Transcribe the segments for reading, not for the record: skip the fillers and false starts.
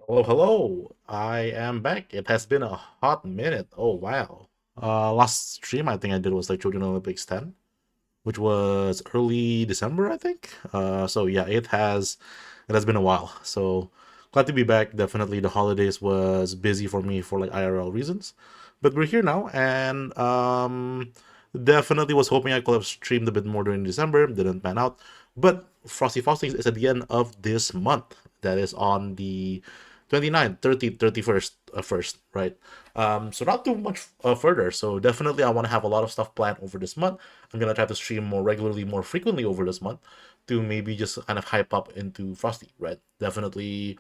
Hello, hello. I am back. It has been a hot minute. Oh, wow. Last stream I think I did was like Children Olympics 10, which was early December, I think. So yeah, it has been a while. So glad to be back. Definitely the holidays was busy for me for like IRL reasons. But we're here now and definitely was hoping I could have streamed a bit more during December. Didn't pan out. But Frosty Faustings is at the end of this month. That is on the 29th, 30th, 31st, first, right? So not too much further. So definitely I want to have a lot of stuff planned over this month. I'm gonna try to stream more regularly, more frequently over this month to maybe just kind of hype up into Frosty, right? Definitely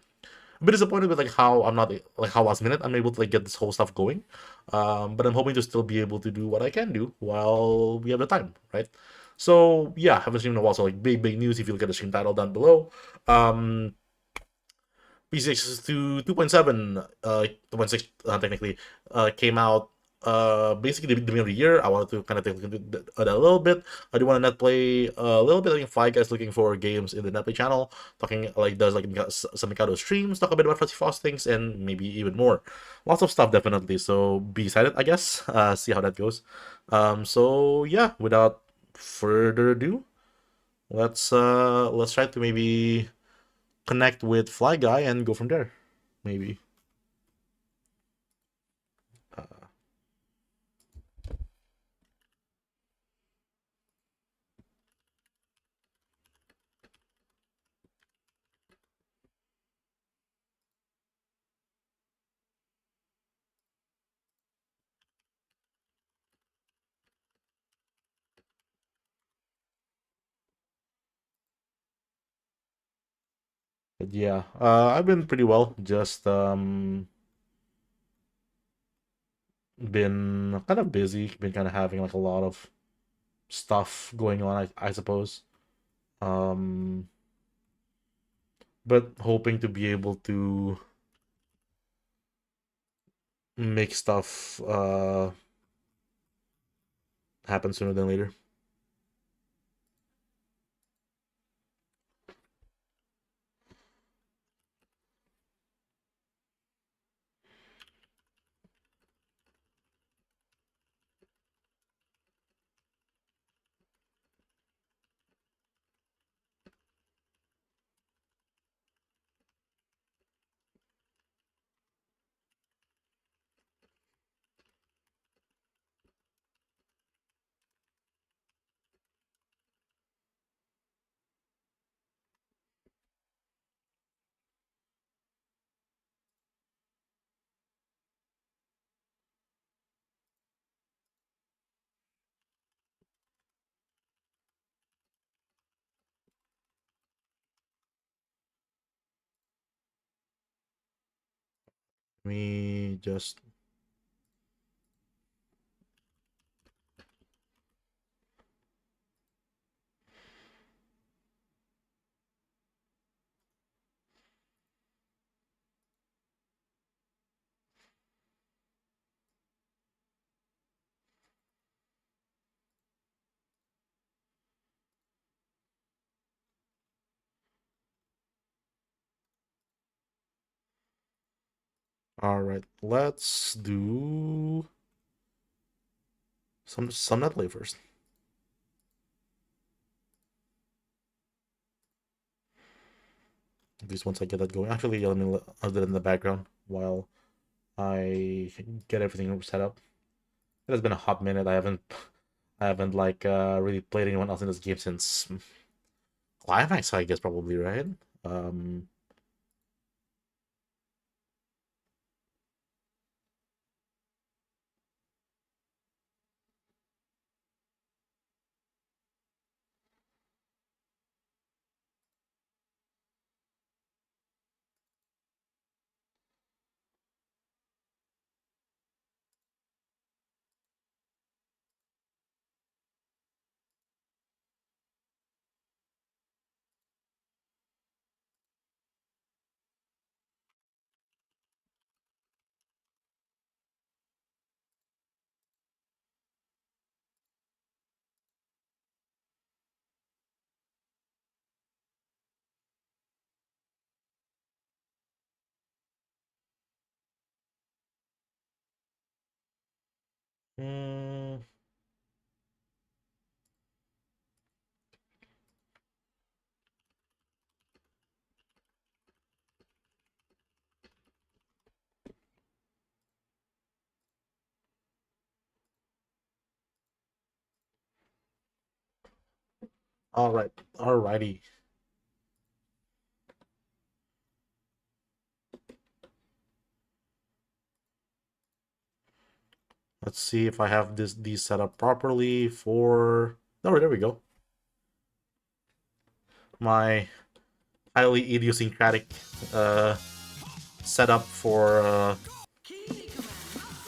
a bit disappointed with like how I'm not like how last minute I'm able to like get this whole stuff going. But I'm hoping to still be able to do what I can do while we have the time, right? So yeah, haven't streamed in a while. So like big news if you look at the stream title down below. Um P6 to 2.7, 2.6 technically, came out basically the beginning of the year. I wanted to kind of take a look into that a little bit. I do want to Netplay a little bit. I think Fly Guys looking for games in the Netplay channel, talking like does like some Mikado streams, talk a bit about Frosty Faustings, and maybe even more. Lots of stuff definitely. So be excited, I guess. See how that goes. So yeah, without further ado, let's try to maybe connect with Fly Guy and go from there. Maybe. Uh, but yeah, I've been pretty well. Just been kind of busy. Been kind of having like a lot of stuff going on. I suppose. Um, but hoping to be able to make stuff happen sooner than later. Me just all right. Let's do some Netplay first. At least once I get that going. Actually, yeah, let me I'll do it in the background while I get everything set up. It has been a hot minute. I haven't like really played anyone else in this game since Climax, I guess probably, right? Um All right, alrighty. Let's see if I have these set up properly for. Oh, there we go. My highly idiosyncratic uh, setup for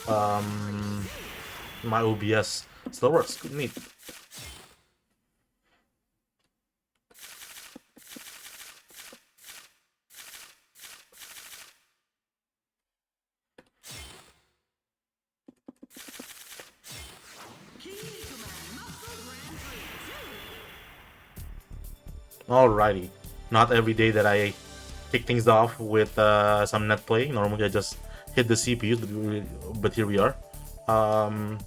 um, my OBS. Still works. Good, neat. Alrighty. Not every day that I kick things off with some Netplay. Normally I just hit the CPUs, but here we are. Um,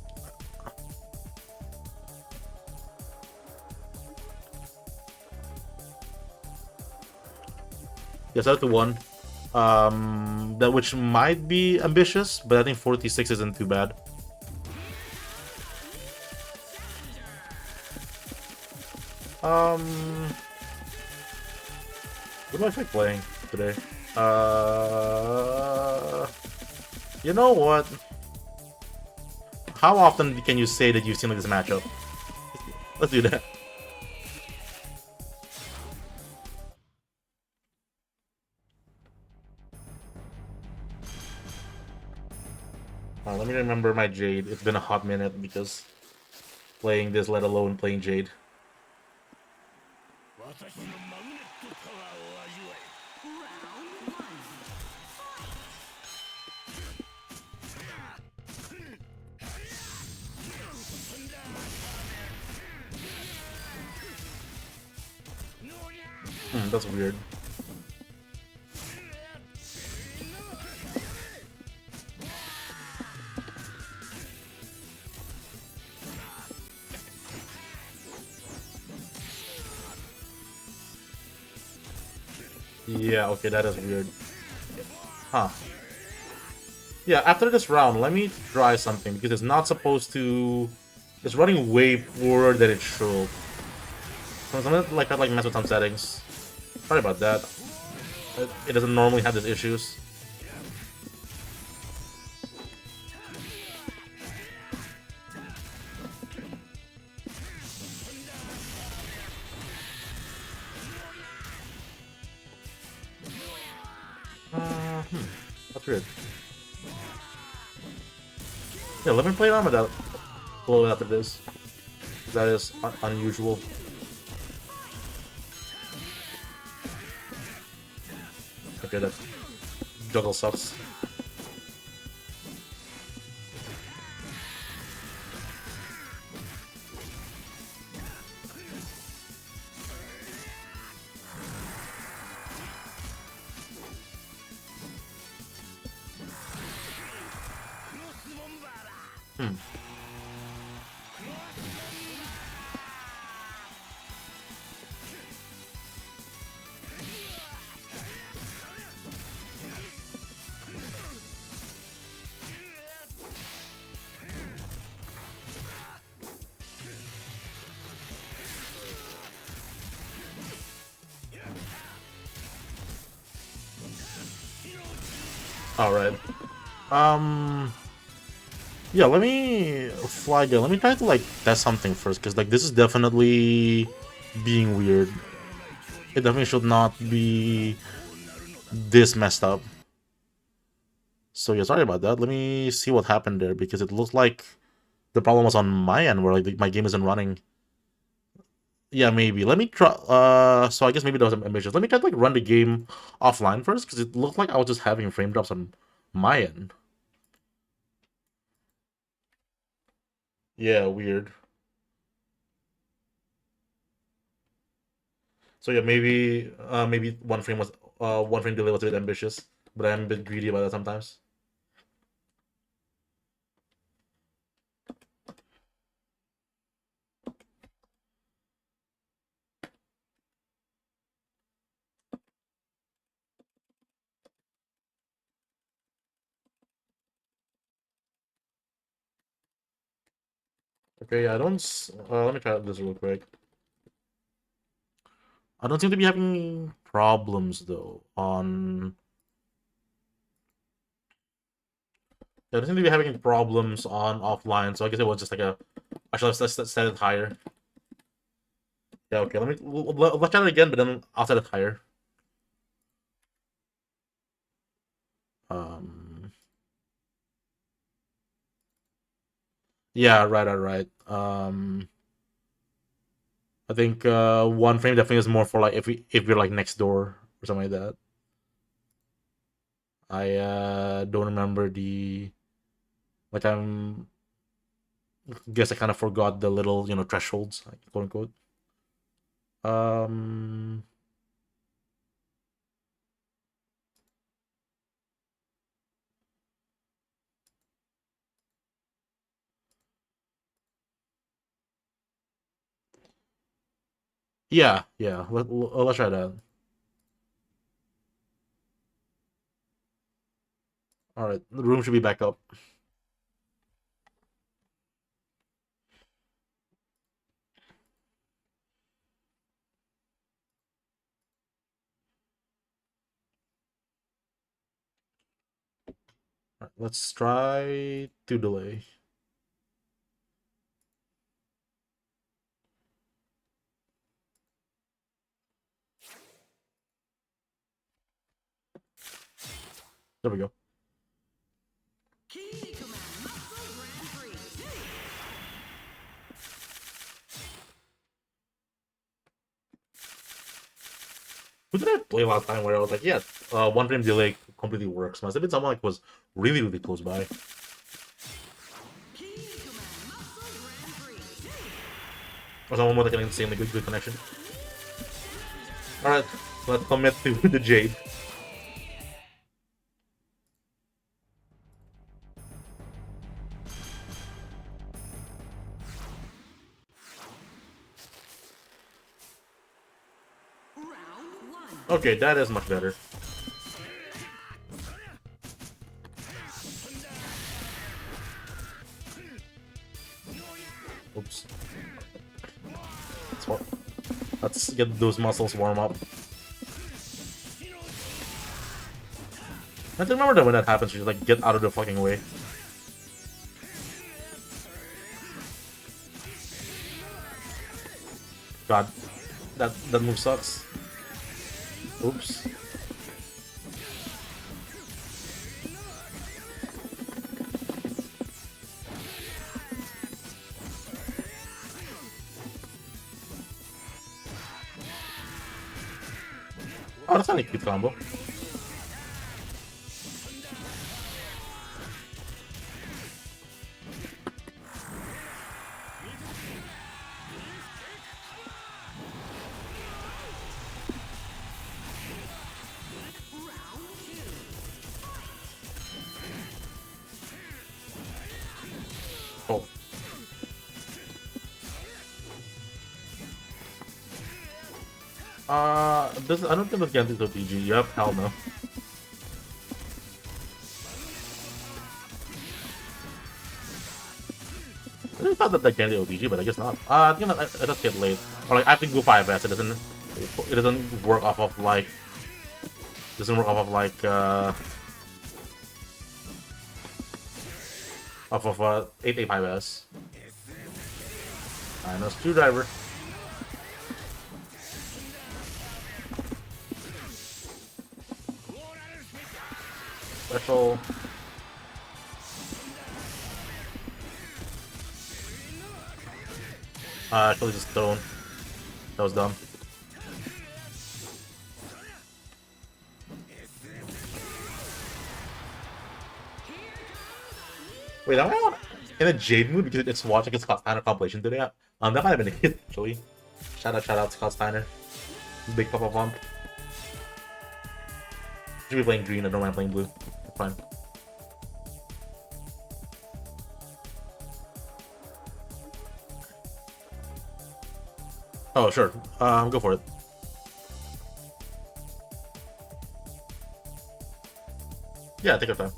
yes, that's the one. That which might be ambitious, but I think 46 isn't too bad. Um, what do I like playing today? Uh, you know what? How often can you say that you've seen like this matchup? Let's do that. Let me remember my Jade. It's been a hot minute because playing this, let alone playing Jade. That's weird. Yeah, okay, that is weird. Huh. Yeah, after this round, let me try something because it's not supposed to. It's running way poorer than it should. Something like I like mess with some settings. Sorry about that. It doesn't normally have these issues. That's weird. Yeah, let me play around with that a little bit after this. That is unusual. Okay, that juggle sucks. Hmm. Alright. Um. Yeah, let me fly again. Let me try to like test something first, because like this is definitely being weird. It definitely should not be this messed up. So yeah, sorry about that. Let me see what happened there because it looked like the problem was on my end where like my game isn't running. Yeah, maybe. Let me try. So I guess maybe that was ambitious. Let me try to like run the game offline first because it looked like I was just having frame drops on my end. Yeah, weird. So yeah, maybe one frame delay was a bit ambitious, but I'm a bit greedy about that sometimes. Okay, yeah, I don't. Let me try this real quick. I don't seem to be having problems though on. I don't seem to be having problems on offline, so I guess it was just like a. I should have set it higher. Yeah, okay. Let's try it again, but then I'll set it higher. Um. Yeah, right. I think one frame definitely is more for like if you're like next door or something like that. I don't remember the like I'm guess I kind of forgot the little thresholds, like, quote unquote. Um. Yeah. Let's try that. All right, the room should be back up. All right, let's try to delay. There we go. Who did I play last time where I was like, yeah, one frame delay completely works? Must have been someone like was really close by. Or someone with like an insanely good connection. All right, let's commit to the Jade. Okay, that is much better. Oops. Let's get those muscles warm up. I have to remember that when that happens, you just like get out of the fucking way. God, that move sucks. Oops. Oh, that's not a cute combo. Oh. I don't think this Gantry's OTG. Yep, hell no. I really thought that the Gantry OTG, but I guess not. I think it does get late. Or like I have to go 5S. It doesn't work off of like. Doesn't work off of like off of 8A5S. I know screwdriver. Special. Actually just thrown. That was dumb. Wait, am I in a Jade mood because it's watching its Scott Steiner compilation today? That might have been a hit actually. Shout out Scott Steiner. Big Papa Pump. Should be playing green, I don't mind playing blue. Fine. Oh, sure. Go for it. Yeah, take your time.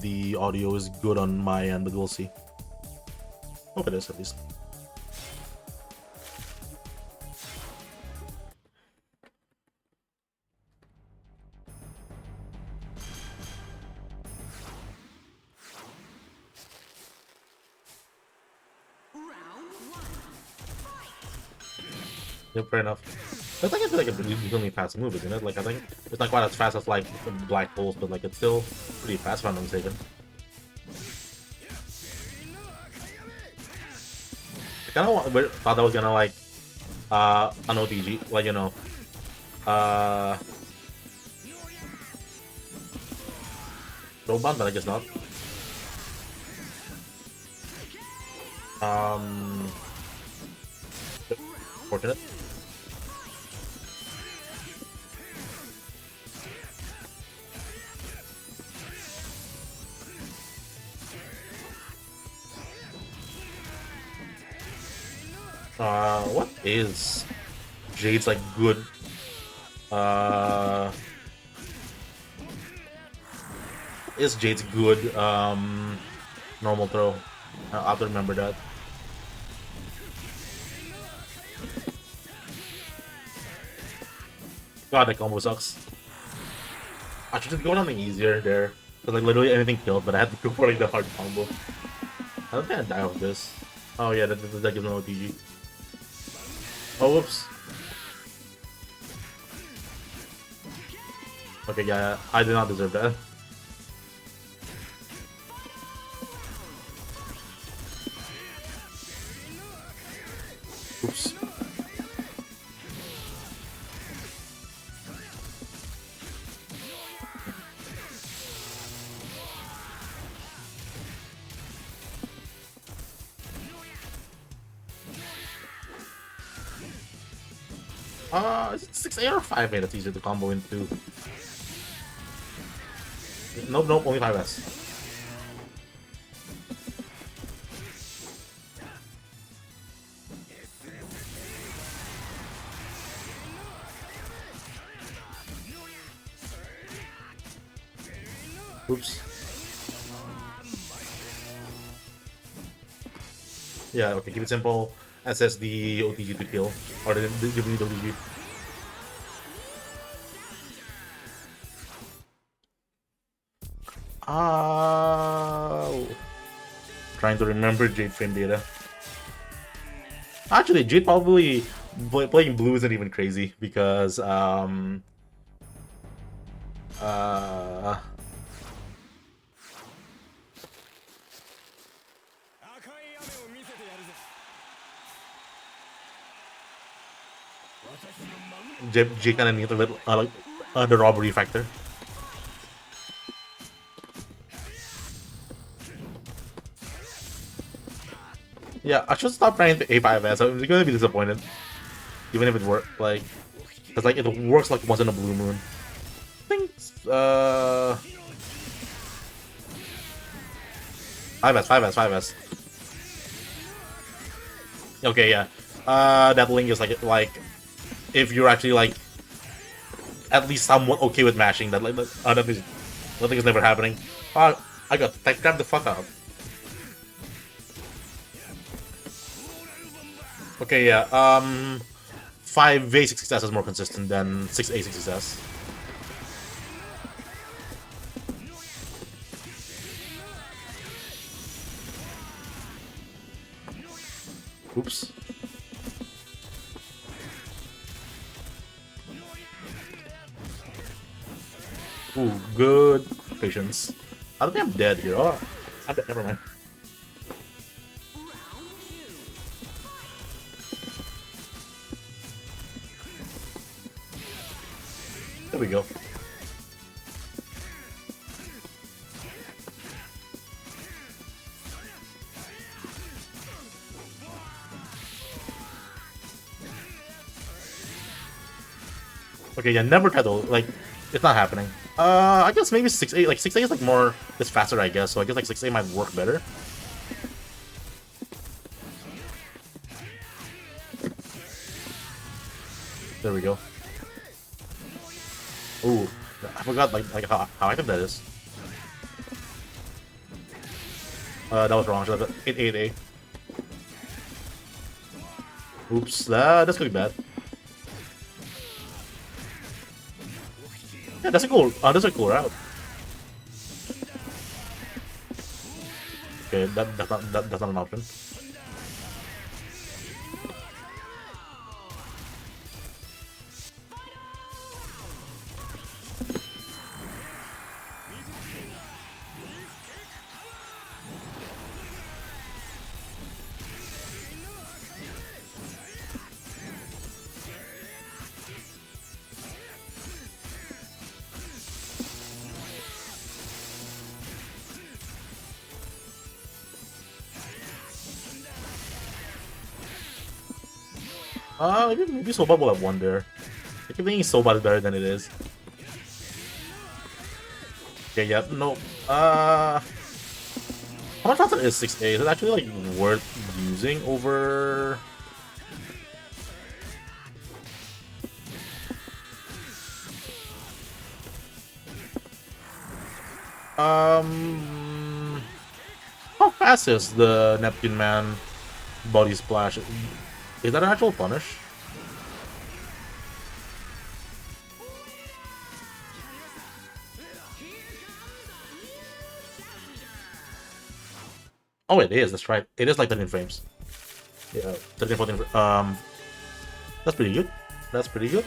the audio is good on my end, but we'll see. Hope it is, at least. Yeah, fair enough. I think it's like a really fast move, isn't it? Like, I think it's not quite as fast as like black holes, but like it's still pretty fast if I'm not mistaken. I kind of thought that was gonna like an OTG, like, you know, robot, but I guess not. Fortunate. What is Jade's like good? Is Jade's good normal throw? I have to remember that. God, that combo sucks. I should just go something easier there. Cause like literally anything killed, but I had to go for like the hard combo. I don't think I die off this. Oh yeah, that gives me no OTG. Oh whoops. Okay, yeah, I did not deserve that. Oops. Is it 6A or 5A that's easier to combo into? Nope, nope, only 5S. Oops. Yeah, okay, keep it simple. Assess the OTG to kill. Or the OTG. Trying to remember Jade frame data. Actually, Jade probably playing blue isn't even crazy because Jade kind of needs a little like the robbery factor. Yeah, I should stop trying to A5S. I'm gonna be disappointed, even if it works. Like, cause like it works like once in a blue moon. I think 5S. Okay, yeah. That link is like if you're actually like at least somewhat okay with mashing that, like that thing is never happening. I got grabbed the fuck out. Okay, yeah. 5A success is more consistent than 6A success. Oops. Ooh, good patience. I don't think I'm dead here. Oh, I'm dead. Never mind. There we go. Okay, yeah, never try to, like, it's not happening. I guess maybe 6A, like 6A is like more, it's faster I guess, so I guess like 6A might work better. There we go. Ooh, I forgot like how active that is. That was wrong. Should have 8-8-8. Oops, that's gonna be bad. Yeah, that's a cool. That's a cool route. Okay, that's not an option. Maybe Soba will have one there. I keep thinking Soba is better than it is. Okay, yeah, no. How much faster is 6A? Is it actually like worth using over? How fast is the Neptune Man body splash? Is that an actual punish? Oh, it is. That's right. It is like 13 frames. Yeah, 13, 14. That's pretty good. That's pretty good.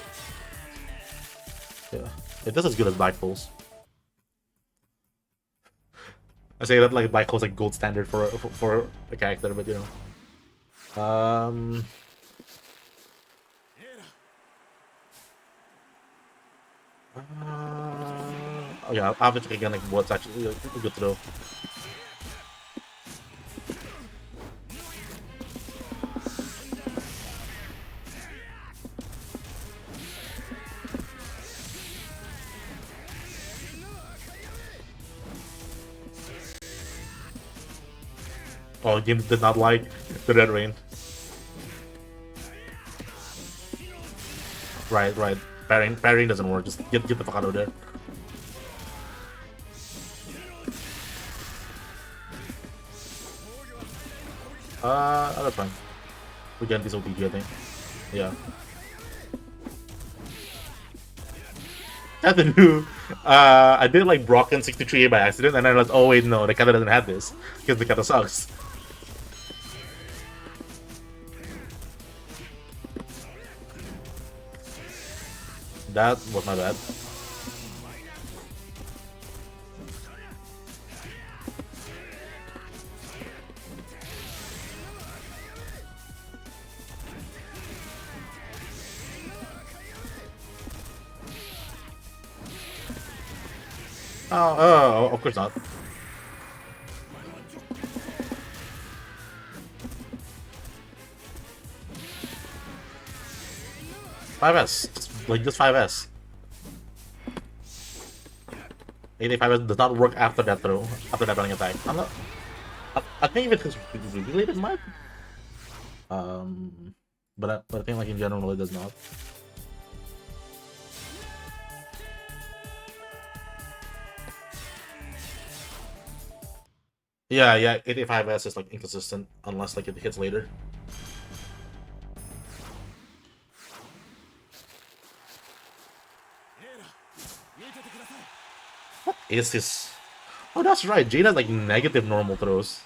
Yeah, it does as good as Black Holes. I say that like Black Hole's like gold standard for a character, but you know. Oh yeah, I'll have to check again like what's actually good to know. Oh, the game did not like the Red Rain. Right. Parrying doesn't work. Just get the fuck out of there. That's fine. We get this OPG, I think. Yeah. Had to do. I did like Brocken 63A by accident, and then I realized, oh wait, no, the kata doesn't have this because the kata sucks. That was my bad. Oh, of course not. Five S, just 5S. 85S does not work after that throw, after that running attack. I'm not. I think if it's related, it might. But I think like in general it does not. Yeah, 85S is like inconsistent unless like it hits later. What is this? Oh, that's right. Jade has like negative normal throws.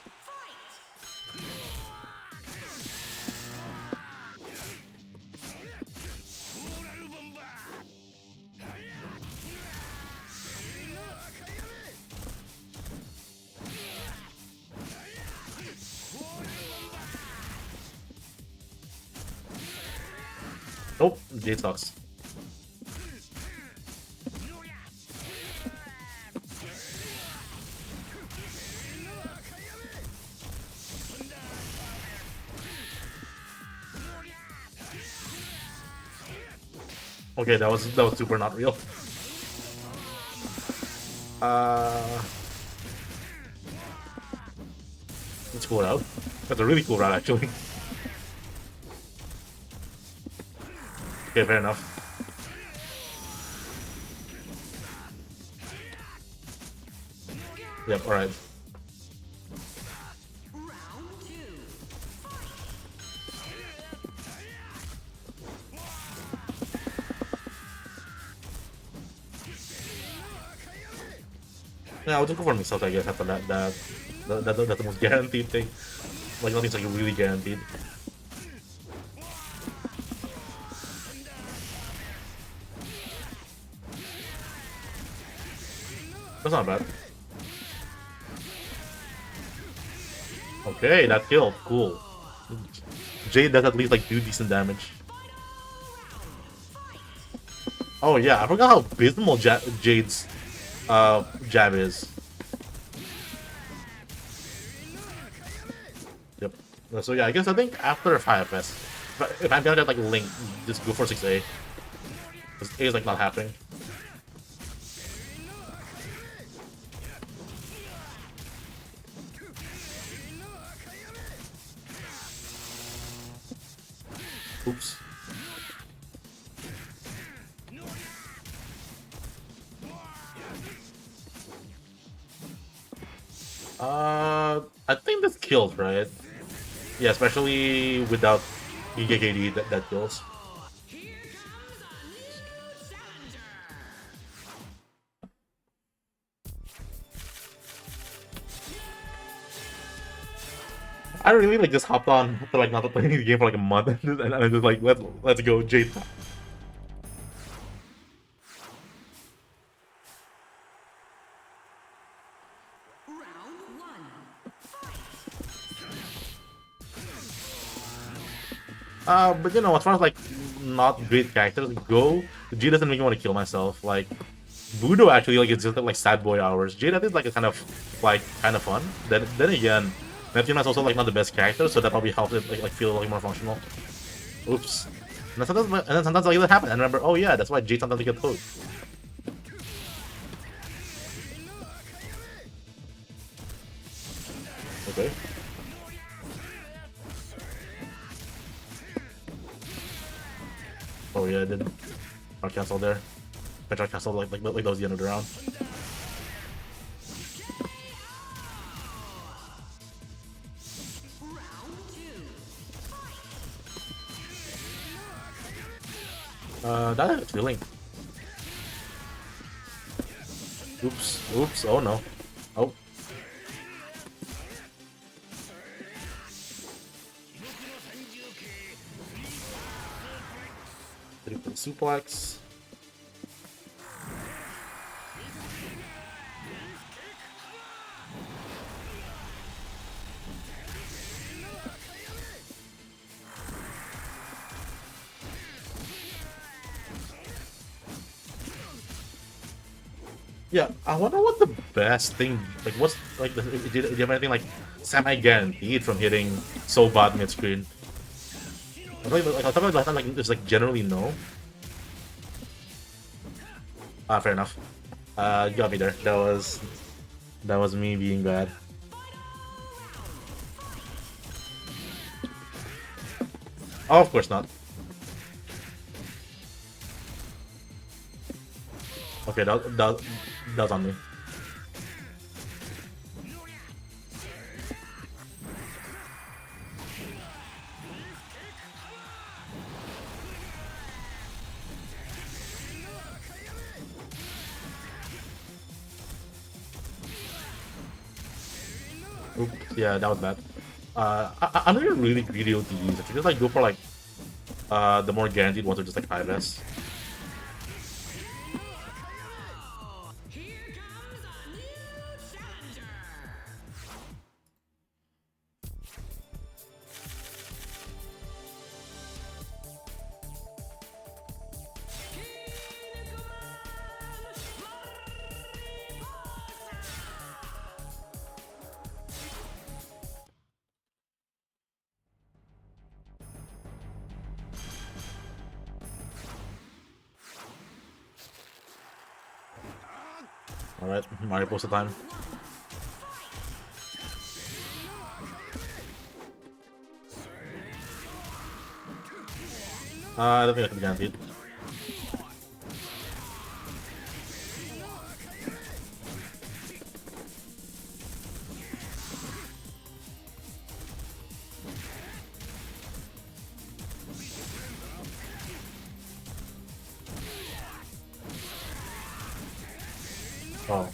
Nope, Jade sucks. Okay, that was super not real. It's cool route. That's a really cool route actually. Okay, fair enough. Yep, alright. Yeah, I'll just go for myself, I guess, after that. That's the most guaranteed thing. Like, nothing's like really guaranteed. That's not bad. Okay, that killed. Cool. Jade does at least like do decent damage. Oh yeah, I forgot how abysmal Jade's jab is. Yep. So yeah, I think after 5S, if I'm gonna get like Link, just go for 6A. Because A is like not happening. Oops. I think this kills, right? Yeah, especially without GKD, that kills. I really like just hopped on after like not playing the game for like a month, and I'm just like let's go Jade. But you know, as far as like not great characters go, Jade doesn't make me want to kill myself. Like Budo actually like it's just like sad boy hours. Jade I think like it's kind of fun. Then again, Neptune is also like not the best character, so that probably helps it like feel like more functional. Oops. And then sometimes like that happen. And remember, oh yeah, that's why Jade sometimes get poked. Okay. Oh yeah, I did. Our cancel there. Petra cancel like that was the end of the round. That is feeling. Oops, oops, oh no. Oh. Triple suplex. Yeah, I wonder what the best thing, like, what's, like, do you have anything, like, semi-guaranteed from hitting so bad mid-screen? I thought, like, last time, like, it's, like, generally no. Ah, fair enough. You got me there. That was me being bad. Oh, of course not. Okay, that was on me. Oops, yeah, that was bad. I'm not really greedy with these. If you just like go for like the more guaranteed ones are just like 5S. Alright, Mario poster time. I don't think I can be guaranteed. Oh.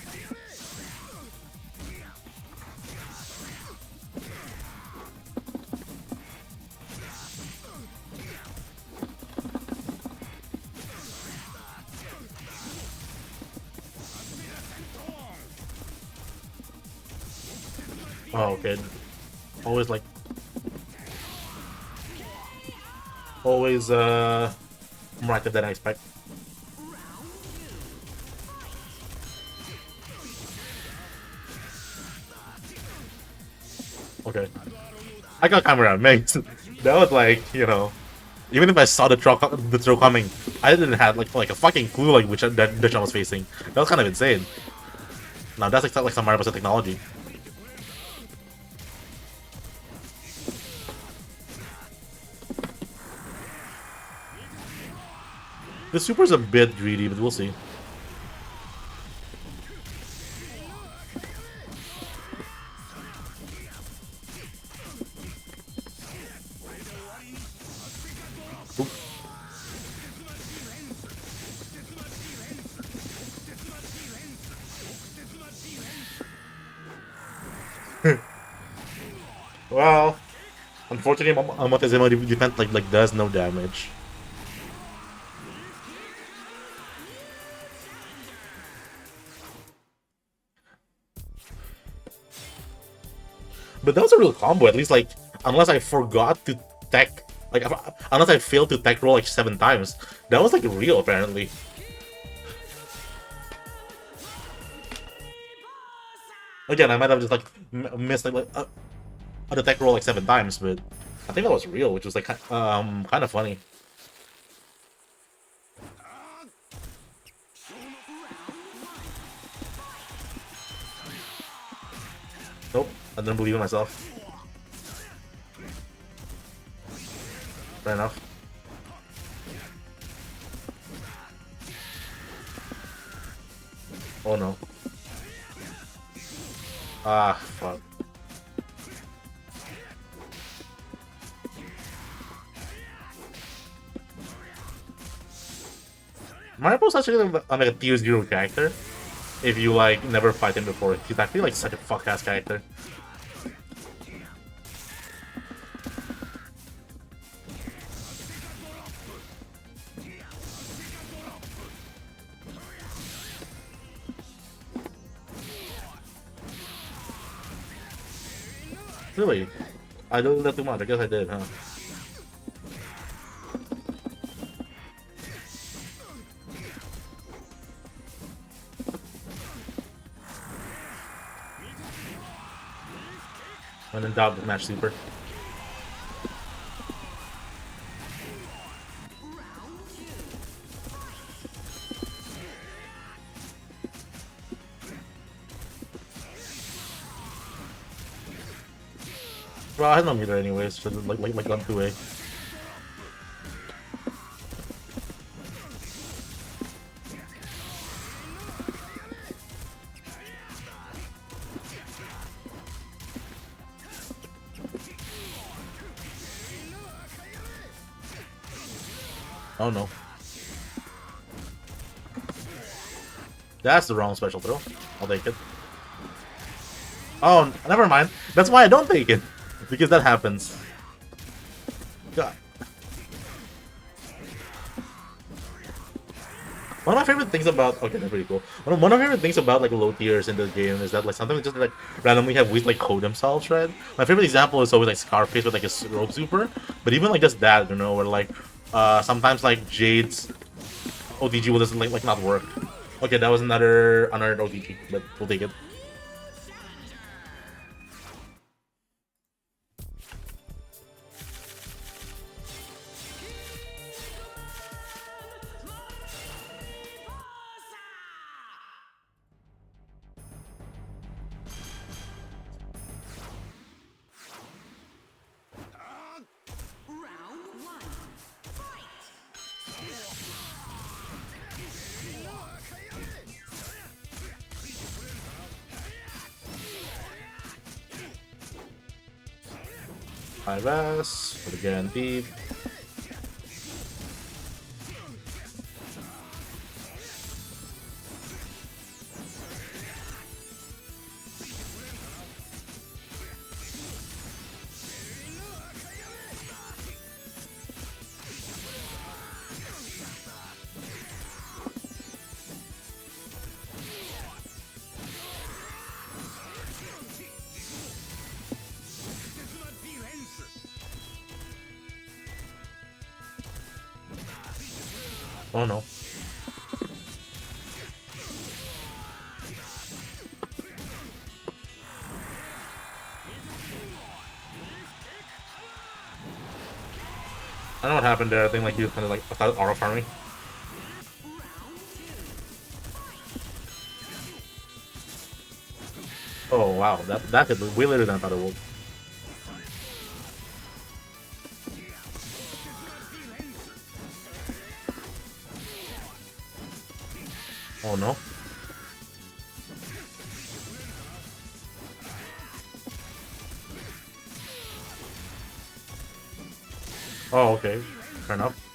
Oh, okay. Always like, always more active than I expect. Okay. I got camera, mate. That was like, you know, even if I saw the throw coming, I didn't have like a fucking clue like which that direction I was facing. That was kind of insane. Now that's like some Mario Bros. Technology. The super's a bit greedy, but we'll see. Oop. Well, unfortunately, Montezuma defense like does no damage. But that was a real combo. At least like unless I forgot to tech unless I failed to tech roll like 7 times, that was like real apparently. Again, I might have just like missed a tech roll like 7 times, but I think that was real, which was like kind of funny. Nope, I didn't believe in myself. Fair enough. Oh no. Ah, fuck. Mario Bros actually like a tier 0 character. If you like never fight him before, he's actually like such a fuck ass character. Really? I don't do that too much. I guess I did, huh? And then dog match super. Well, I have no meter anyways, so like gone 2A. Oh no. That's the wrong special throw. I'll take it. Oh, never mind. That's why I don't take it. Because that happens. God. One of my favorite things about that's pretty cool. One of my favorite things about like low tiers in this game is that like sometimes just like randomly have ways like code themselves, right? My favorite example is always like Scarface with like his rope super, but even like just that, you know, where like sometimes like Jade's OTG will just like not work. Okay, that was another OTG, but we'll take it. High Bass for the guaranteed. Oh no. I don't know what happened there. I think like he was kind of like started aura farming. Oh wow, that hit way later than I thought it would. Oh no. Oh okay. Fair enough.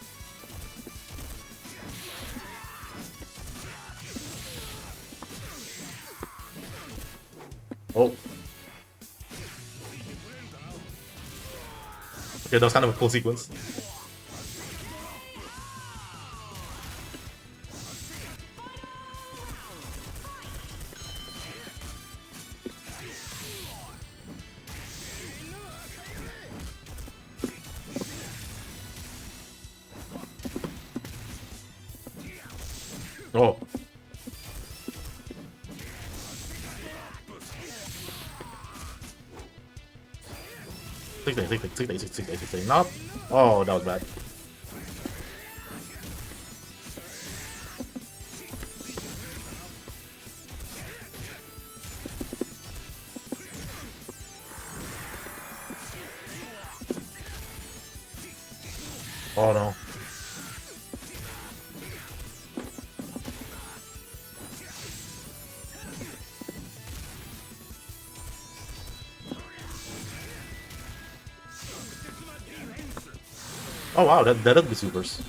Oh. Okay, that was kind of a cool sequence. Oh. Six, not. Oh, that was bad. Oh no. Oh wow, that does be supers.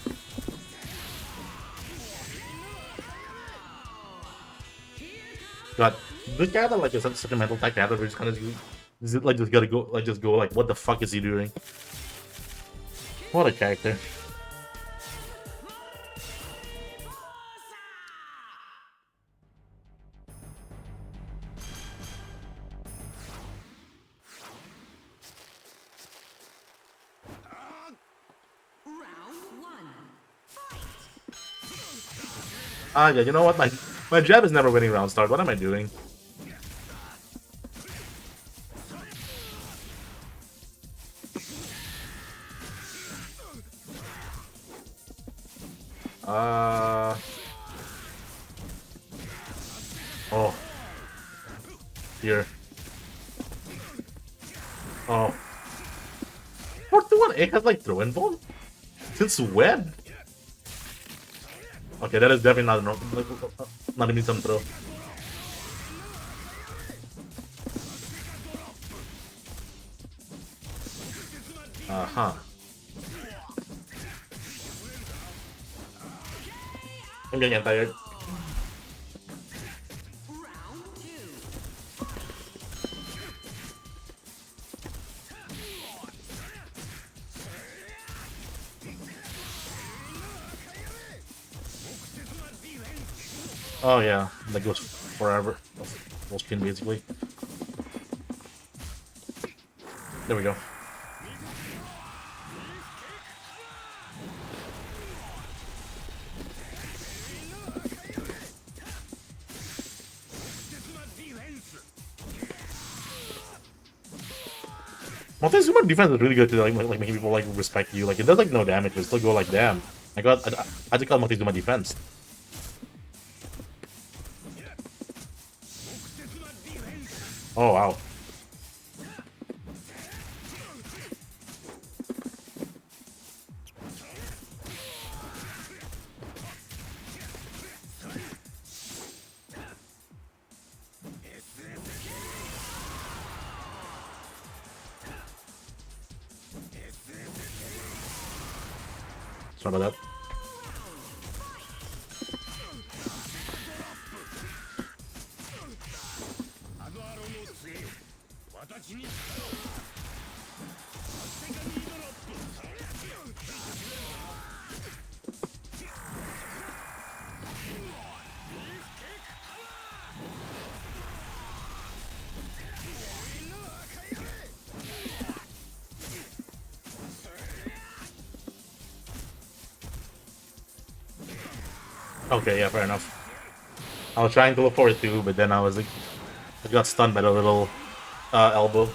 God, this guy that like is such a mental type character, just kind of just gotta go just go like, what the fuck is he doing? What a character. Ah yeah, you know what? My jab is never winning round start. What am I doing? Oh. Here. Oh. 41 A has like throw in ball? Since when? Okay, that is definitely not not even some throw. Uh-huh. I'm getting tired. Oh yeah, that goes forever. Full screen basically. There we go. Montezuma defense is really good to like making people like respect you. Like it does like no damage, but still go like damn. I just got Montezuma defense. Oh wow. Sorry about that. Okay, yeah, fair enough. I was trying to look forward to, but then I was like, I got stunned by the little elbow.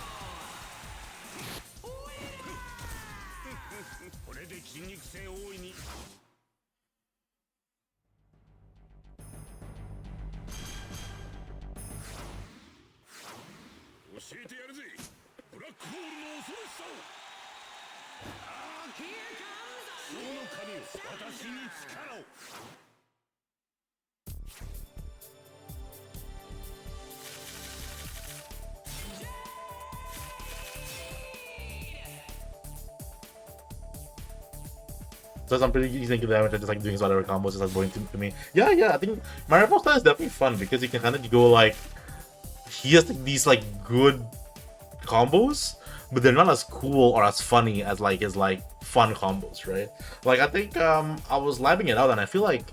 So some pretty easy to damage and just like doing his other combos just like going to me. Yeah, yeah, I think Mario style is definitely fun because you can kind of go like he has like, these like good combos, but they're not as cool or as funny as like his like fun combos, right? Like I think I was labbing it out and I feel like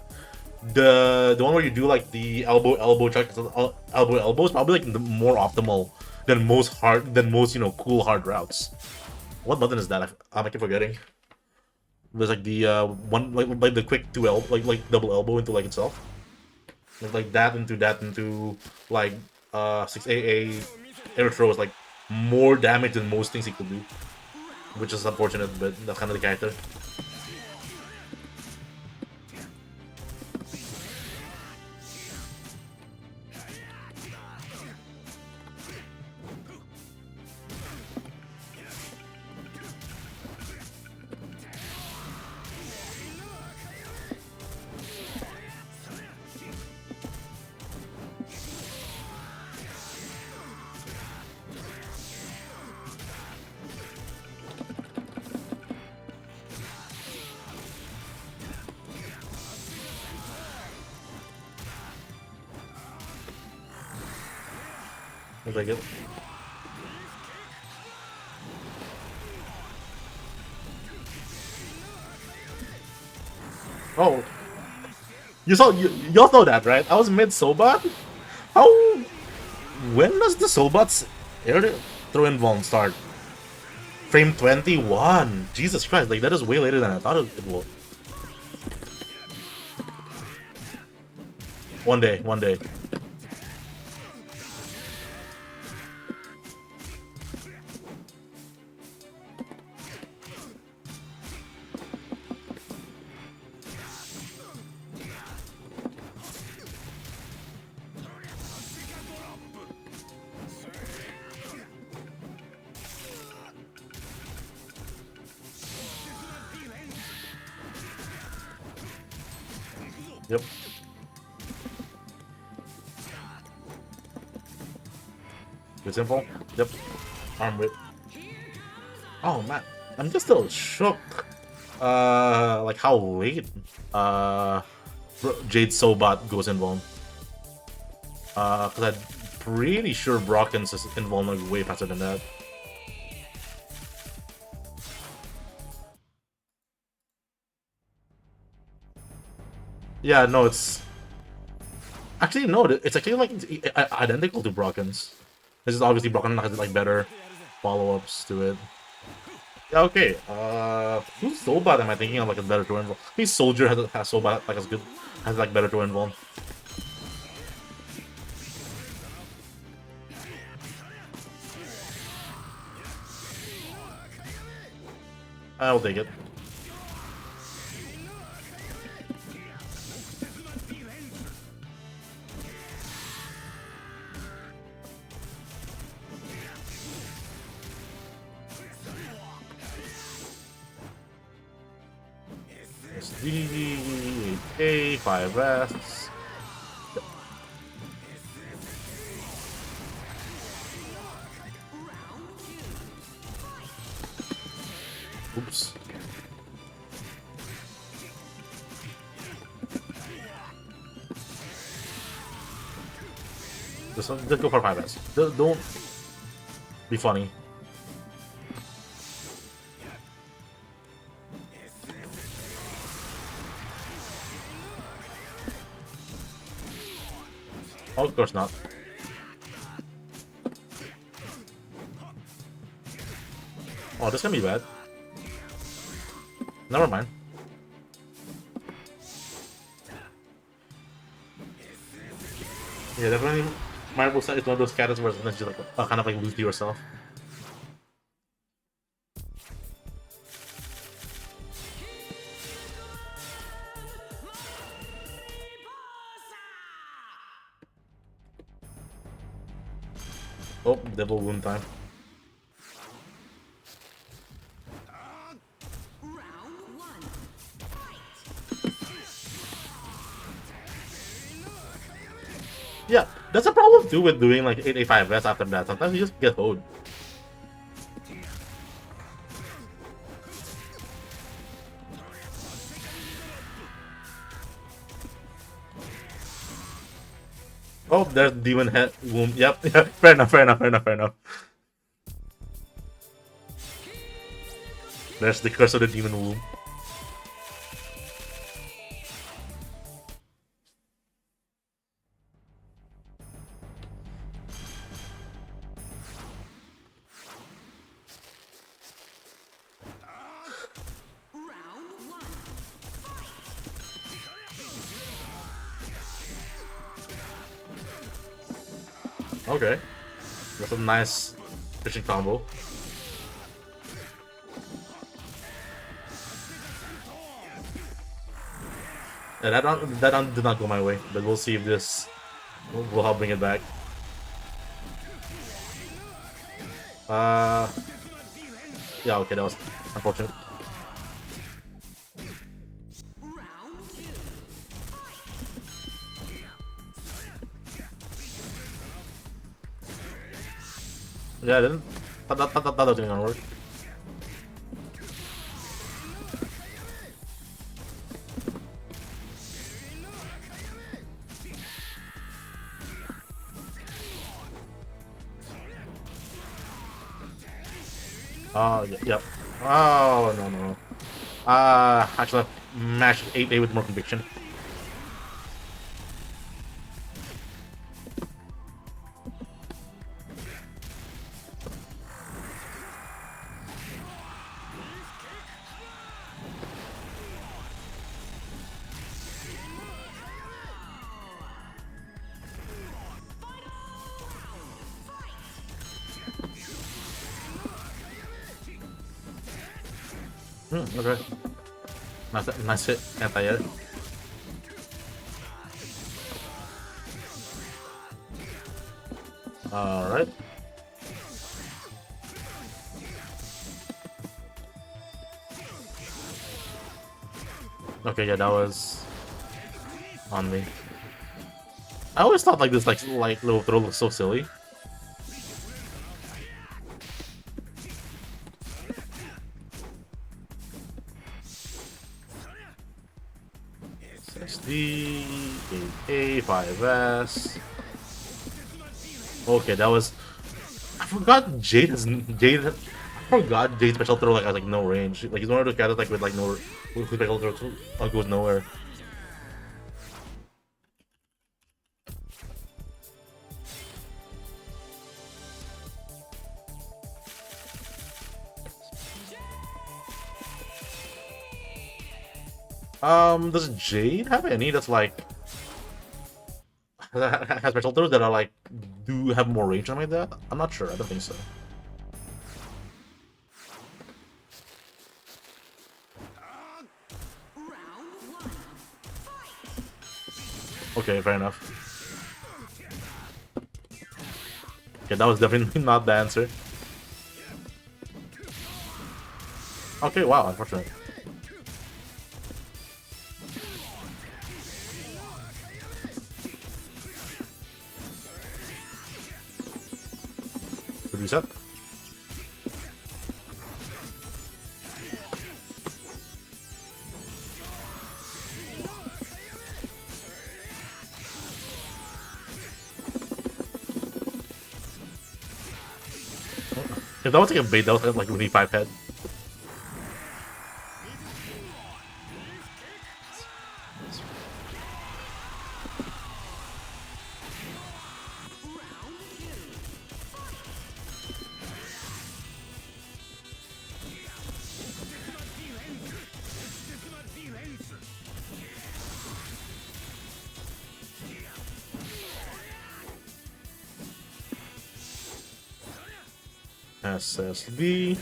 the one where you do like the elbow chuck elbow is probably like the more optimal than most cool hard routes. What button is that? I keep forgetting. There's like the one like the quick like double elbow into like itself. Like that into like 6AA air throw is like more damage than most things he could do. Which is unfortunate, but that's kind of the character. Looks like it. Oh, y'all know that, right? I was mid Soulbot. How? When does the Soulbot's air throw in Vuln start? Frame 21. Jesus Christ, like that is way later than I thought it would. One day, one day. Yep. Good simple. Yep. Arm whip. Oh man, I'm just still shook. Like how late Jade Sobat goes invuln. Cause I'm pretty sure Brocken's is invuln like way faster than that. Yeah, no, it's actually no, it's actually like identical to Brocken's. This is obviously Brocken has like better follow-ups to it. Yeah, okay. Who's Soulbot am I thinking of like a better to involve? I think Soldier has Soulbot like as good has like better to involve. I'll take it. SD, 8K, 5 rests. Oops. Just go for 5 rests. Don't be funny. Oh, of course not. Oh, this can be bad. Never mind. Yeah, definitely. Marble Set is one of those characters where it's just like kind of like lose to yourself. Oh, Devil Wound time. Yeah, that's a problem too with doing like 8A5S after that. Sometimes you just get hoed. Oh, there's Demon Head Womb. Yep, yeah, fair enough, fair enough, fair enough, fair enough. There's the Curse of the Demon Womb. Okay, that's a nice fishing combo. And that did not go my way, but we'll see if this will help bring it back. Uh, yeah, okay, that was unfortunate. Yeah, I didn't. That wasn't gonna work. Oh, yep. Oh, no, no, no. Actually, match 8A with more conviction. Okay. Nice hit, anti-air. Alright. Okay, yeah, that was on me. I always thought like this like little throw looks so silly. SD, 8A, 5S. Okay, that was. I forgot Jade has Jade. I forgot Jade's special throw like has like no range. Like he's one of those characters like with like no whose special throw like goes nowhere. Does Jade have any that's like has special throws that are like do have more range or something like that? I'm not sure. I don't think so. Okay, fair enough. Okay, that was definitely not the answer. Okay, wow, unfortunate. Good reset. If that was like a bait, that was like really 5 head. SSD.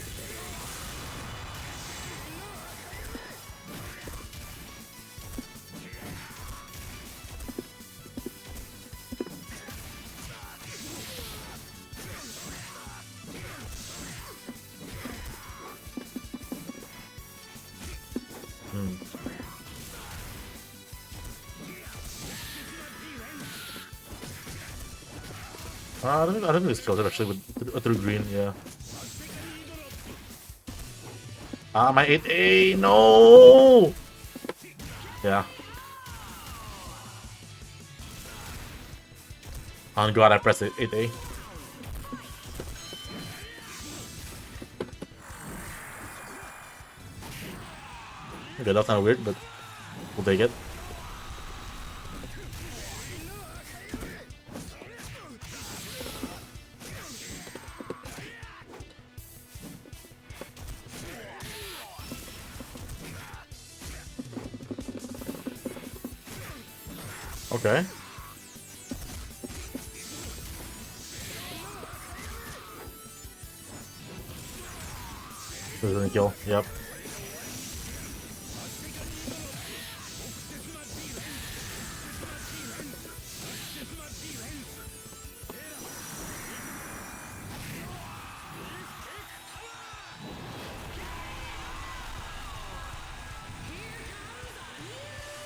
I don't think it's killed it actually with through green, yeah. My 8A, no! Yeah. Oh god, I pressed it, 8A. Okay, that's kind of weird, but we'll take it. Okay. This is gonna kill, yep.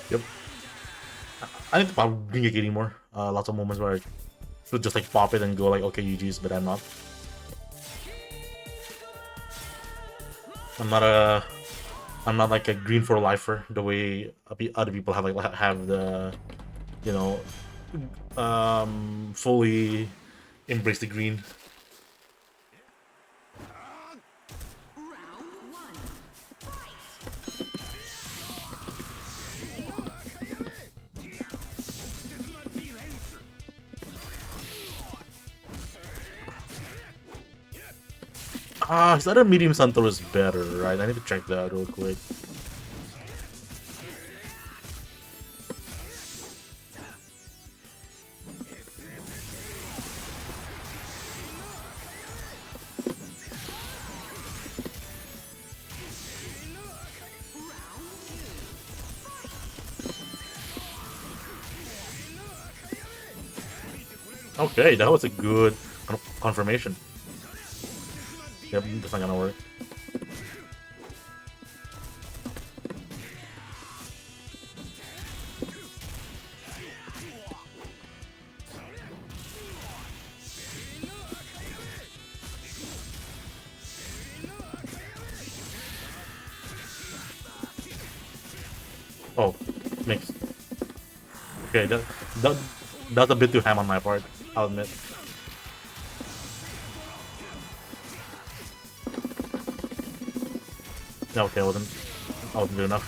Yep. I need to pop Ringeki anymore. Lots of moments where I should just like pop it and go like, okay, GG's, but I'm not. I'm not like a green for lifer the way other people have have the, you know, fully embrace the green. His other medium Santo is better, right? I need to check that real quick. Okay, that was a good confirmation. Yep, that's not gonna work. Oh, mixed. Okay, that that's a bit too ham on my part, I'll admit. Okay, I wasn't good enough.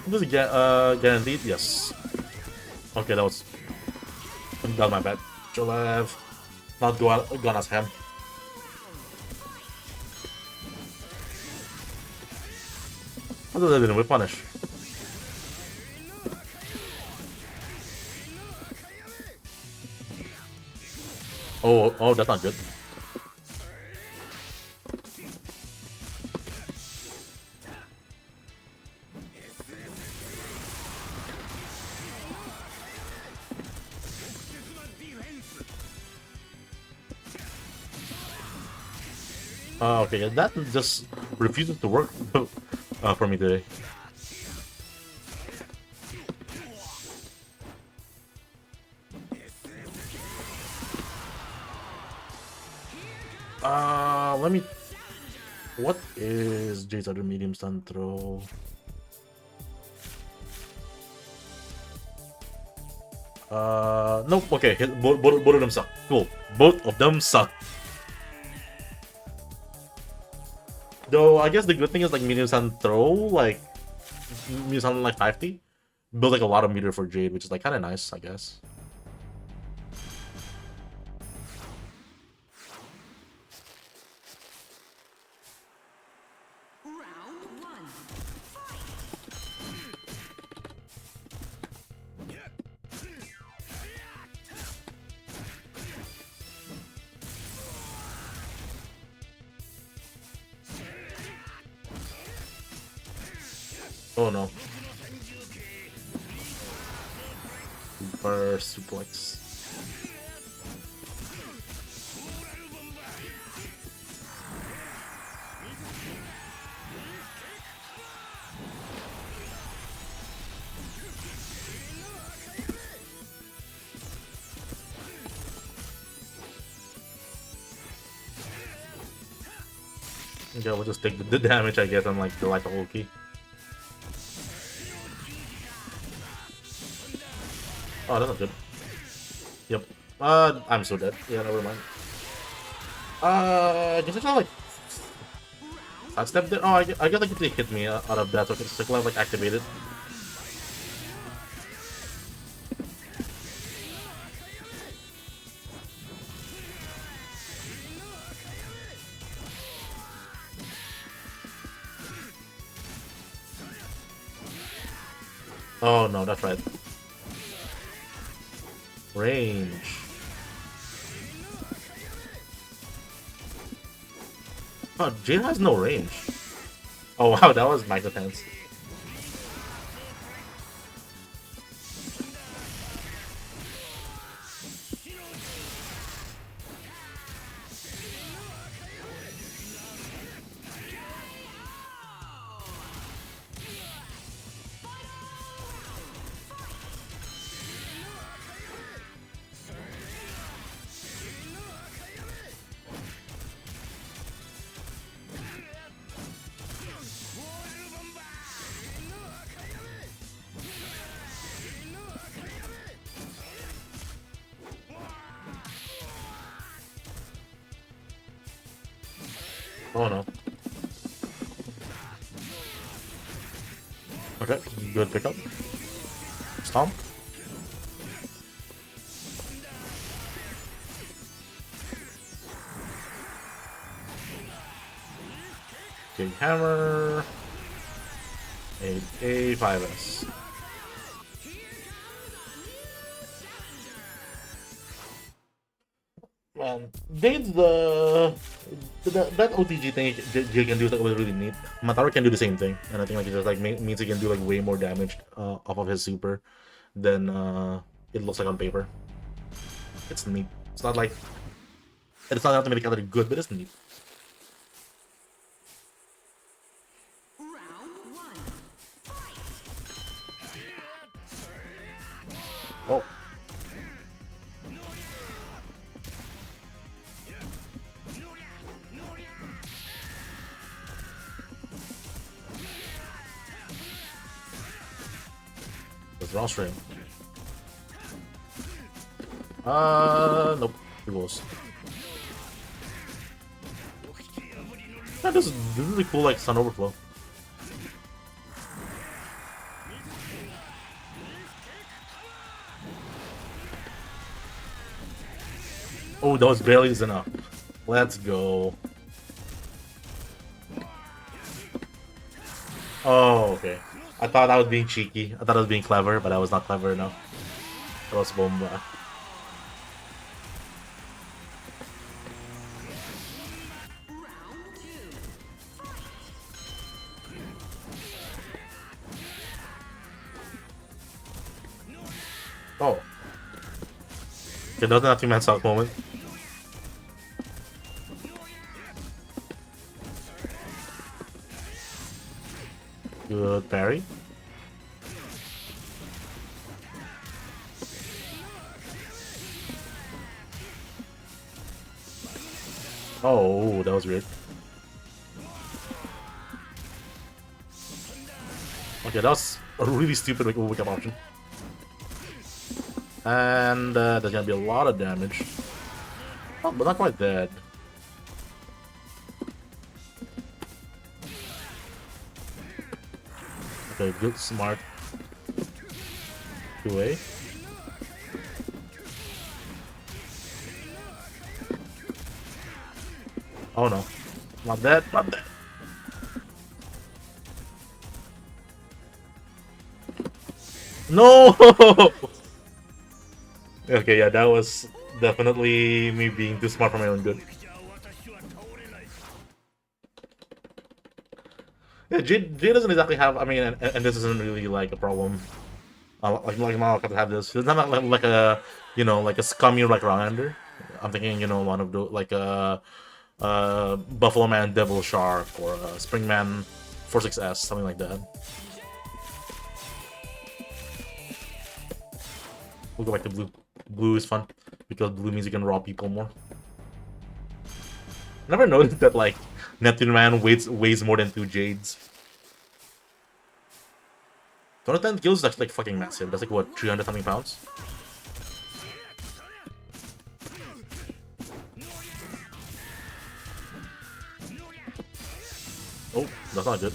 This is guaranteed? Yes. Okay, that was my bad. Should have not gone as ham. I thought that didn't whip punish. Oh, that's not good. Okay, that just refuses to work for me today. Let me. What is Jade's other medium stun throw? Nope. Okay, both of them suck. Cool. Both of them suck. Though I guess the good thing is like medium stun throw, like medium stun like 50, build like a lot of meter for Jade, which is like kind of nice, I guess. Oh no. Super suplex. Yeah, we'll just take the damage I get on like the whole key. Oh, that's not good. Yep. I'm so dead. Yeah, never mind. Guess it's not like sidestep there. Oh, I guess like if they hit me out of that, so it's like activated. Oh no, that's right. Range. Oh, Jade has no range. Oh wow, that was mega tense. Oh no. Okay, good pickup. Stomp. Big hammer. A5S. Man, Jade's that OTG thing Jade can do that was really neat. Mataru can do the same thing, and I think like it just like means he can do like way more damage off of his super than it looks like on paper. It's neat. It's not like it's not automatically other good, but it's neat. Oh. It's raw stream. Nope. It was. Yeah, this is really cool, like Sun Overflow. Oh, that was barely enough. Let's go. Oh, okay. I thought I was being cheeky. I thought I was being clever, but I was not clever enough. That was bomba. Oh. Okay, that was not 2-man south moment. Good parry. Oh, that was weird. Okay, that was a really stupid like wake up option. And there's gonna be a lot of damage. Oh, but not quite dead. Okay, good, smart. 2A. Oh no. Not dead, not dead. No! Okay, yeah, that was definitely me being too smart for my own good. Yeah, Jade doesn't exactly have. I mean, and this isn't really like a problem. Like Malak have this. It's not like a like a scummy like Rounder. I'm thinking one of the like a Buffalo Man Devil Shark or a Springman 46S, something like that. We'll go back to blue. Blue is fun because blue means you can rob people more. Never noticed that like Neptune Man weighs more than 2 Jades. 210 kills is actually like fucking massive. That's like what, 300 something pounds? Oh, that's not good.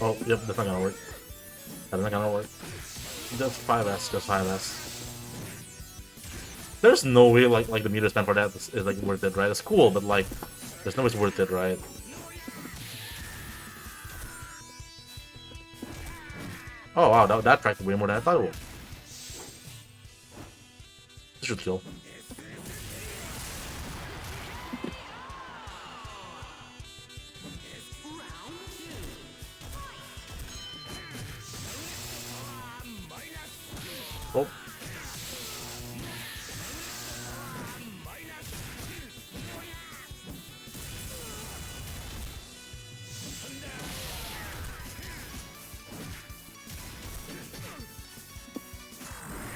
Oh, yep, that's not gonna work. That's not gonna work. Just 5S, just 5S. There's no way like the meter spent for that is like worth it, right? It's cool, but like there's no way it's worth it, right? Oh wow, that tracked way more than I thought it would. This should kill. Oh.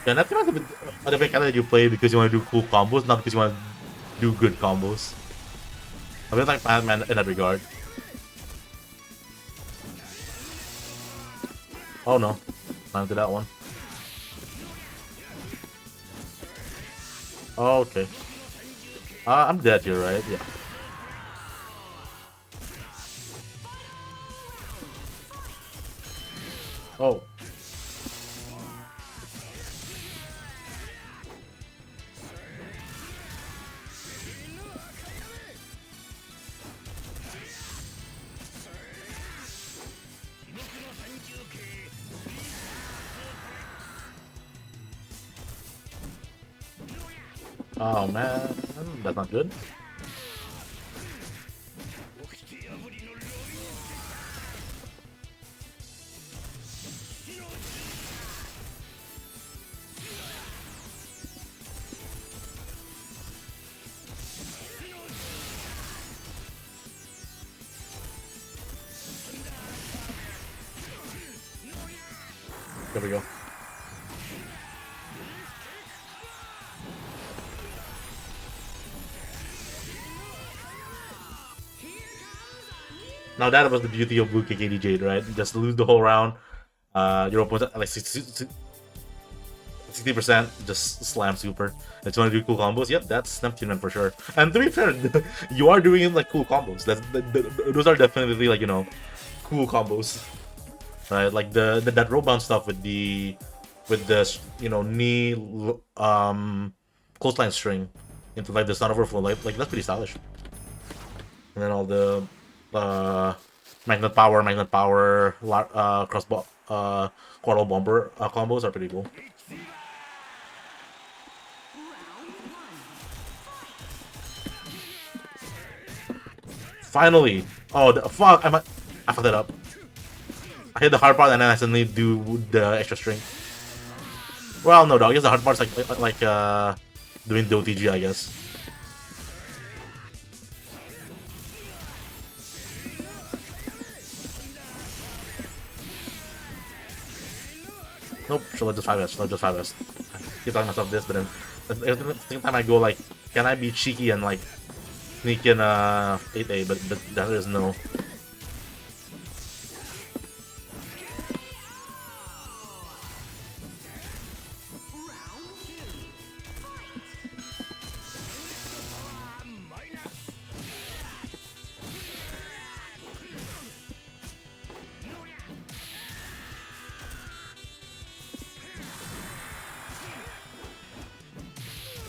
Yeah, that's kind of the mechanic that you play because you want to do cool combos, not because you want to do good combos. I feel like Batman in that regard. Oh no, not into that one. Oh, okay. I'm dead here, right? Yeah. Oh. Oh man, that's not good. There we go. Now that was the beauty of Blue KKD Jade, right? Just lose the whole round. Your opponent like 60%, just slam super. If you want to do cool combos, yep, that's Neptune for sure. And to be fair, you are doing like cool combos. Those are definitely like cool combos, right? Like that roll bounce stuff with the knee clothesline string into like the Sun Overflow, like that's pretty stylish. And then all the uh, magnet power, crossbow, quartal bomber combos are pretty cool. Finally! Oh, fuck! I fucked it up. I hit the hard part and then I suddenly do the extra string. Well, no, dog. I guess the hard part's like doing the OTG, I guess. Nope, should let just 5S, should let just 5S. I keep telling myself this, but then at the same time I go like, can I be cheeky and like sneak in 8A, but that is no.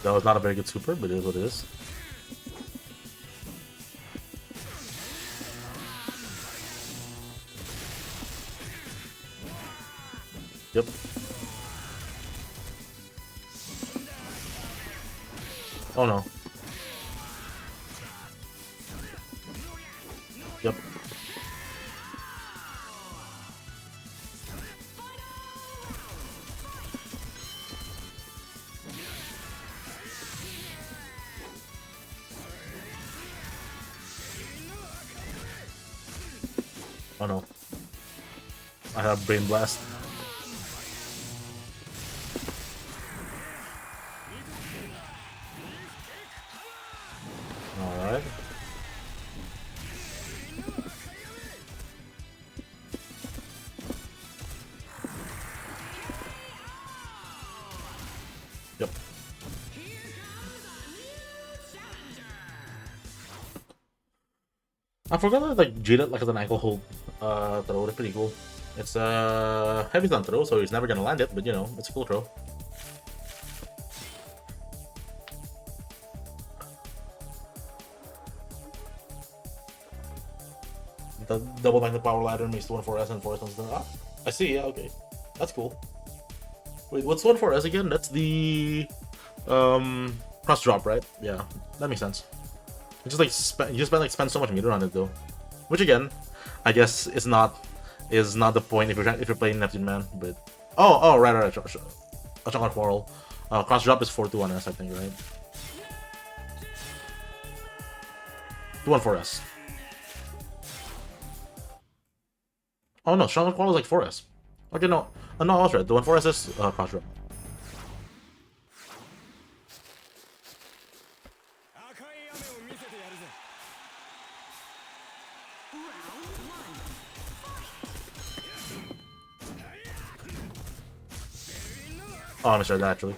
That was not a very good super, but it is what it is. Yep. Oh no. Yep. Oh no. I have Brain Blast. Alright. Yep. I forgot that like Jaded like has an ankle hold throw. That's pretty cool. It's heavy stun throw, so he's never gonna land it, but you know, it's a cool throw. The double magnet power ladder makes 1-4S and 4S. Ah, I see, yeah, okay. That's cool. Wait, what's 1-4S again? That's the cross drop, right? Yeah, that makes sense. You just like spend so much meter on it though. Which again, I guess is not the point if you're playing Neptune Man, but right, a chocolate quarrel. Cross drop is 4-2-1S, I think, right? 2-1-4S. Oh no, chocolate quarrel is like 4S. Okay, no, no, I was right. The 1-4S is cross drop. Oh, I misread that actually.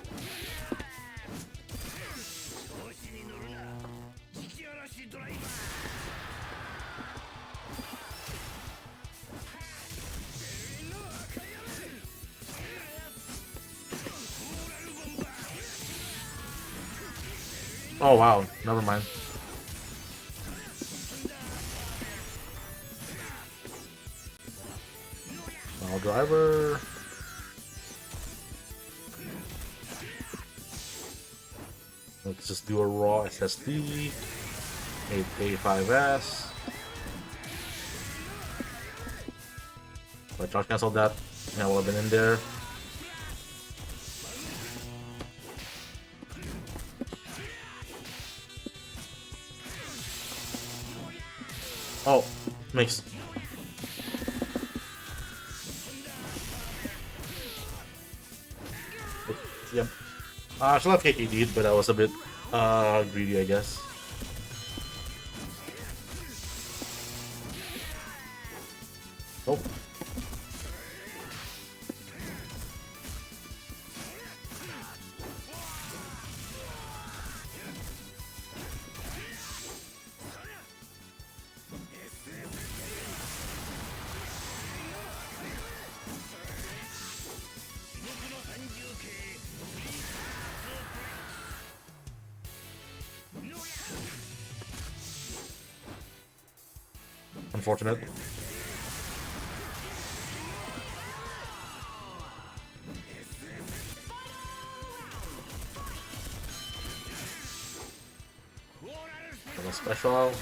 Oh wow, never mind. Now driver. Let's just do a raw SSD. 8K5S. If I charge cancel that, I would have been in there. Oh, makes. Yep. I should have KKD'd, but I was a bit greedy, I guess. Oh. Unfortunate. A special.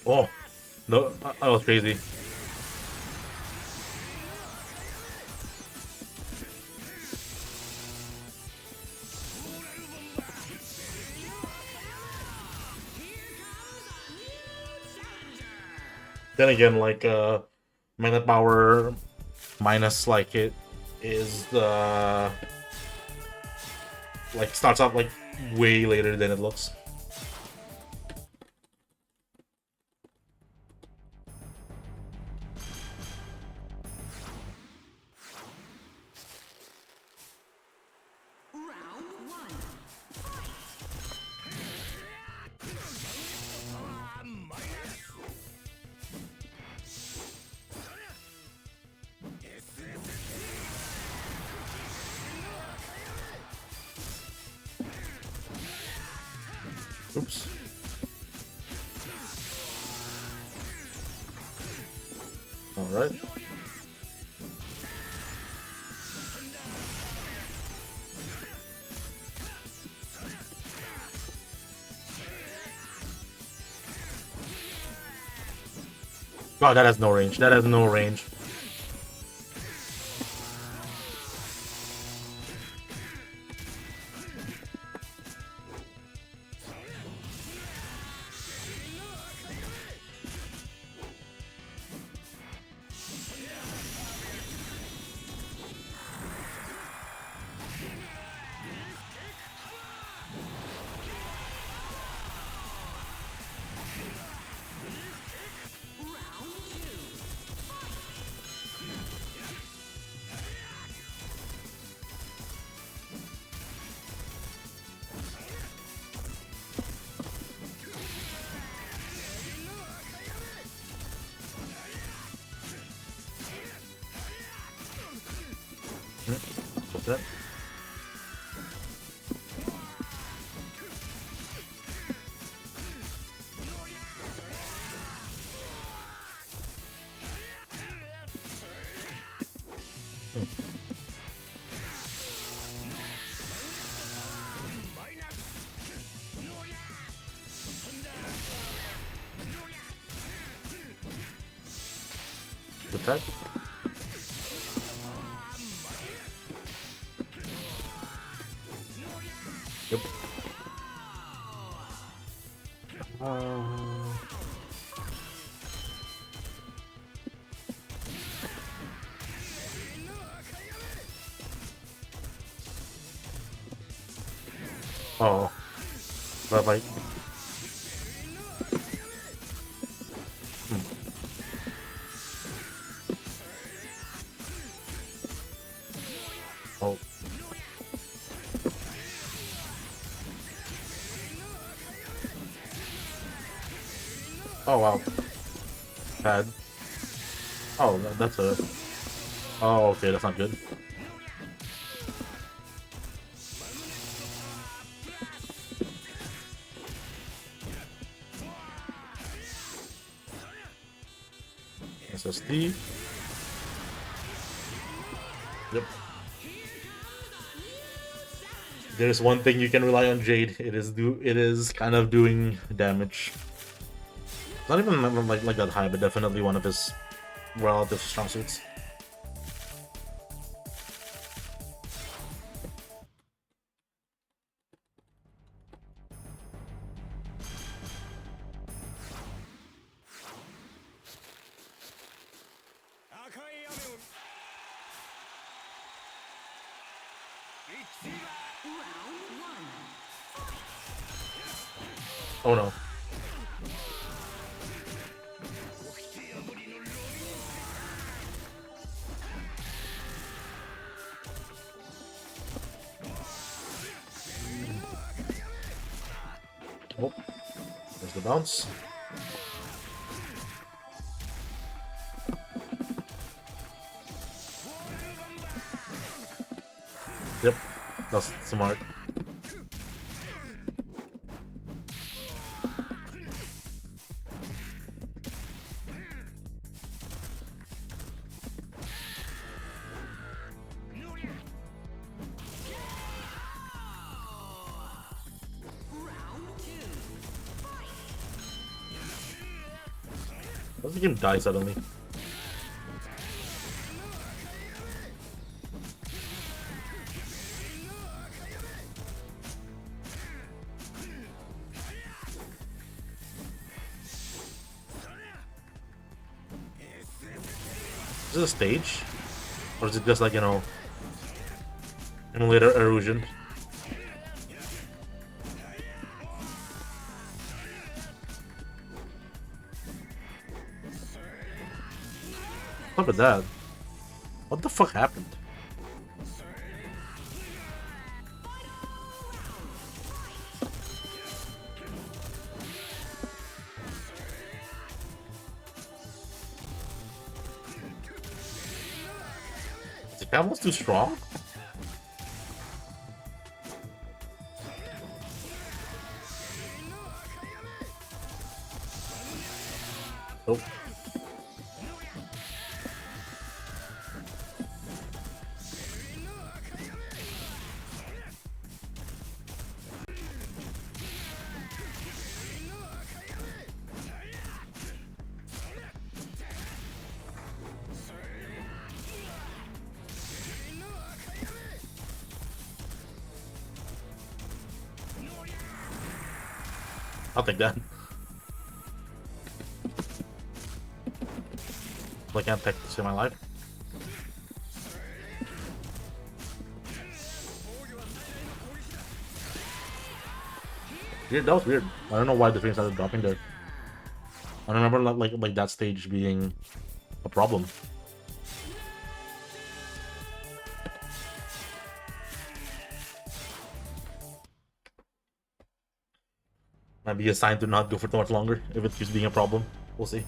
Oh, no, that was crazy. Then again, like, magnet power minus, like, it is the. Like, starts off, like, way later than it looks. Oops. Alright. Oh, that has no range. That has no range. What's that? Attack? Yep. Oh. But like... Oh. Oh, wow. Bad. Oh, that's a... Oh, okay, that's not good. SSD. Yep. There's one thing you can rely on Jade. It is kind of doing damage. Not even like that high, but definitely one of his relative strong suits. Oh no. Oh, there's the bounce. Yep, that's smart. Doesn't he die suddenly? Is this a stage? Or is it just like, you know, emulator erosion? Look at that. What the fuck happened? Is the Camel's too strong? Nope. I'll take that. I can't take this in my life. Weird, that was weird. I don't know why the frame started dropping there. I remember like that stage being a problem. Might be a sign to not go for too much longer if it keeps being a problem. We'll see.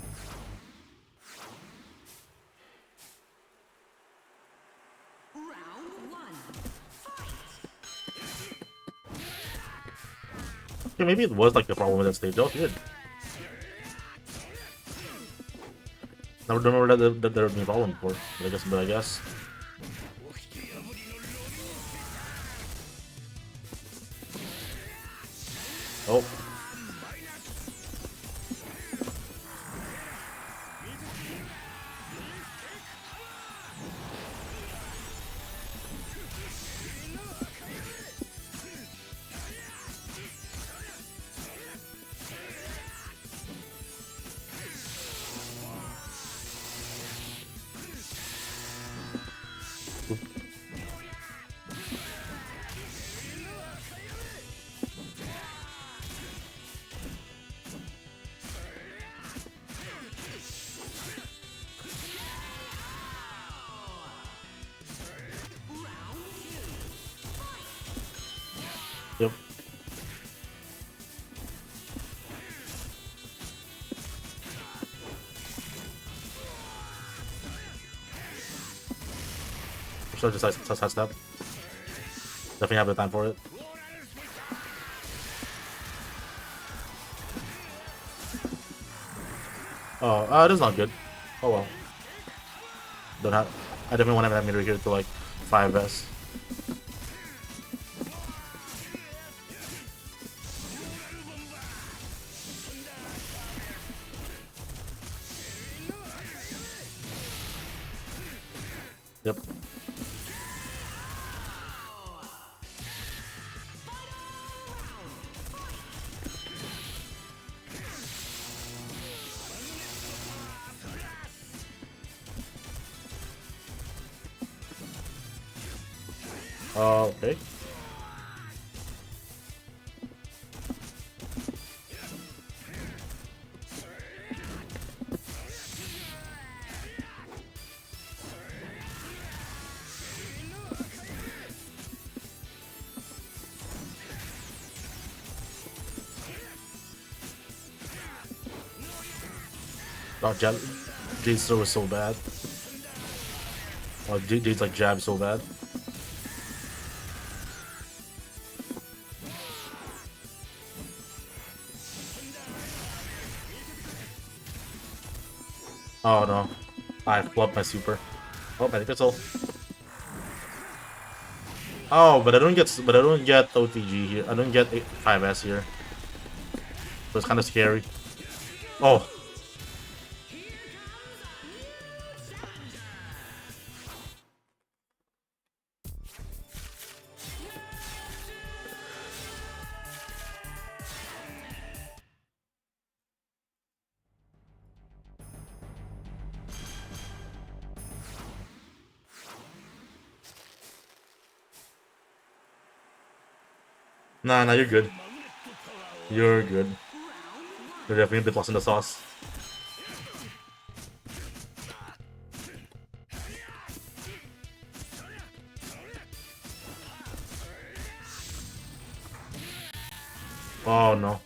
Okay, maybe it was like the problem with that stage. That was weird. Never don't know that there would be a problem before. But I guess. Oh. Yep. So just side step. Definitely have the time for it. Oh, it is not good. Oh well. Don't have. I definitely want to have that meter here to like 5S. Yep. Okay. Oh, Jade's throw is so bad. Oh, Jade's like jab so bad. Oh no, I flubbed my super. Oh, I think that's all. Oh, but I don't get OTG here. I don't get 5S here. So it's kind of scary. Oh. Nah, you're good. You're good. You're definitely a bit lost in the sauce. Oh no.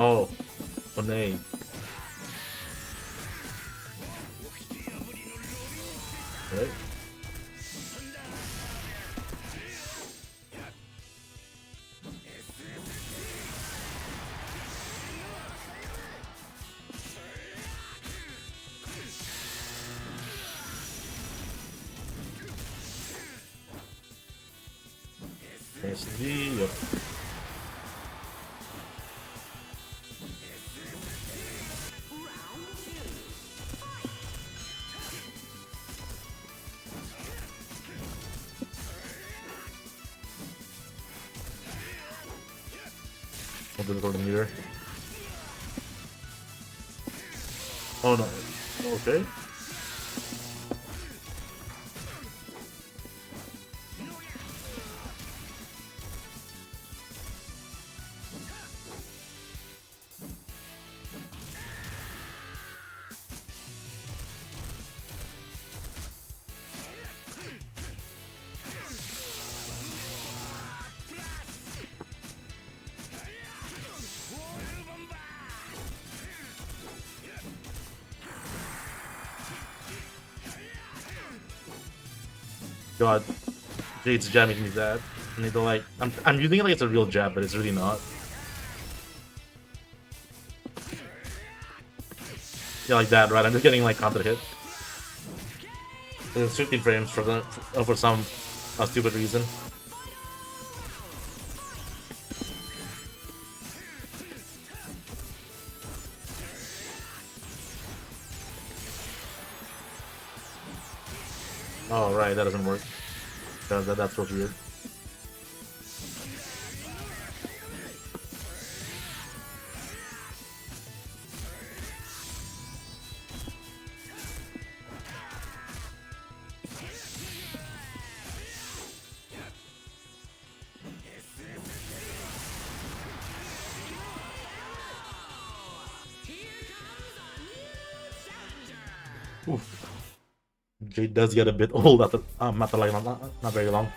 Oh, oh nay. Right? SD, yep. What did it go to meter? Oh no. Okay. God, Jade's jamming me that. I need to like, I'm using it like it's a real jab, but it's really not. Yeah, like that, right? I'm just getting like counter hit. It's 15 frames for some stupid reason. Oh right, that doesn't work. That's so weird. Oof. Jade does get a bit old after like not very long.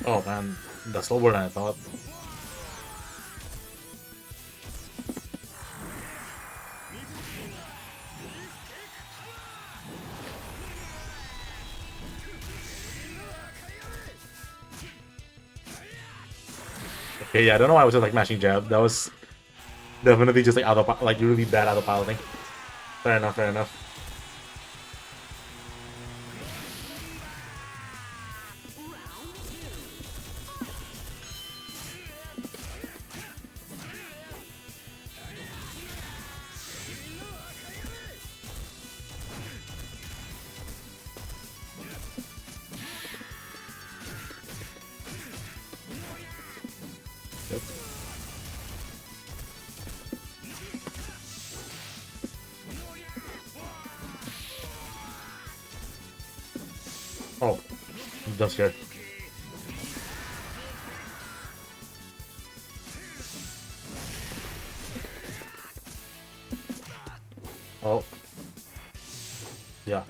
Oh man, that's slower than I thought. Okay, yeah, I don't know why I was just like mashing jab. That was definitely just like like really bad autopiloting. Fair enough, fair enough. Yep. Oh, I'm just scared. Oh, yeah.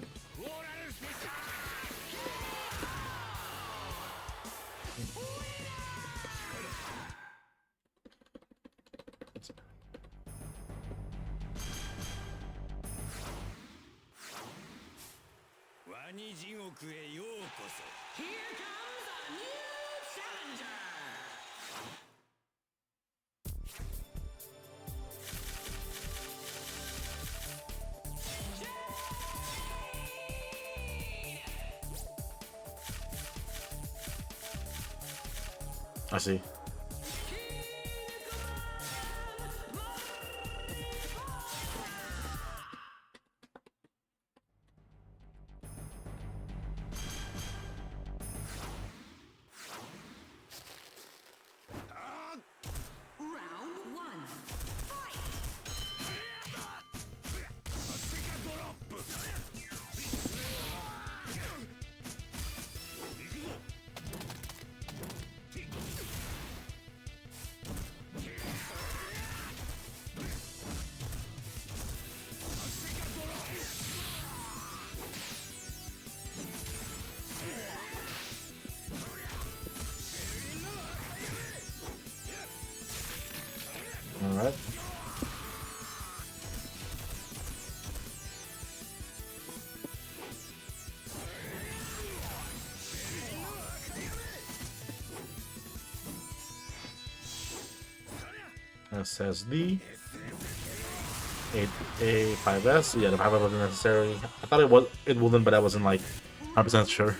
see. Alright. SSD. 8A, 5S. Yeah, the 5S wasn't necessary. I thought it wouldn't, but I wasn't like 100% sure.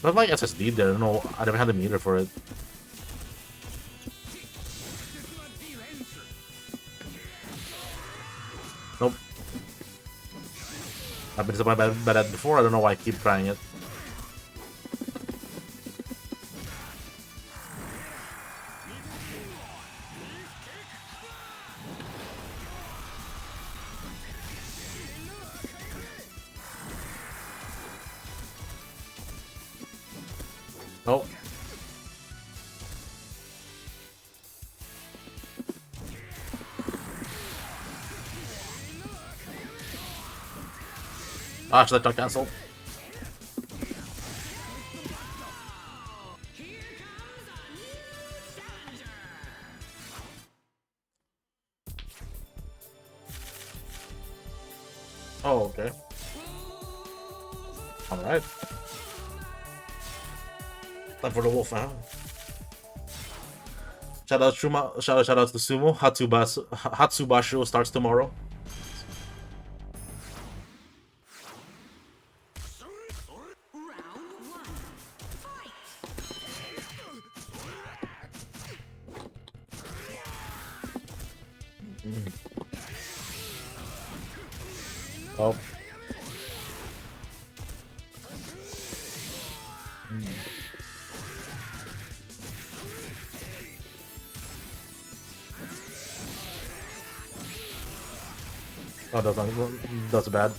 Not like SSD there. No, I never had the meter for it. Nope. I've been disappointed by that before. I don't know why I keep trying it. Nope. Ah, should I try cancel? Oh, okay. Alright. Time for the wolf now. Shout out Shuma, shout out to Sumo. Hatsubasho starts tomorrow. Oh. Oh, that's bad.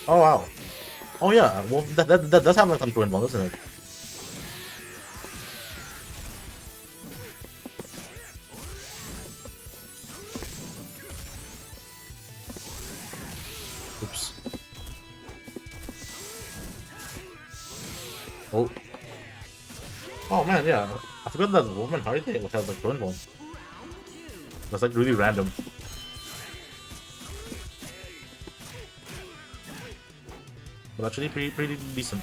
Oh wow. Oh yeah. Well, that does have like some twin ball, doesn't it? Oops. Oh. Oh man, yeah. I forgot that woman holiday has like twin ball. That's like really random. But actually pretty decent.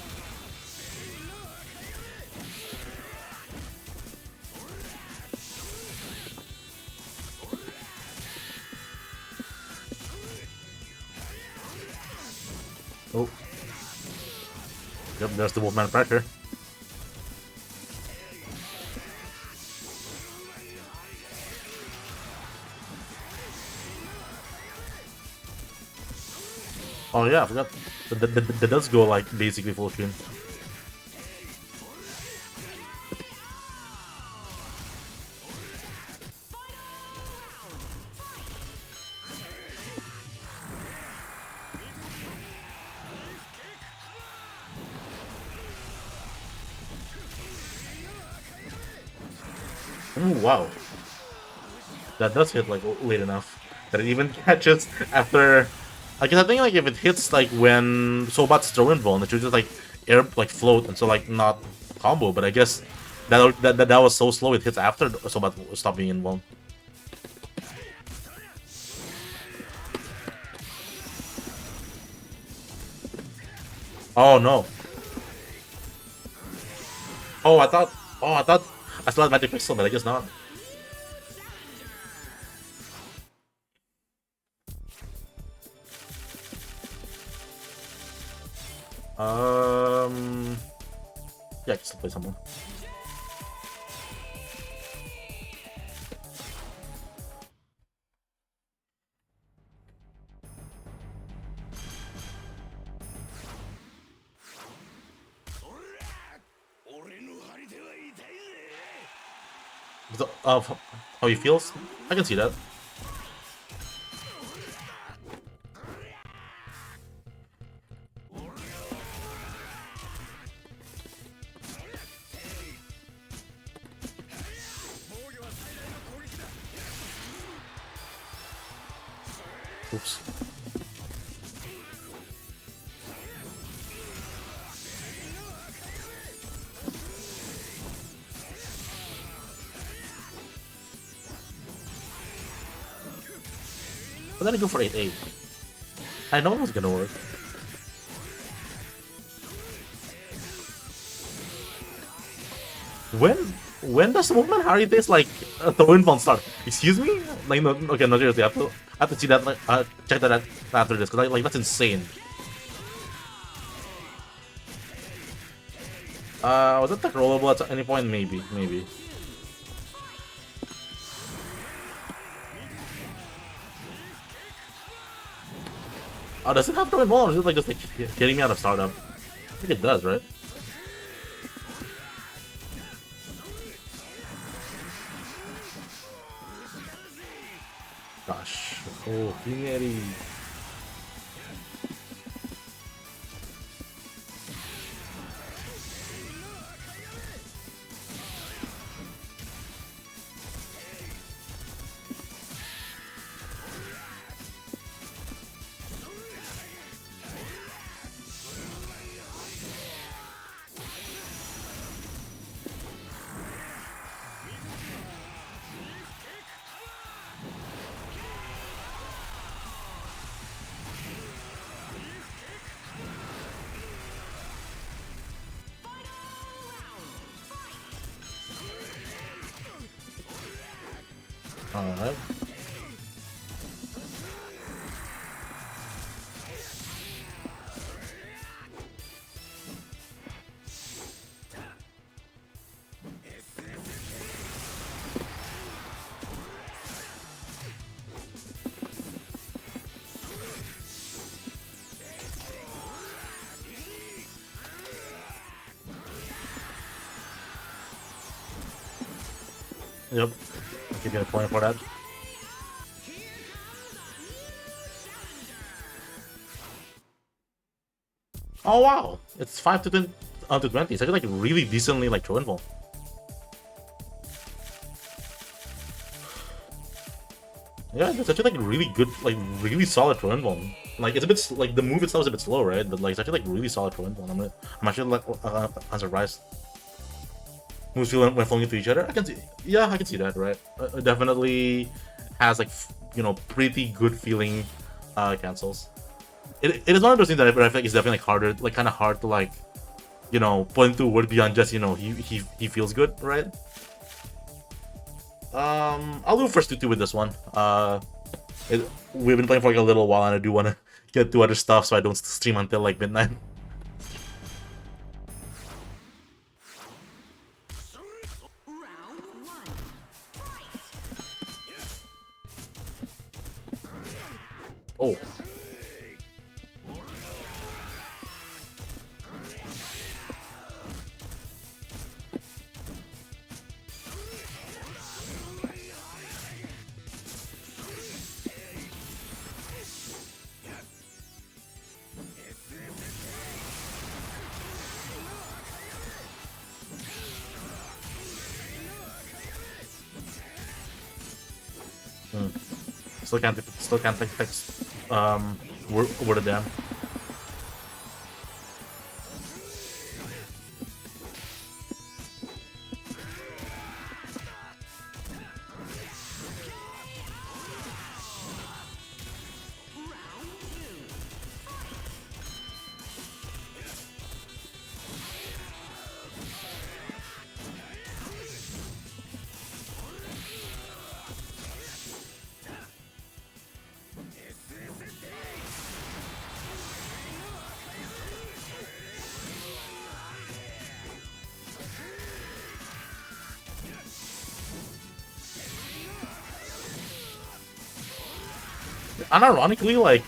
Oh. Yep, there's the Wolfman pressure. Oh yeah, I forgot. That does go like basically full screen. Ooh, wow. That does hit like late enough that it even catches after. I guess I think like if it hits like when Sobat's throwing ball, it should just like air like float and so like not combo. But I guess that was so slow it hits after Sobat stopped being involved. Oh no. Oh, I thought. Oh, I thought I still had Magic Pixel, but I guess not. Yeah, I can still play someone. Of how he feels, I can see that. Oops. But then I go for 8-8. I know it was gonna work. When when does the movement Harry taste like a throw-in bomb start? Excuse me? Like no, okay, no seriously, I have to see that. Like, check that out after this, because like that's insane. Was that like rollable at any point? Maybe, maybe. Oh, does it have throw-in bomb? Or is it like just like getting me out of startup? I think it does, right? Gosh. Oh, Kineri. Alright. Yep. I'll give you a point for that. Oh wow! It's 5 to 10 to 20. It's actually like really decently like throw involved. Yeah, it's actually like really good, like really solid throw involved. Like it's a bit like the move itself is a bit slow, right? But like it's actually like really solid throw involved. I'm actually like I'm surprised. Moves feel when falling into each other. I can see, yeah, I can see that, right? It definitely has like pretty good feeling cancels. It is one of those things that I feel like is definitely like harder, like kind of hard to like, put into word beyond just he feels good, right? I'll do first 2-2 with this one. We've been playing for like a little while, and I do want to get to other stuff, so I don't stream until like midnight. Oh. Still can't like fix word of damn. unironically, like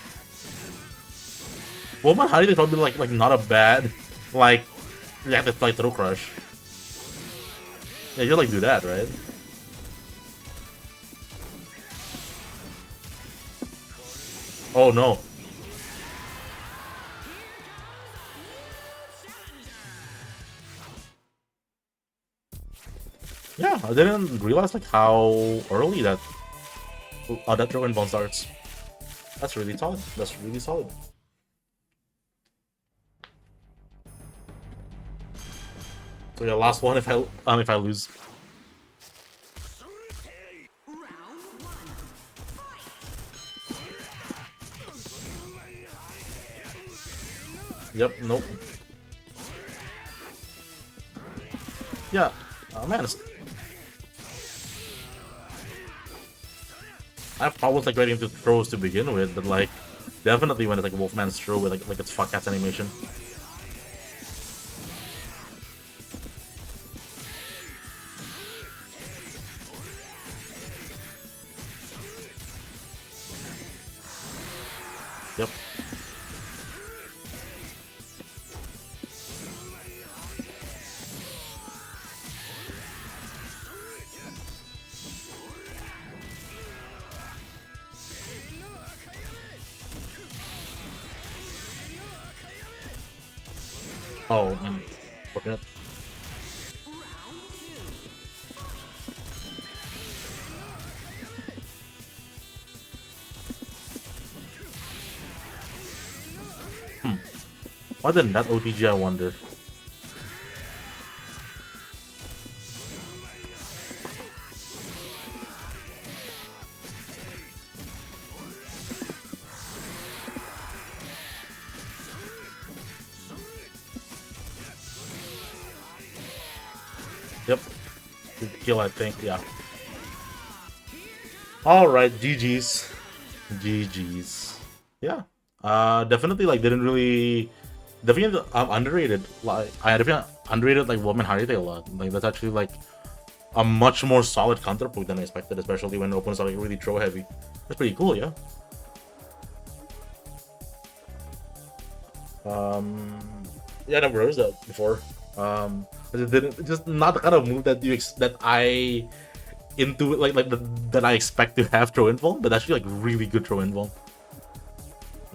Woman Hardy is probably like not a bad like reactive like throw crush. Yeah, you like do that, right? Oh no. Yeah, I didn't realize like how early that throw inbound starts. That's really solid. That's really solid. So yeah, last one if I lose. Yep, nope. Yeah. Oh man, I have problems like getting into throws to begin with, but like definitely when it's like Wolfman's throw with like its fuck ass animation. Yep. Oh, and forget. Hmm. Why didn't that OTG, I wonder? Yep. Good kill, I think, yeah. Alright, GG's. GG's. Yeah. Definitely like didn't really definitely underrated. Like I definitely underrated like Woman Hardy a lot. Like that's actually like a much more solid counterpoint than I expected, especially when opponents are like really throw heavy. That's pretty cool, yeah. Um, yeah, I never heard that before. But it didn't just not the kind of move that that I into that I expect to have throw in but actually like really good throw in. I'm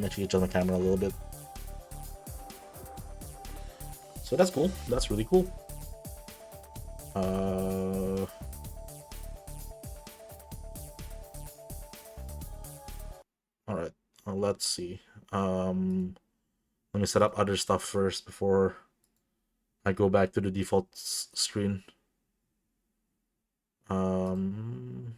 actually adjust my camera a little bit. So that's cool. That's really cool. All right. Let's see. Let me set up other stuff first before I go back to the default screen. Um.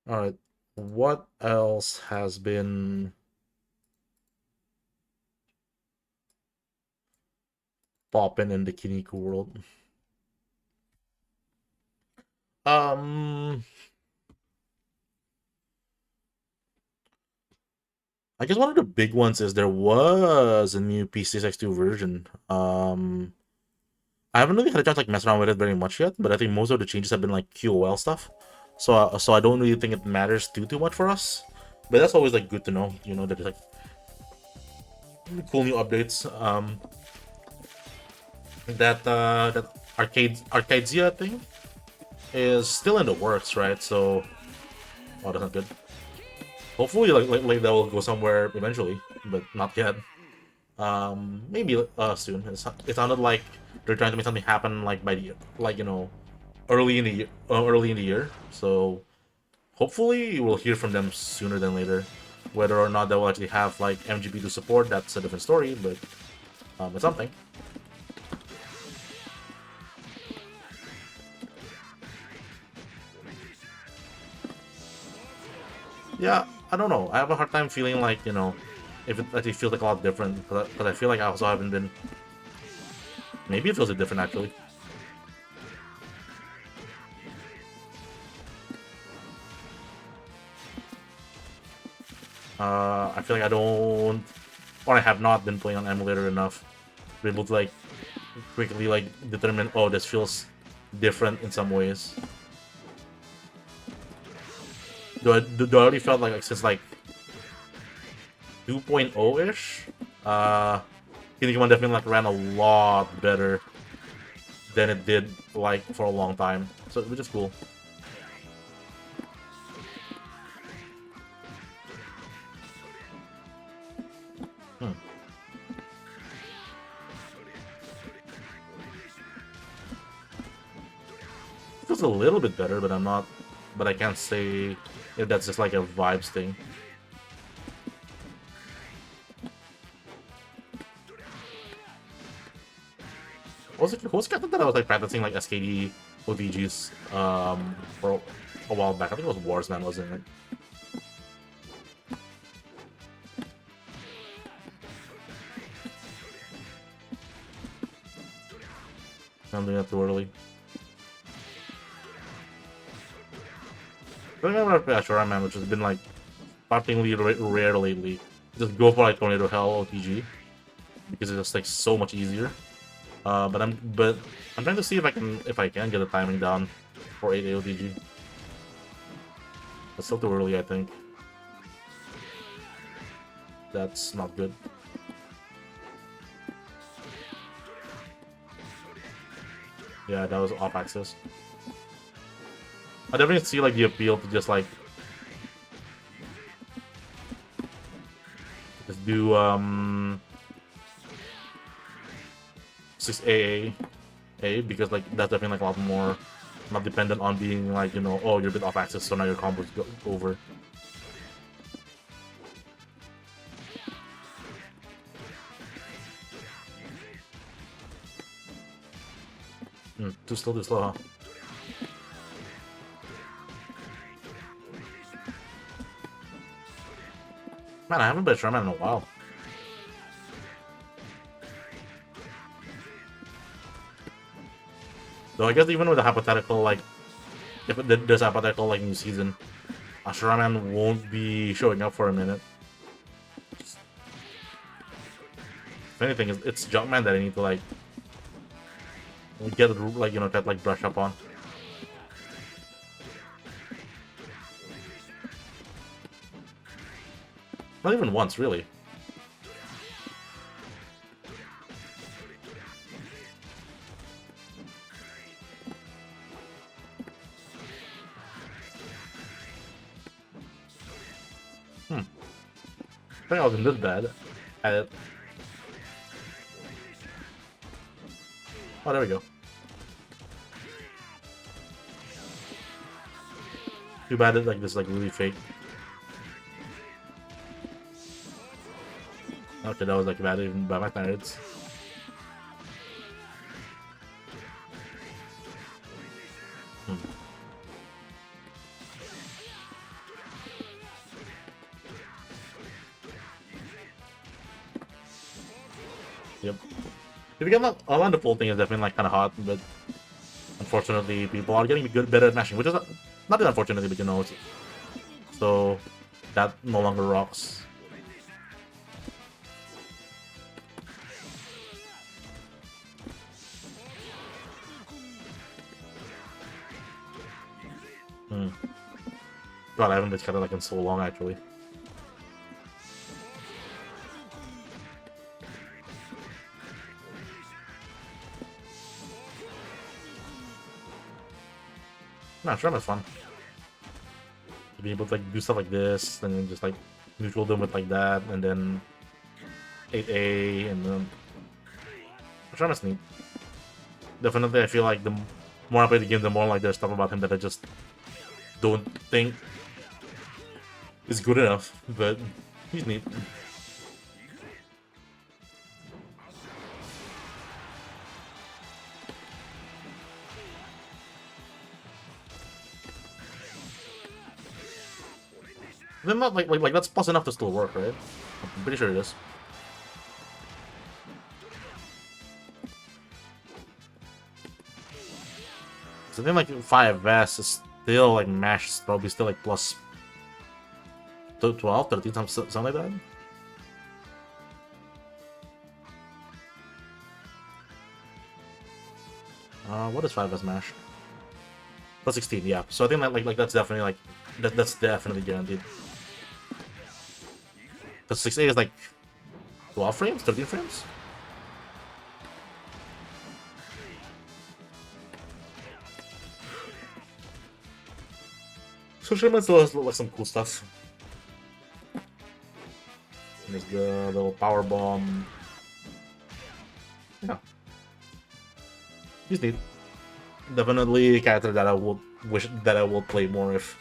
All right. What else has been popping in the Kinniku world? Um. I guess one of the big ones is there was a new PC62 version. I haven't really had a chance to like mess around with it very much yet, but I think most of the changes have been like QOL stuff. So I don't really think it matters too much for us. But that's always like good to know, you know, that there's like cool new updates. That Arcadezia thing is still in the works, right? So oh, that's not good. Hopefully, like that will go somewhere eventually, but not yet. Maybe soon. It sounded like they're trying to make something happen like by the like you know early in the year. So hopefully we'll hear from them sooner than later. Whether or not they will actually have like MGP to support, that's a different story. But it's something. Yeah, I don't know. I have a hard time feeling like if it actually feels like a lot different because I feel like I also haven't been. Maybe it feels a bit different actually. I feel like I don't, or I have not been playing on emulator enough to be able to like quickly like determine. Oh, this feels different in some ways. Do I already felt like since like 2.0-ish, Kingdom Come definitely like ran a lot better than it did like for a long time. So which is cool. It feels a little bit better, but I'm not. But I can't say if that's just like a vibes thing. Was Captain that I was like practicing like SKD OVGs for a while back? I think it was Warsman, wasn't it? I'm doing that too early. I remember Ashura Man, which has been like startlingly rare lately. Just go for like Tornado Hell OTG because it's just like so much easier. But I'm trying to see if I can get the timing down for 8 AOTG. It's still too early, I think. That's not good. Yeah, that was off axis. I definitely see like the appeal to just like do 6 AA because like that's definitely like a lot more not dependent on being like, you know, oh, you're a bit off axis, so now your combo's over. Too slow, huh? Man, I haven't been Sherman in a while. Though I guess even with the hypothetical, like, if there's a hypothetical, like, new season, Ashuraman won't be showing up for a minute. If anything, it's Jumpman that I need to, like, get, like, you know, try to, like, brush up on. Not even once, really. I think I wasn't this bad at it. Oh, there we go. Too bad it's like this, like really fake. Okay, that was like bad even by my standards. Yep. If you get like around the full thing is definitely like kind of hot, but unfortunately people are getting better at mashing, which is not that unfortunately, but you know, so that no longer rocks. God, I haven't been kind of like in so long actually. Nah, sure, that's fun. To be able to like do stuff like this, and then just like neutral them with like that, and then 8A, and then sure, that's neat. Definitely, I feel like the more I play the game, the more like there's stuff about him that I just don't think is good enough. But he's neat. Then not like that's plus enough to still work, right? I'm pretty sure it is. So then like 5S is still like mash is probably still like plus 12, 13, something like that. What is 5S mash? Plus 16, yeah. So I think that like that's definitely like that's definitely guaranteed. Because 6A is like 12 frames, 13 frames. So Sherman still has like some cool stuff. There's the little power bomb. Yeah, he's neat. Definitely a character that I would wish that I will play more if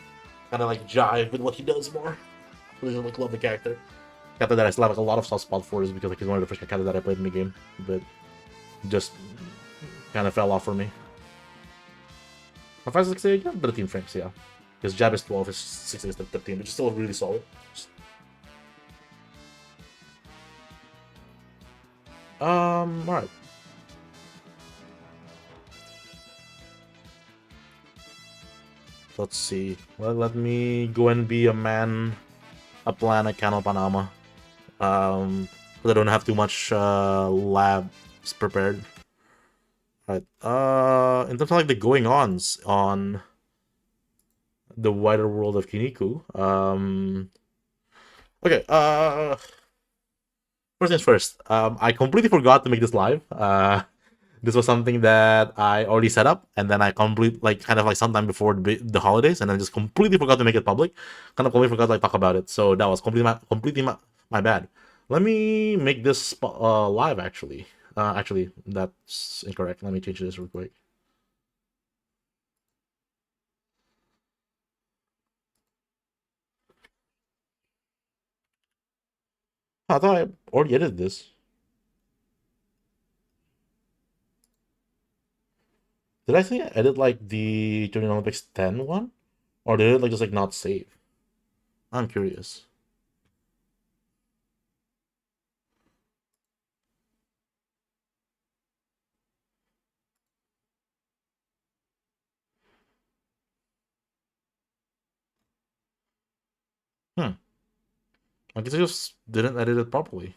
kind of like jive with what he does more. I really like love the character. Character that I still have like a lot of soft spot for is because like he's one of the first characters that I played in the game, but just kind of fell off for me. My 5 6 again, but 13 frames, yeah. His jab is 12, his 6 is 13, which is still really solid. Alright. Let's see. Well, let me go and be a man, a plan, a Cano Panama. 'Cause I don't have too much labs prepared. Right. In terms of like the going ons on the wider world of Kiniku. Okay. First things first. I completely forgot to make this live. This was something that I already set up, and then I kind of like sometime before the holidays, and then just completely forgot to make it public. Kind of completely forgot to like talk about it. So that was completely my bad. Let me make this live actually. Actually, that's incorrect. Let me change this real quick. I thought I already edited this. Did I say I edit like the Junior Olympics 10 one? Or did it like just like not save? I'm curious. Hmm. I guess I just didn't edit it properly.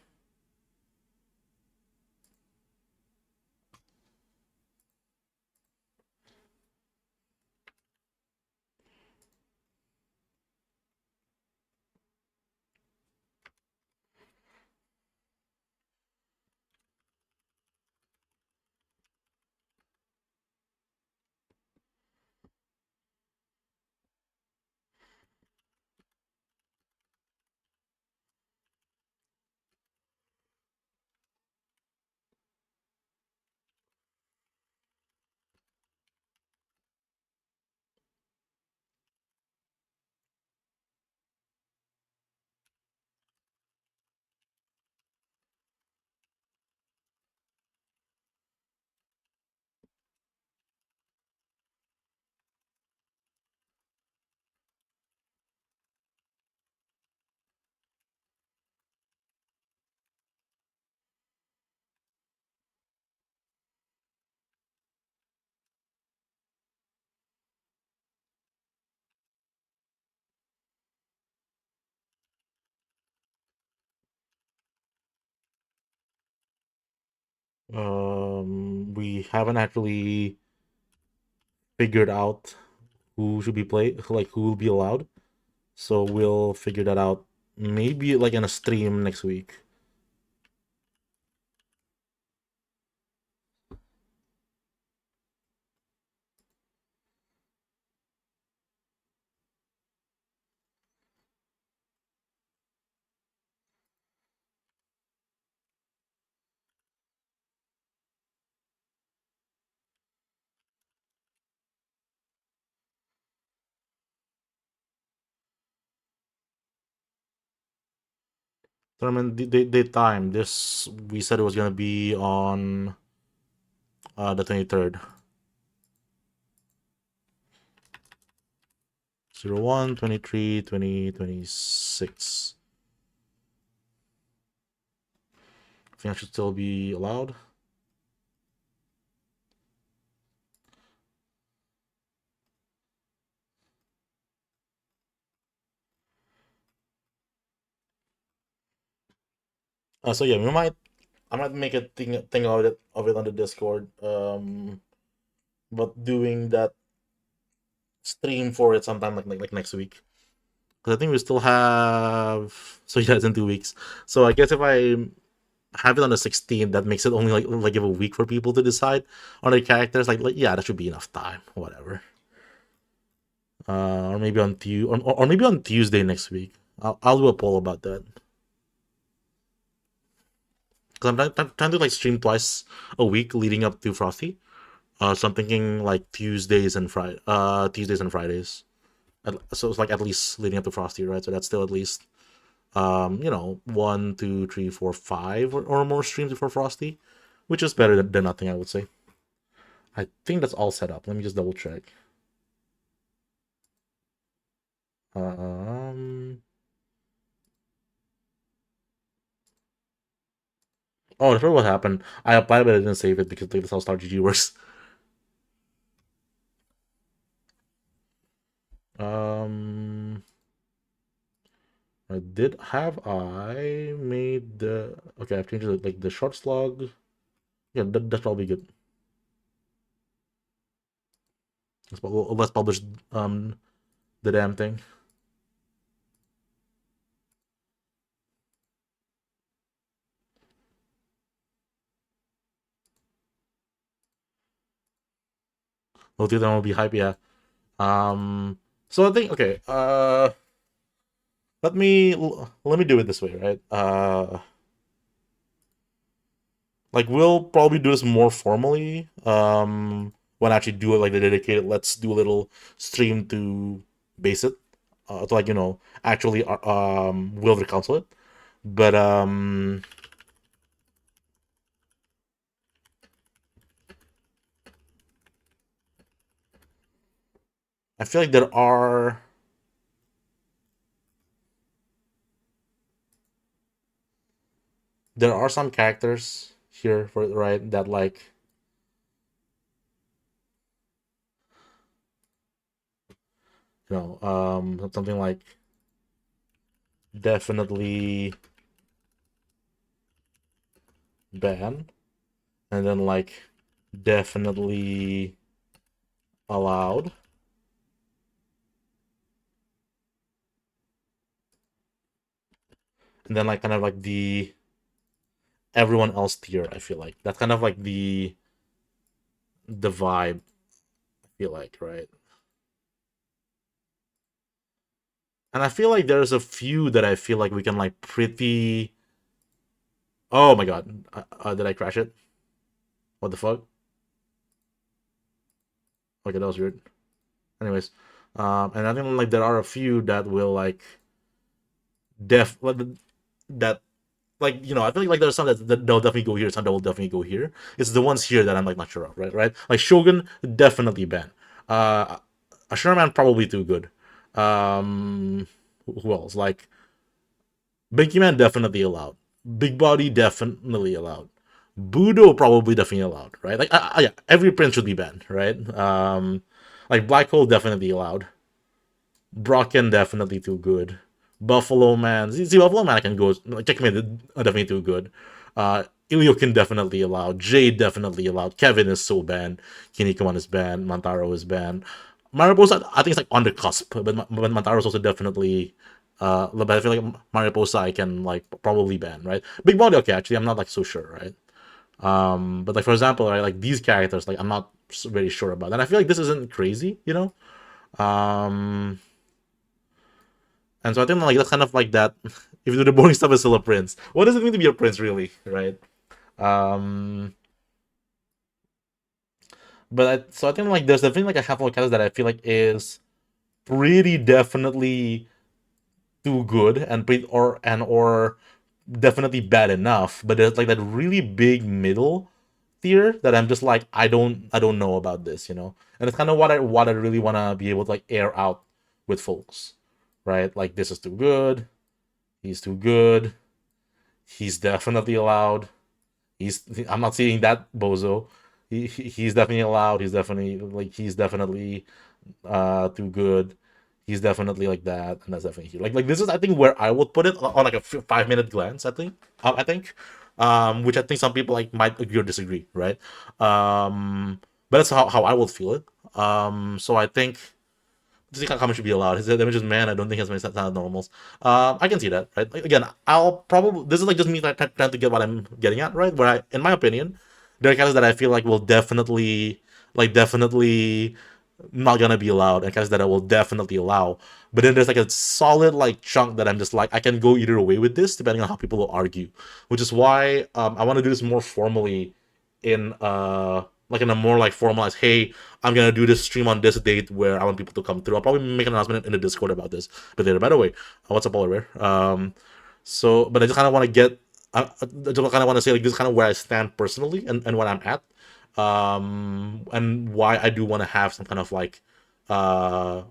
We haven't actually figured out who should be played, like who will be allowed. So we'll figure that out maybe like in a stream next week. Tournament time. This we said it was gonna be on the 23rd. 01, 23, 20, 26. I think I should still be allowed. So yeah, I might make a thing of it on the Discord. But doing that stream for it sometime like next week. Because I think we still have, so yeah, it's in 2 weeks. So I guess if I have it on the 16th, that makes it only like give a week for people to decide on their characters. Like yeah, that should be enough time. Whatever. Or maybe on or maybe on Tuesday next week. I'll do a poll about that. Because I'm trying to like stream twice a week leading up to Frosty. So I'm thinking like Tuesdays and Fridays. So it's like at least leading up to Frosty, right? So that's still at least 1, 2, 3, 4, 5 or more streams before Frosty, which is better than nothing, I would say. I think that's all set up. Let me just double check. Um. Oh, that's probably what happened. I applied, but I didn't save it because like, that's how Star GG works. Um. I made the okay? I've changed it like the short slog. Yeah, that's probably good. Let's publish the damn thing. Both of them will be hype, yeah. So I think okay. Let me do it this way, right? Like we'll probably do this more formally. When I actually do it like the dedicated. Let's do a little stream to base it. To like actually will the console it. But I feel like there are some characters here for right that like something like definitely ban and then like definitely allowed and then like kind of like the everyone else tier. I feel like that's kind of like the vibe. I feel like right, and I feel like there's a few that I feel like we can like pretty. Oh my god, did I crash it? What the fuck? Okay, that was weird. Anyways, and I think like there are a few that will like def that like I feel like there's some that they'll definitely go here, some that will definitely go here. It's the ones here that I'm like not sure of, right? Like Shogun definitely ban. Ashura Man probably too good. Who else? Like Binky Man definitely allowed. Big Body definitely allowed. Budo probably definitely allowed, right? Like yeah, every prince should be banned, right? Like Black Hole definitely allowed. Brocken definitely too good. Buffalo Man, see Buffalo Man I can go like Checkmate definitely too good. Iliokin definitely allowed. Jade definitely allowed. Kevin is so banned. Kinnikuman is banned. Mantaro is banned. Mariposa I think it's like on the cusp, but Mantaro is also definitely. But I feel like Mariposa I can like probably ban, right? Big Body okay actually I'm not like so sure, right? But like for example, right, like these characters like I'm not very sure about, and I feel like this isn't crazy, Um, and so I think like that's kind of like that. If you do the boring stuff is still a prince, what does it mean to be a prince, really, right? Um, so I think like there's definitely like a handful of characters that I feel like is pretty definitely too good and pretty or definitely bad enough, but there's like that really big middle tier that I'm just like I don't know about this, and it's kind of what I really want to be able to like air out with folks, right? Like this is too good, he's too good, he's definitely allowed. I'm not seeing that bozo. He's definitely allowed. He's definitely too good. He's definitely like that, and that's definitely here. Like this is I think where I would put it on like a 5 minute glance. I think, which I think some people like might agree or disagree, right? But that's how I would feel it. So I think to see how much should be allowed. His damage is man. I don't think he has many standard normals. I can see that, right? Like, again, I'll probably this is like just me like trying to get what I'm getting at, right? Where I, in my opinion, there are characters that I feel like will definitely not gonna be allowed, and characters that I will definitely allow. But then there's like a solid like chunk that I'm just like I can go either way with this depending on how people will argue, which is why I want to do this more formally in like in a more like formalized, hey, I'm gonna do this stream on this date where I want people to come through. I'll probably make an announcement in the Discord about this but later. By the way, what's up, Oliver? So but I just kind of want to get I just kind of want to say like this is kind of where I stand personally and what I'm at, and why I do want to have some kind of like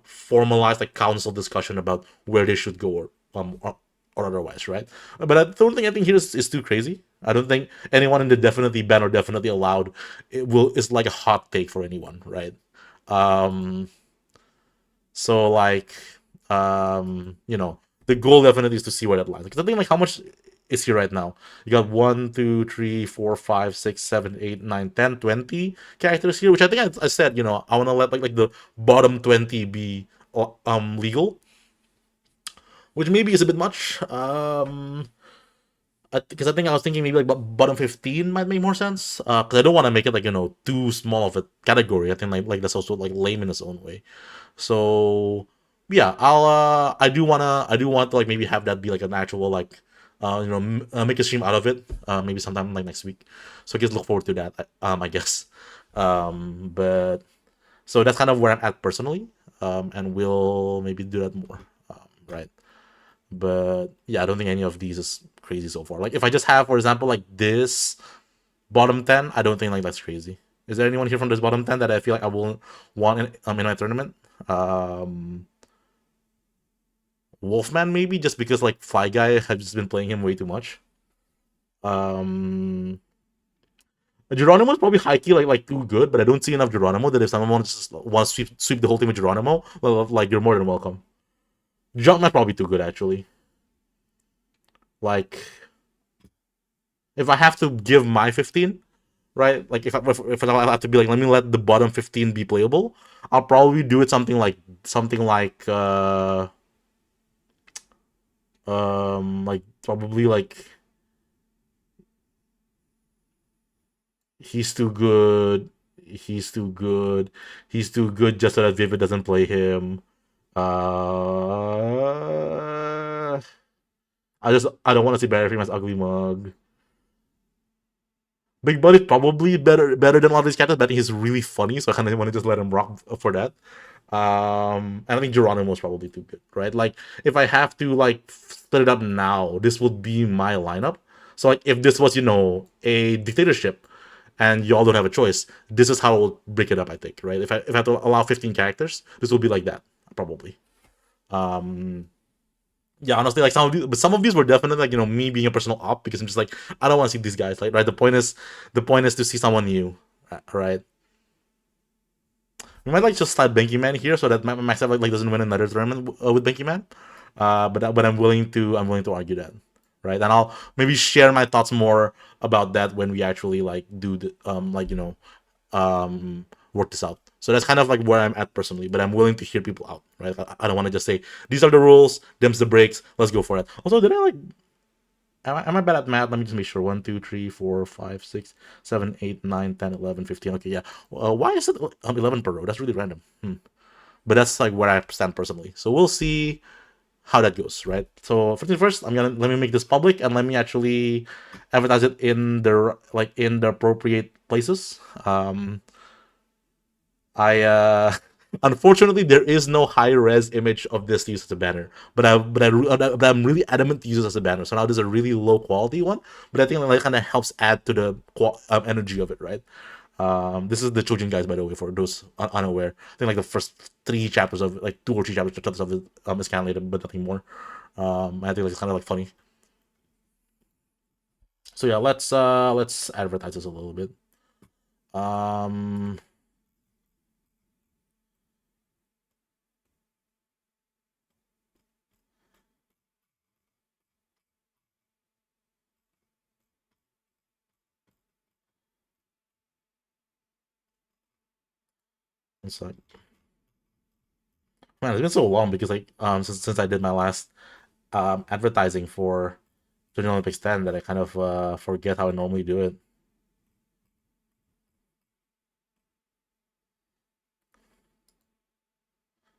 formalized like council discussion about where they should go or otherwise, right? But I don't think anything here is too crazy. I don't think anyone in the definitely ban or definitely allowed it will is like a hot take for anyone, right? Um, so like, the goal definitely is to see where that lies. Because I think like how much is here right now? You got 1, 2, 3, 4, 5, 6, 7, 8, 9, 10, 20 characters here, which I think I said, I want to let like the bottom 20 be legal, which maybe is a bit much. Because I think I was thinking maybe like bottom 15 might make more sense. Because I don't want to make it like too small of a category. I think like that's also like lame in its own way. So yeah, I do want to like maybe have that be like an actual like make a stream out of it. Maybe sometime like next week. So just look forward to that. I guess. But so that's kind of where I'm at personally. And we'll maybe do that more. Right. But yeah, I don't think any of these is crazy so far. Like if I just have, for example, like this bottom 10, I don't think like that's crazy. Is there anyone here from this bottom 10 that I feel like I will want in my tournament? Um, Wolfman maybe just because like Fly Guy have just been playing him way too much. Um, Geronimo's probably high key like too good, but I don't see enough Geronimo that if someone wants to sweep the whole team with Geronimo, well, like you're more than welcome. Junkman's probably too good actually. Like if I have to give my 15, right? Like if I have to be like, let me let the bottom 15 be playable, I'll probably do it something like probably like he's too good, he's too good, he's too good just so that Vivid doesn't play him. Uh, I don't want to see Barry Freeman's ugly mug. Big Bud is probably better than all these characters, but I think he's really funny, so I kind of want to just let him rock for that. And I think Geronimo is probably too good, right? Like if I have to like split it up now, this would be my lineup. So like if this was a dictatorship, and y'all don't have a choice, this is how I'll break it up. I think, right? If I have to allow 15 characters, this will be like that probably. Um, yeah, honestly, like some of these were definitely like me being a personal op because I'm just like I don't want to see these guys. Like, right? The point is to see someone new, right? We might like just slide Banky Man here so that myself like doesn't win another tournament with Banky Man. But I'm willing to argue that, right? And I'll maybe share my thoughts more about that when we actually like do the work this out. So that's kind of like where I'm at personally, but I'm willing to hear people out, right? I don't want to just say these are the rules, them's the breaks, let's go for it. Also, did I like am I bad at math? Let me just make sure. 1, 2, 3, 4, 5, 6, 7, 8, 9, 10, 11, 15. Okay, yeah. Why is it 11 per row? That's really random. But that's like where I stand personally. So we'll see how that goes, right? So first, let me make this public and let me actually advertise it in the appropriate places. I unfortunately there is no high res image of this to use as a banner, but I'm really adamant to use it as a banner. So now there's a really low quality one, but I think it like kind of helps add to the energy of it, right? This is the Chojin guys, by the way, for those unaware. I think like the first three chapters of like 2 or 3 chapters of it is canon, but nothing more. I think like, it's kind of like funny. So yeah, let's advertise this a little bit. Um, it's like Man, it's been so long because like since I did my last advertising for Junior Olympics 10 that I kind of forget how I normally do it.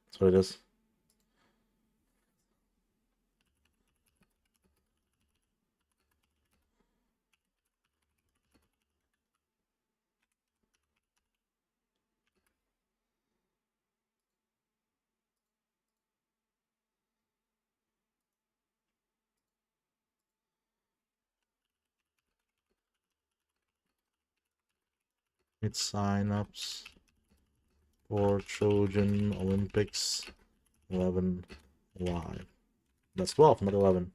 That's what it is. It's signups for Trojan Olympics 11 live. That's 12, not 11.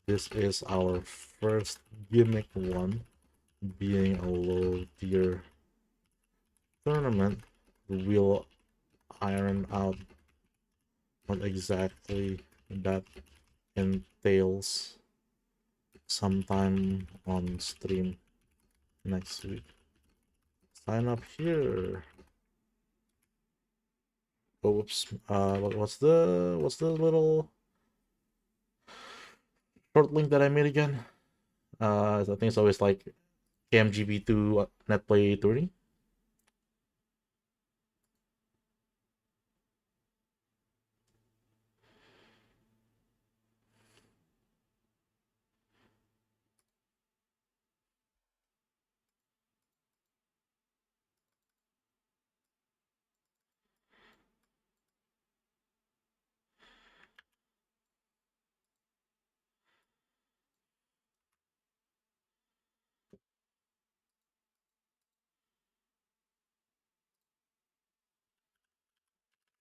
This is our first gimmick one, being a low tier tournament. We'll iron out what exactly that entails sometime on stream next week. Sign up here. Oh, whoops. What's the little short link that I made again? I think it's always like KMGB2 Netplay 30.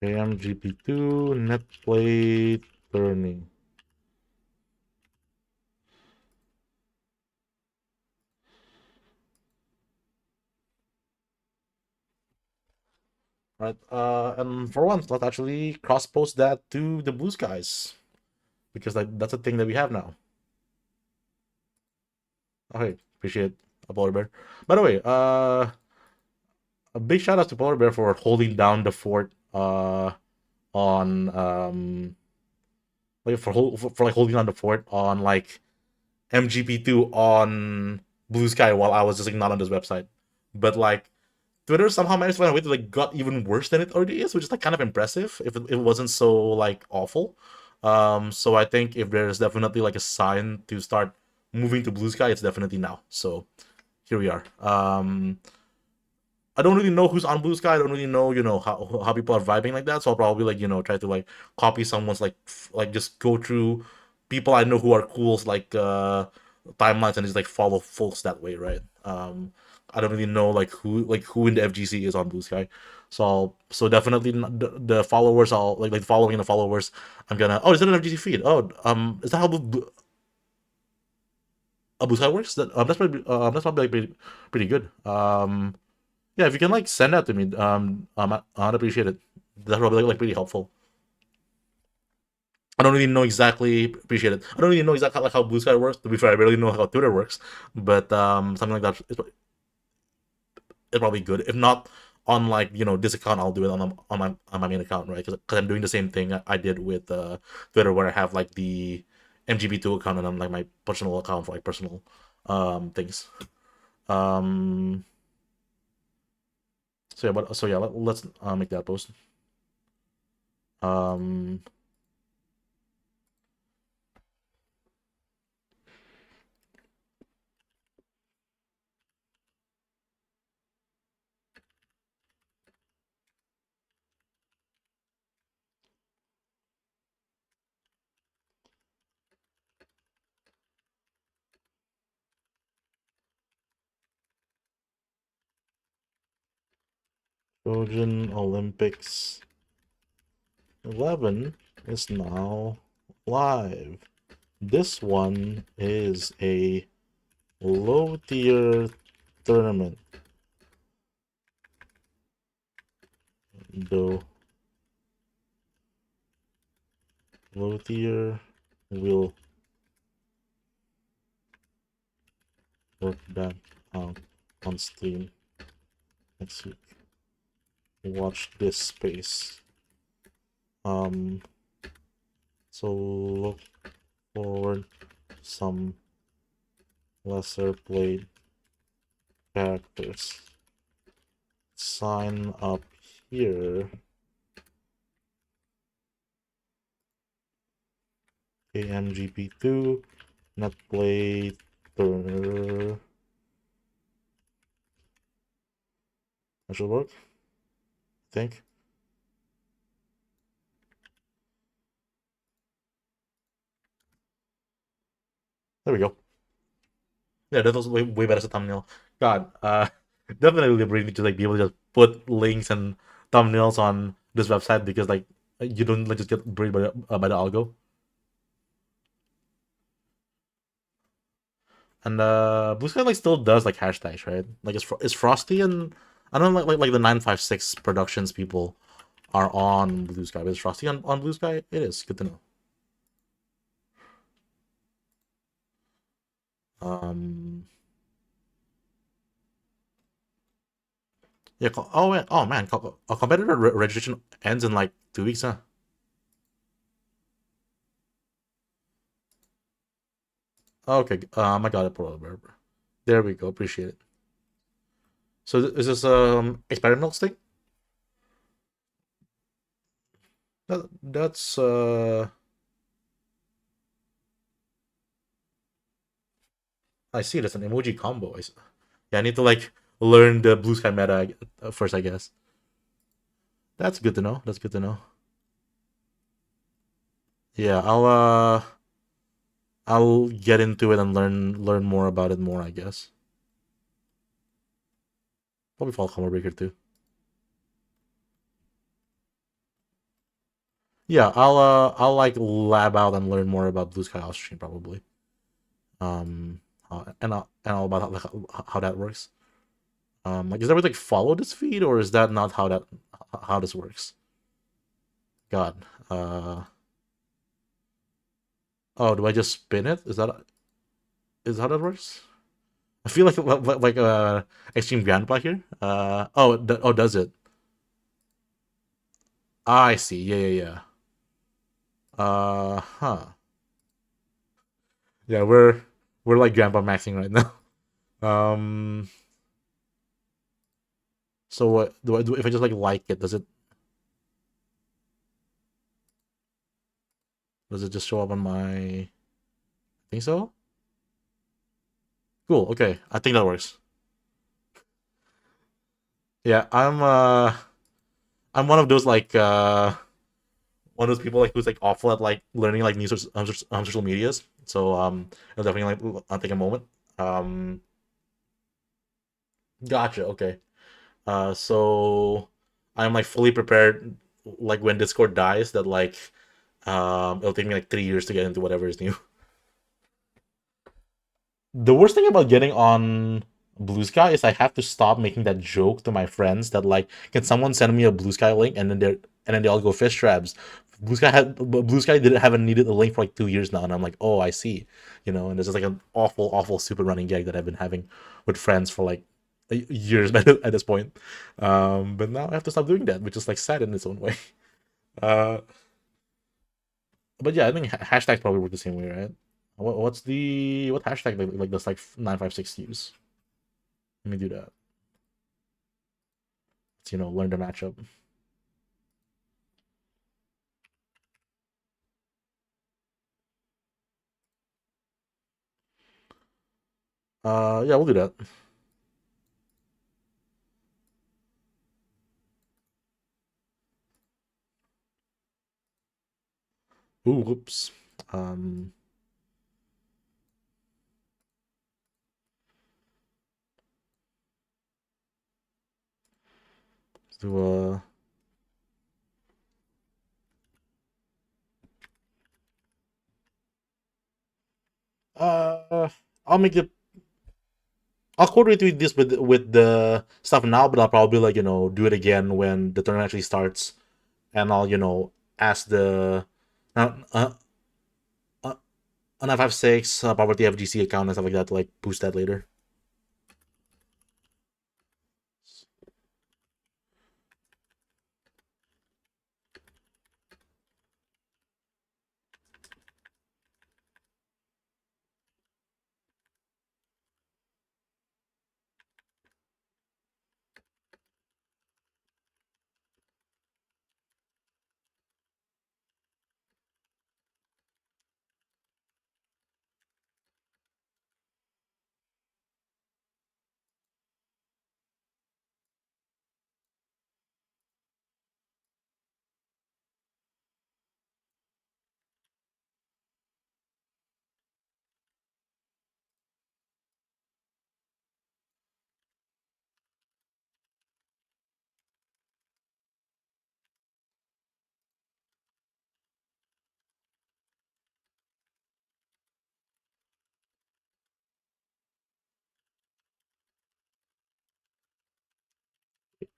KMGP2 Netplay 30. Right. And for once, let's actually cross post that to the Blue Skies because that's a thing that we have now. Okay, appreciate a Polar Bear. By the way, a big shout out to Polar Bear for holding down the fort. On like for like holding on the fort on like MGP2 on Blue Sky while I was just like not on this website. But like Twitter somehow managed to find a way to like got even worse than it already is, which is like kind of impressive if it wasn't so like awful. So I think if there's definitely like a sign to start moving to Blue Sky, it's definitely now. So here we are. I don't really know who's on Blue Sky. I don't really know, how people are vibing like that. So I'll probably like, try to like copy someone's like just go through people I know who are cool like timelines and just like follow folks that way, right? I don't really know like who in the FGC is on Blue Sky. So definitely the followers I'll like following the followers. I'm gonna is that an FGC feed? Oh, is that how Blue Sky works? That's probably like pretty good. Yeah, if you can like send that to me, I'd appreciate it. That's probably like pretty helpful. I don't really know exactly appreciate it. I don't really know exactly like how Blue Sky works. To be fair, I barely know how Twitter works, but something like that is probably good. If not on like this account, I'll do it on my main account, right? Because I'm doing the same thing I did with Twitter, where I have like the MGB2 account and I'm like my personal account for like personal things. Um, so yeah, let's make that post. Um, Trojan Olympics 11 is now live. This one is a low tier tournament, though low tier will work that out on stream next week. watch this space. So look forward some lesser played characters. Sign up here. AMGP2, Netplay, Turner. That should work, I think. There we go. Yeah, that was way better as a thumbnail. God, definitely really need to like be able to just put links and thumbnails on this website because like you don't like just get buried by the algo. And Blue Sky like still does like hashtags, right? Like it's Frosty and I don't know like the 956 Productions people are on Blue Sky. But is Frosty on Blue Sky? It is good to know. Um, yeah. Oh man, a competitor registration ends in like 2 weeks, huh? Okay. I got it, Polar. There we go. Appreciate it. So is this experimental thing? That's I see. That's an emoji combo. Yeah, I need to like learn the Blue Sky meta first, I guess. That's good to know. That's good to know. Yeah, I'll get into it and learn more about it more, I guess. Probably follow Combo Breaker too. Yeah, I'll like lab out and learn more about Blue Sky off stream probably. Um, and all about how that works. Like is there a way to like follow this feed or is that not how this works? God. Oh, do I just spin it? Is that how that works? I feel like extreme grandpa here. Oh, does it? Ah, I see. Yeah. Huh. Yeah, we're like grandpa maxing right now. Um, so what do I do if I just like it? Does it just show up on my? I think so. Cool. Okay, I think that works. Yeah, I'm one of those like one of those people like who's like awful at like learning like new social medias. So it'll definitely like I'll take a moment. Um, gotcha. Okay. So I'm like fully prepared. Like when Discord dies, that like it'll take me like 3 years to get into whatever is new. The worst thing about getting on Blue Sky is I have to stop making that joke to my friends that like, can someone send me a Blue Sky link and then they all go fish traps. Blue Sky didn't haven't needed a link for like 2 years now, and I'm like, oh, I see, and this is like an awful super running gag that I've been having with friends for like years at this point. But now I have to stop doing that, which is like sad in its own way. Uh, but yeah, I think hashtags probably work the same way, right? What hashtag like does like 956 use? Let me do that. Let's learn the matchup. Yeah, we'll do that. Ooh, whoops. Um, let's do uh I'll make it I'll coordinate this with the stuff now, but I'll probably like do it again when the tournament actually starts, and I'll ask the uh, uh, uh, an F56 property FGC account and stuff like that to like boost that later.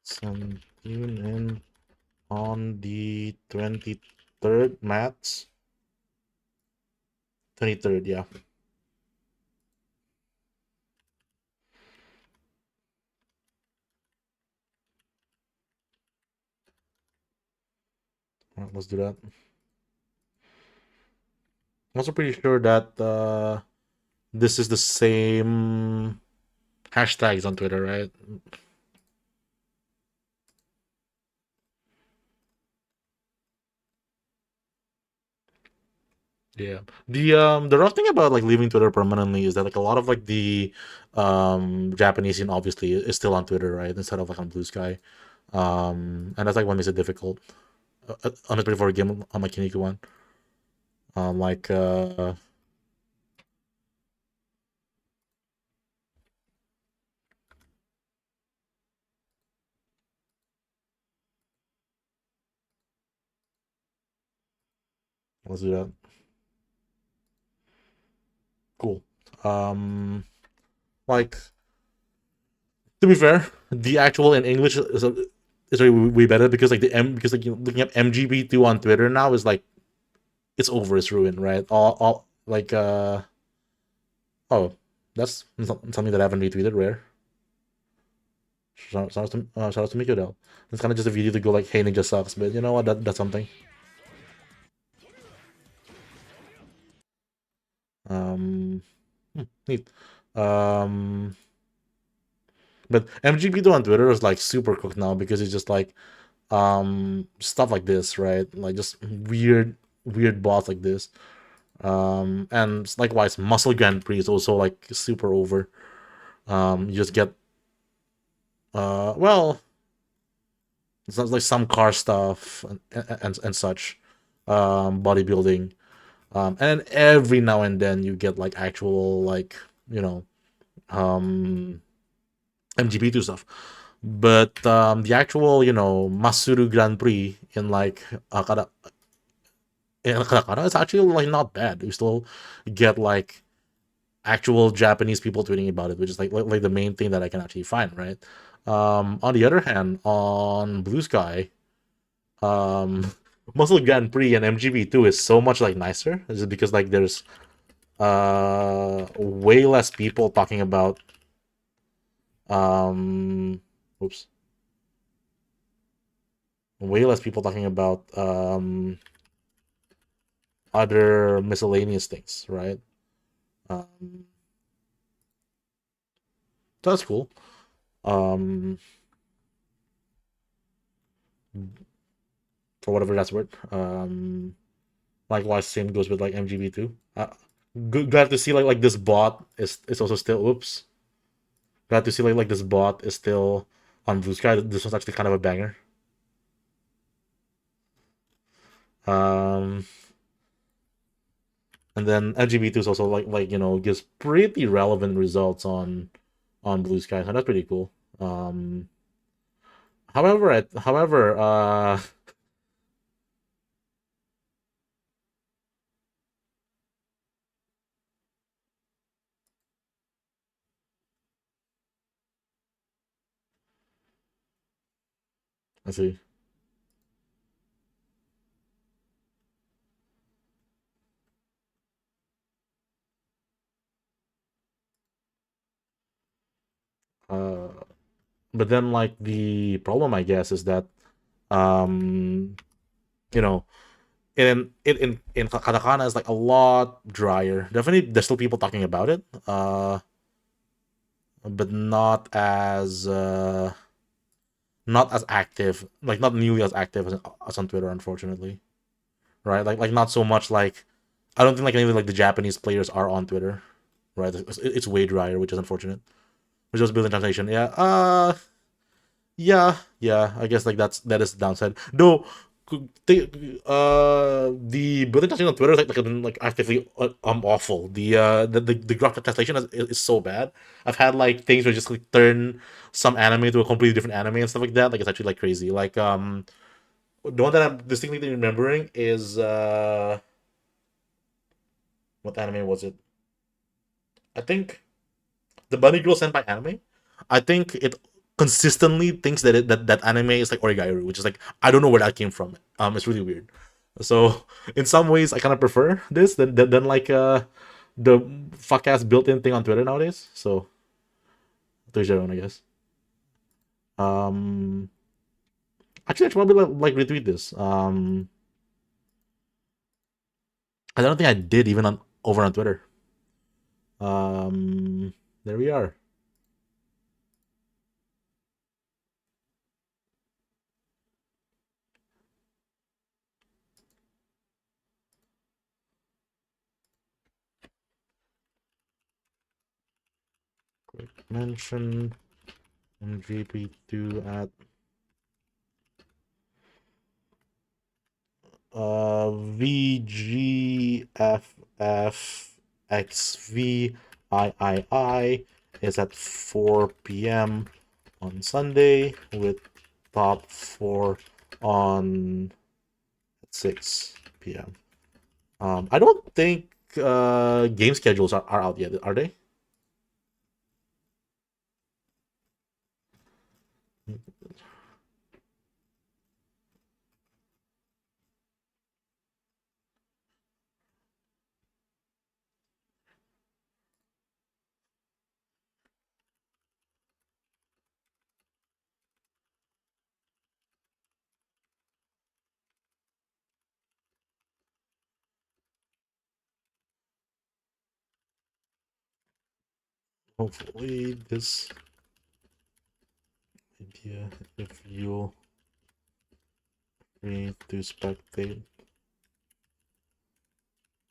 Some tune in on the 23rd, Mats. 23rd, yeah. All right, let's do that. I'm also pretty sure that this is the same hashtags on Twitter, right? Yeah. The rough thing about like leaving Twitter permanently is that like a lot of like the Japanese scene obviously is still on Twitter, right? Instead of like on Blue Sky. And that's like what makes it difficult. Honestly for a game on my Kinniku one. Like let's do that. Cool. Um like to be fair, the actual in English is way better because like because like looking up MGB2 on Twitter now is like it's over, it's ruined, right? All like oh, that's something that I haven't retweeted. Rare. Shout out to Mikado. It's kind of just a video to go like, hey, Ninja sucks, but you know what? That's something. Um, Neat. Um, but MGP2 on Twitter is like super cooked now because it's just like stuff like this, right? Like just weird bots like this. And likewise, Muscle Grand Prix is also like super over. You just get well, it's like some car stuff and such, bodybuilding. And then every now and then you get like actual like you know um MGP2 stuff. But the actual Masuru Grand Prix in like Katakana is actually like not bad. You still get like actual Japanese people tweeting about it, which is like the main thing that I can actually find, right? On the other hand, on Blue Sky, um, Muscle Grand Prix and MGB2 is so much like nicer. Is it because like there's way less people talking about um oops way less people talking about other miscellaneous things, right? um so that's cool. um for whatever that's worth. Likewise, same goes with like MGB2. Glad to see like this bot is also still oops. Glad to see like this bot is still on Blue Sky. This was actually kind of a banger. Um, and then LGBT is also gives pretty relevant results on Blue Sky, so that's pretty cool. Um, however, let's see. Uh, but then like the problem I guess is that um, you know, in katakana is like a lot drier. Definitely, there's still people talking about it. But not as active, like not nearly as active as on Twitter, unfortunately. Right? Like not so much like I don't think like any of like the Japanese players are on Twitter. Right? It's way drier, which is unfortunate. Which was building translation. Yeah. Yeah. I guess like that is the downside. Though the building translation on Twitter is like actively awful. The graphic translation is so bad. I've had like things where just like turn some anime to a completely different anime and stuff like that. Like it's actually like crazy. Like the one that I'm distinctly remembering is what anime was it? I think the Bunny Girl Senpai anime. I think it. consistently thinks that that anime is like origairu, which is like I don't know where that came from. It's really weird. So in some ways, I kind of prefer this than like the fuck ass built-in thing on Twitter nowadays. So to each their own, I guess. Um, actually, I should probably like retweet this. I don't think I did even on over on Twitter. There we are. Quick mention MGP2 at VGFFXVIII is at 4 p.m. on Sunday with top 4 on 6 p.m. I don't think game schedules are out yet, are they? Hopefully this idea, if you agree to spectate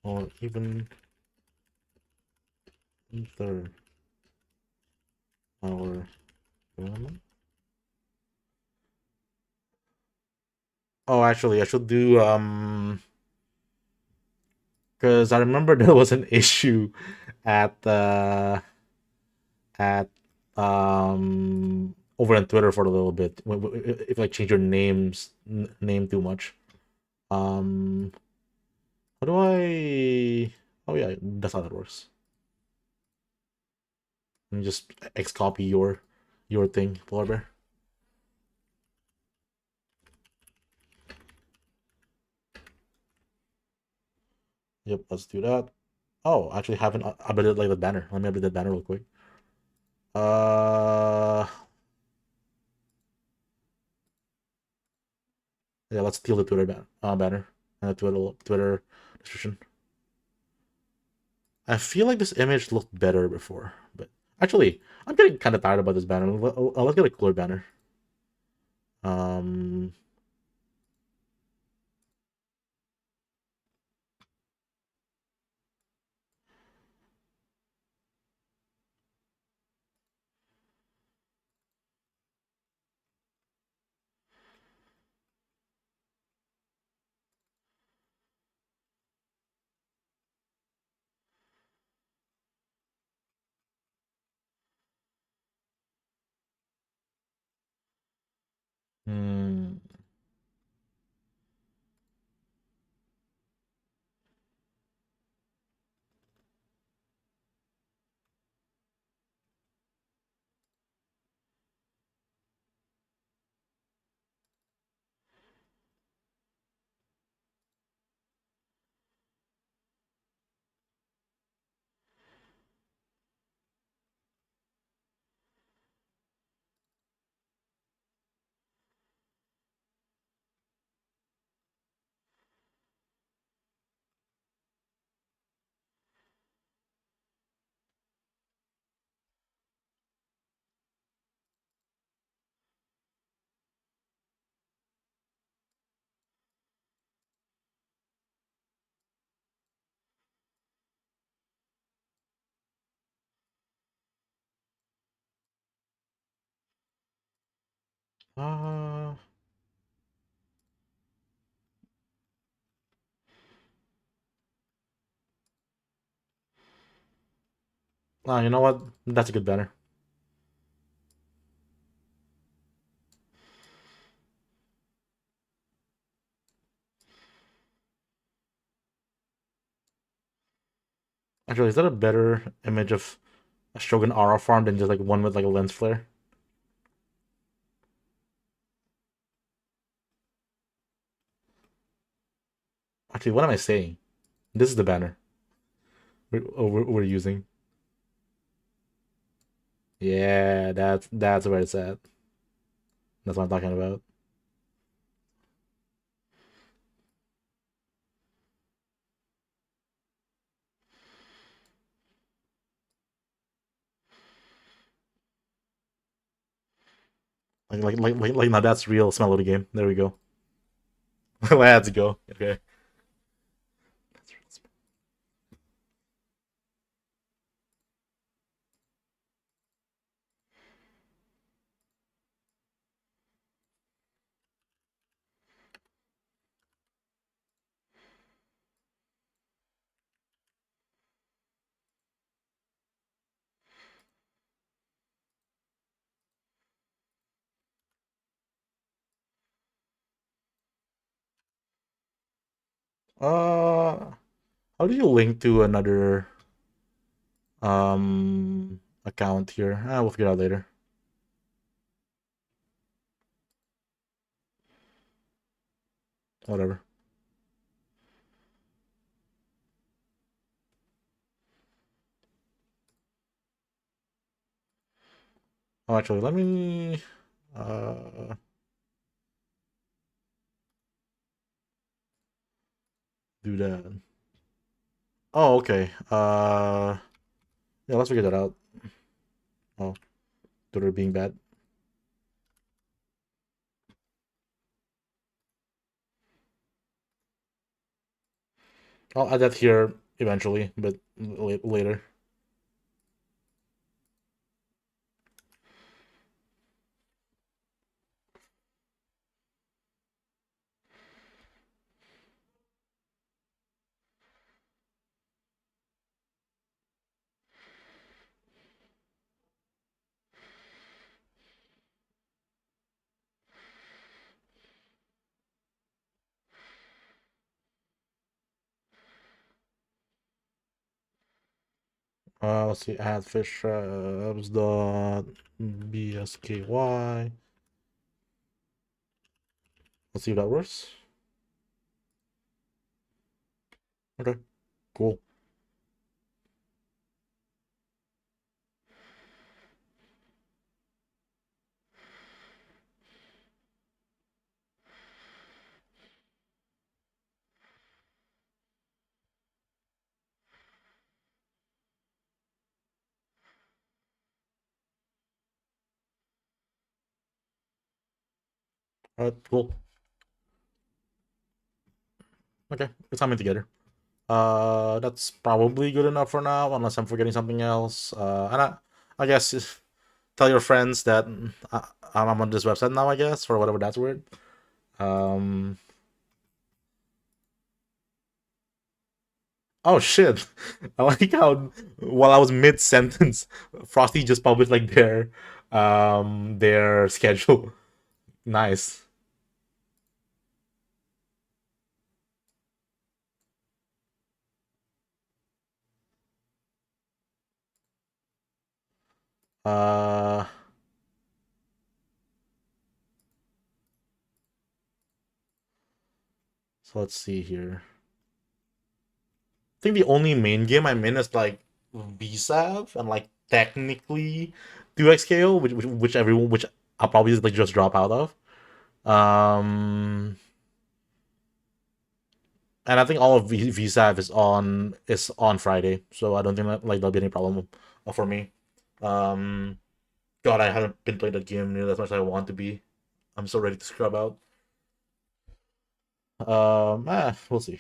or even enter our tournament. Oh, actually, I should do because I remember there was an issue at at over on Twitter for a little bit if I change your name too much. Um, how do I? Oh yeah, that's how that works. Let me just X copy your thing, polar bear. Yep, let's do that. Oh, I actually haven't updated like the banner. Let me update the banner real quick. Uh, yeah, let's steal the banner and the Twitter description. I feel like this image looked better before, but actually, I'm getting kind of tired about this banner. Let's get a cooler banner. Um, hmm, uh, you know what? That's a good banner. Actually, is that a better image of a Shogun Aura farm than just like one with like a lens flare? Actually, what am I saying? This is the banner we're using. Yeah, that's where it's at. That's what I'm talking about. Like now that's real smell of the game. There we go. Let's go. Okay. How do you link to another account here? We'll figure it out later. Whatever. Oh, actually, let me uh do that. Oh, okay. Yeah, let's figure that out. Oh, Twitter being bad. I'll add that here eventually, but later. Let's see. Add fish traps dot bsky. Let's see if that works. Okay, cool. All right, cool. Okay, it's coming together. That's probably good enough for now, unless I'm forgetting something else. I guess tell your friends that I'm on this website now. I guess for whatever that's worth. Um. Oh shit! I like how while I was mid sentence, Frosty just published like their schedule. Nice. Uh. So let's see here. I think the only main game I'm in is like VSAV and like technically 2XKO, which I'll probably like just drop out of. Um, and I think all of VSAV is on Friday, so I don't think that like there'll be any problem for me. Um, God, I haven't been playing that game nearly as much as I want to be. I'm so ready to scrub out. We'll see.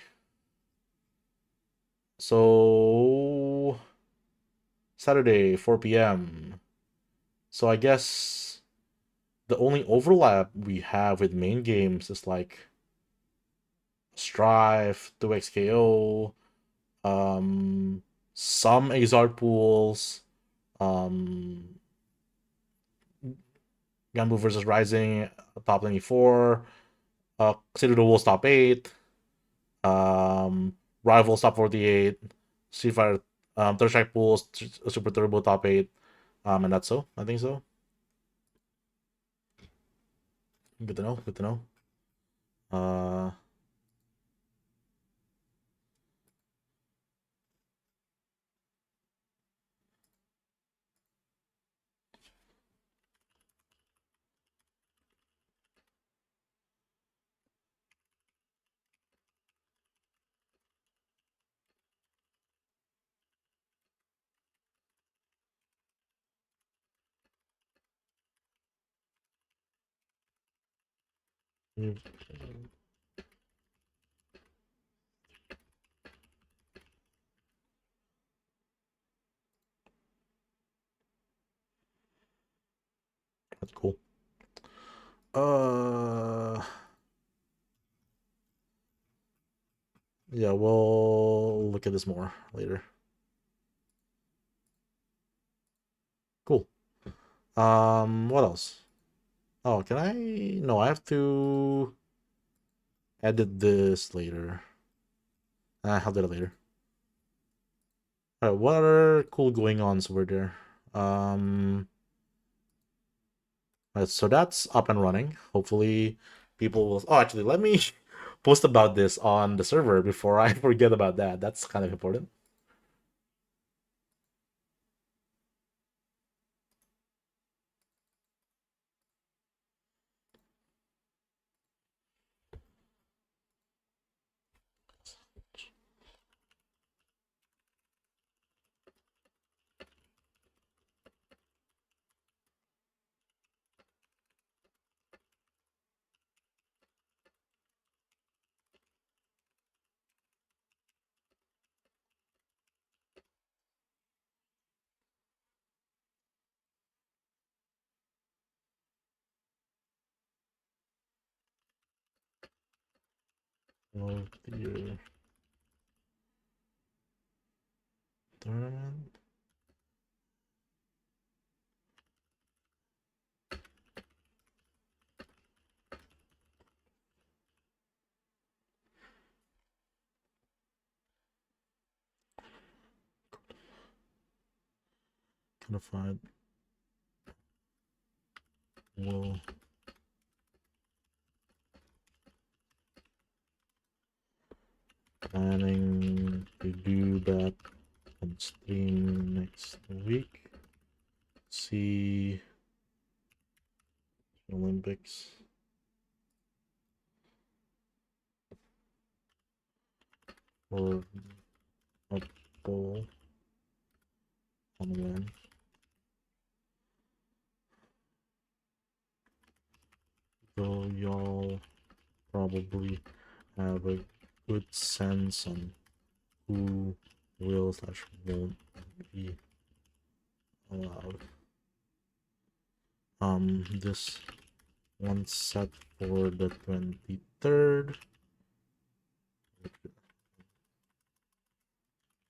So Saturday, 4 p.m. So I guess the only overlap we have with main games is like Strive, 2XKO, some Exart pools, um, Gunbu versus Rising, top 24, City of the Wolves top 8, um, Rivals top 48, Street Fighter, Third Strike pools, Super Turbo top 8, and that's so. I think so. Good to know. Good to know. Uh, Mm, that's cool. Yeah, we'll look at this more later. Cool. What else? Oh, can I? No, I have to edit this later. I'll do it later. All right, what are cool going ons over there? Right, so that's up and running. Hopefully, people will. Oh, actually, let me post about this on the server before I forget about that. That's kind of important. Oh, the tournament. Codified will planning to do that on stream next week. See Olympics. Or football on when. Though y'all probably have a good sense on who will slash won't be allowed. This one set for the 23rd,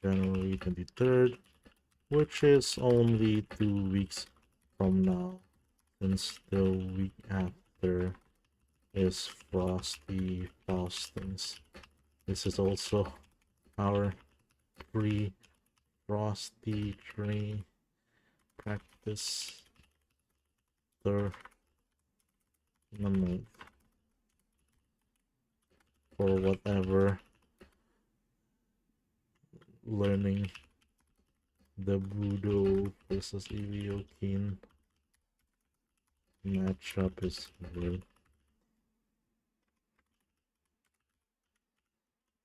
January 23rd, which is only 2 weeks from now, since the week after is Frosty Faustings. This is also our free Frosty tree practice tournament for whatever learning the Budo versus Evio Keen matchup is worth.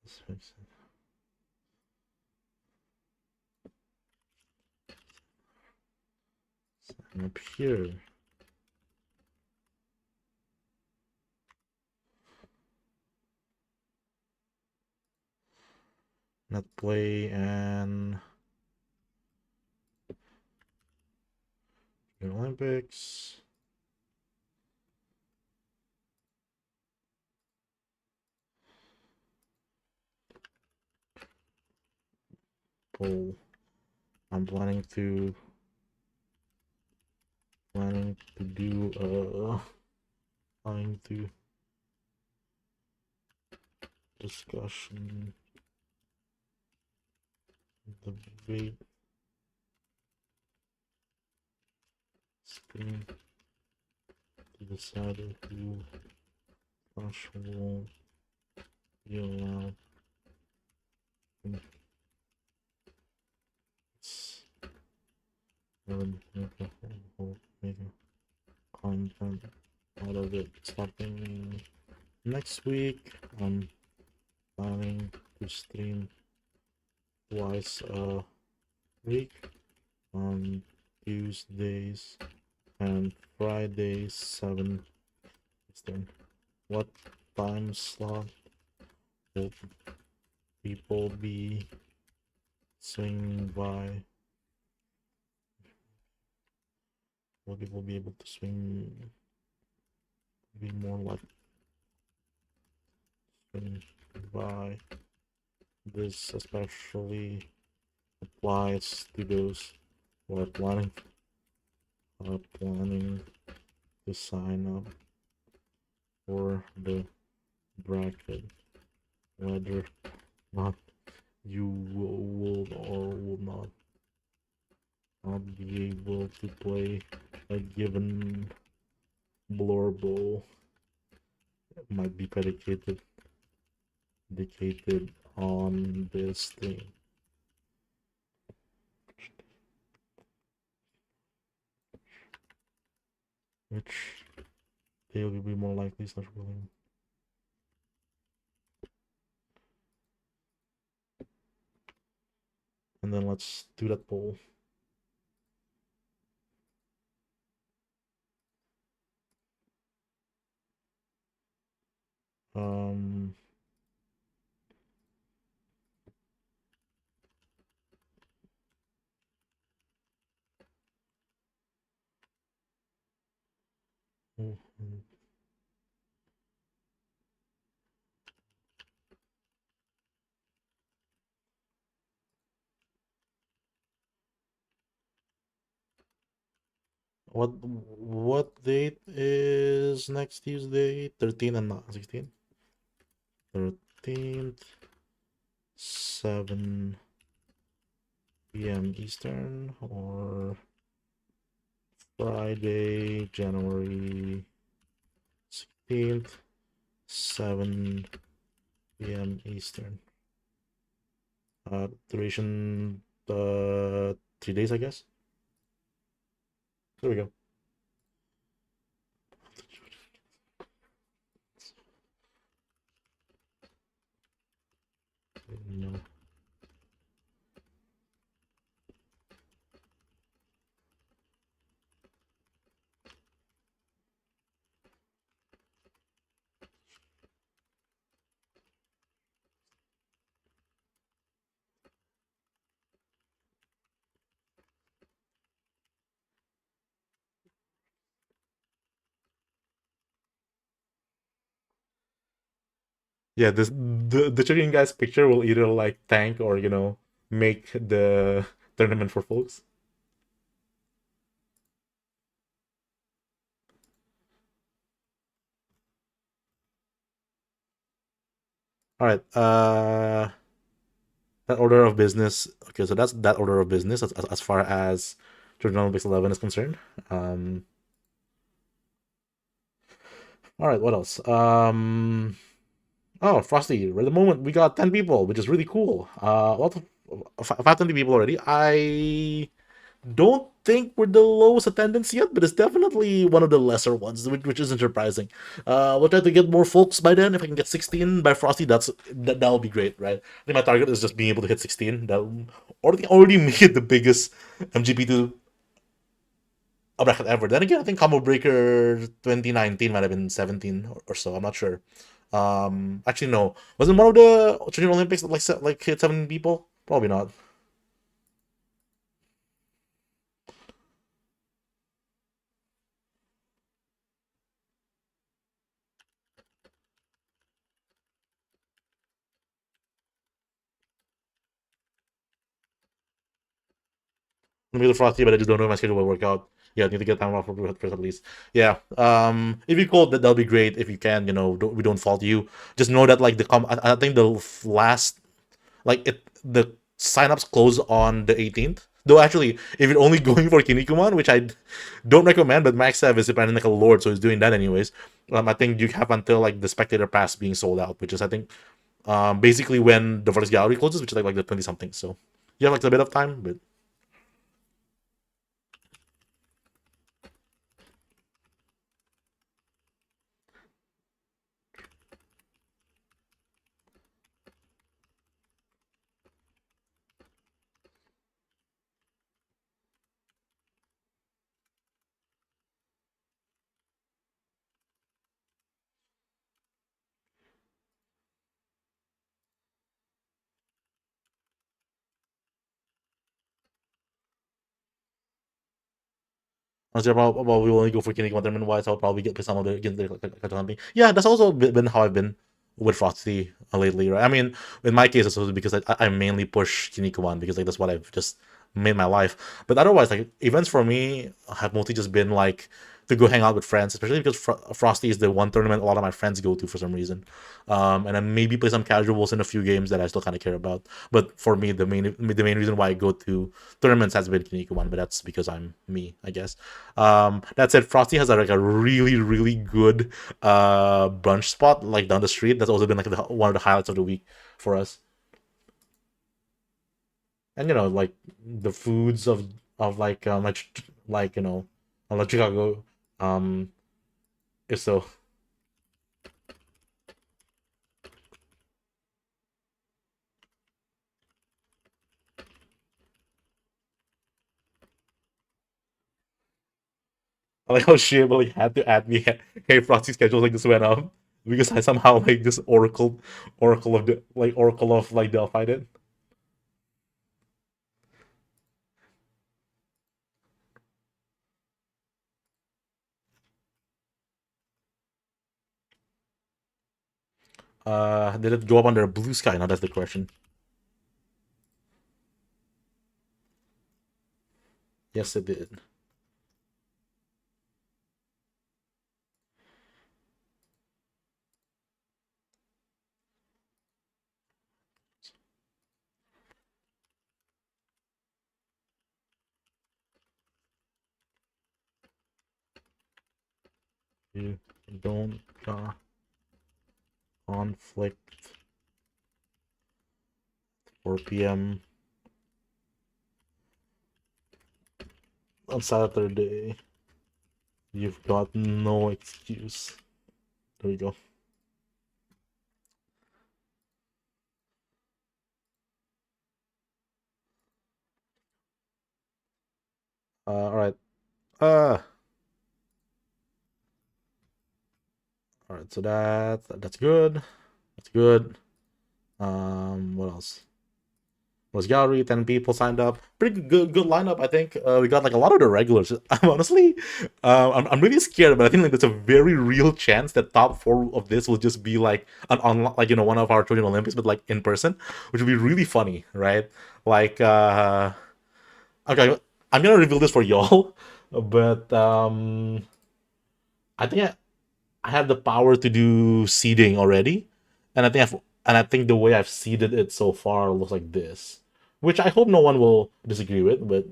Let's fix it. Sign up here. Netplay and the Olympics. Poll. I'm planning to do planning to discussion debate screen to decide who slash won't be allowed. Make a content out of it. Starting next week, I'm planning to stream twice a week on Tuesdays and Fridays, 7 Eastern. What time slot will people be swinging by? Will people be able to swing? Be more like swing by. This especially applies to those who are planning to sign up for the bracket, whether not you will or will not be able to play a given blurble might be predicated on this thing, which they will be more likely slash willing. And then let's do that poll. Um, what date is next Tuesday? 13th and not 16th? 13th, 7 p.m. Eastern, or Friday, January 16th, 7 p.m. Eastern. Duration 3 days, I guess. There we go. No. Yeah, the Chilean guy's picture will either like tank or make the tournament for folks. All right. That order of business. Okay, so that's that order of business as far as Children Olympics 11 is concerned. Um. All right. What else? Oh, Frosty. At the moment, we got 10 people, which is really cool. What? 520 people already. I don't think we're the lowest attendance yet, but it's definitely one of the lesser ones, which isn't surprising. We'll try to get more folks by then. If I can get 16 by Frosty, that'll be great, right? I think my target is just being able to hit 16. That already make it the biggest MGP2 bracket ever. Then again, I think Combo Breaker 2019 might have been 17 or so. I'm not sure. Actually, no. Wasn't one of the Junior Olympics like hit 7 people? Probably not. Maybe the Frosty, but I just don't know if my schedule will work out. Yeah, I need to get time off for first at least. Yeah. If you could, that'll be great. If you can, we don't fault you. Just know that like I think the last the signups close on the 18th. Though actually, if you're only going for Kinnikuman, which I don't recommend, but Max Sev is depending like a lord, so he's doing that anyways. I think you have until like the spectator pass being sold out, which is I think basically when the first gallery closes, which is like the 20 something. So you have like a bit of time, but Honestly, we only go for Kinnikuman tournament wise. I'll probably get some of the against the something. Yeah, that's also been how I've been with Frosty lately, right? I mean, in my case, it's also because I mainly push Kinnikuman because like that's what I've just made my life. But otherwise, like events for me have mostly just been like to go hang out with friends, especially because Frosty is the one tournament a lot of my friends go to for some reason. And then maybe play some casuals in a few games that I still kind of care about. But for me, the main reason why I go to tournaments has been Kinnikuman, but that's because I'm me, I guess. That said, Frosty has like a really really good brunch spot like down the street. That's also been like one of the highlights of the week for us. And like the foods of like like Chicago, um, if so. I like how she like had to add me. Hey, Frosty's schedule like just went up because I somehow like this oracle of like Delphi did. Did it go up under a blue sky? Now that's the question. Yes, it did. You don't conflict 4 p.m. on Saturday. You've got no excuse. There we go. All right. Uh, all right. So that's good. That's good. What else? Was gallery 10 people signed up. Pretty good lineup, I think. We got like a lot of the regulars. I'm honestly, I'm really scared, but I think like there's a very real chance that top four of this will just be like an online, like one of our Trojan Olympics, but like in person, which would be really funny, right? Like, okay, I'm gonna reveal this for y'all, but I think I have the power to do seeding already, and I think the way I've seeded it so far looks like this, which I hope no one will disagree with. But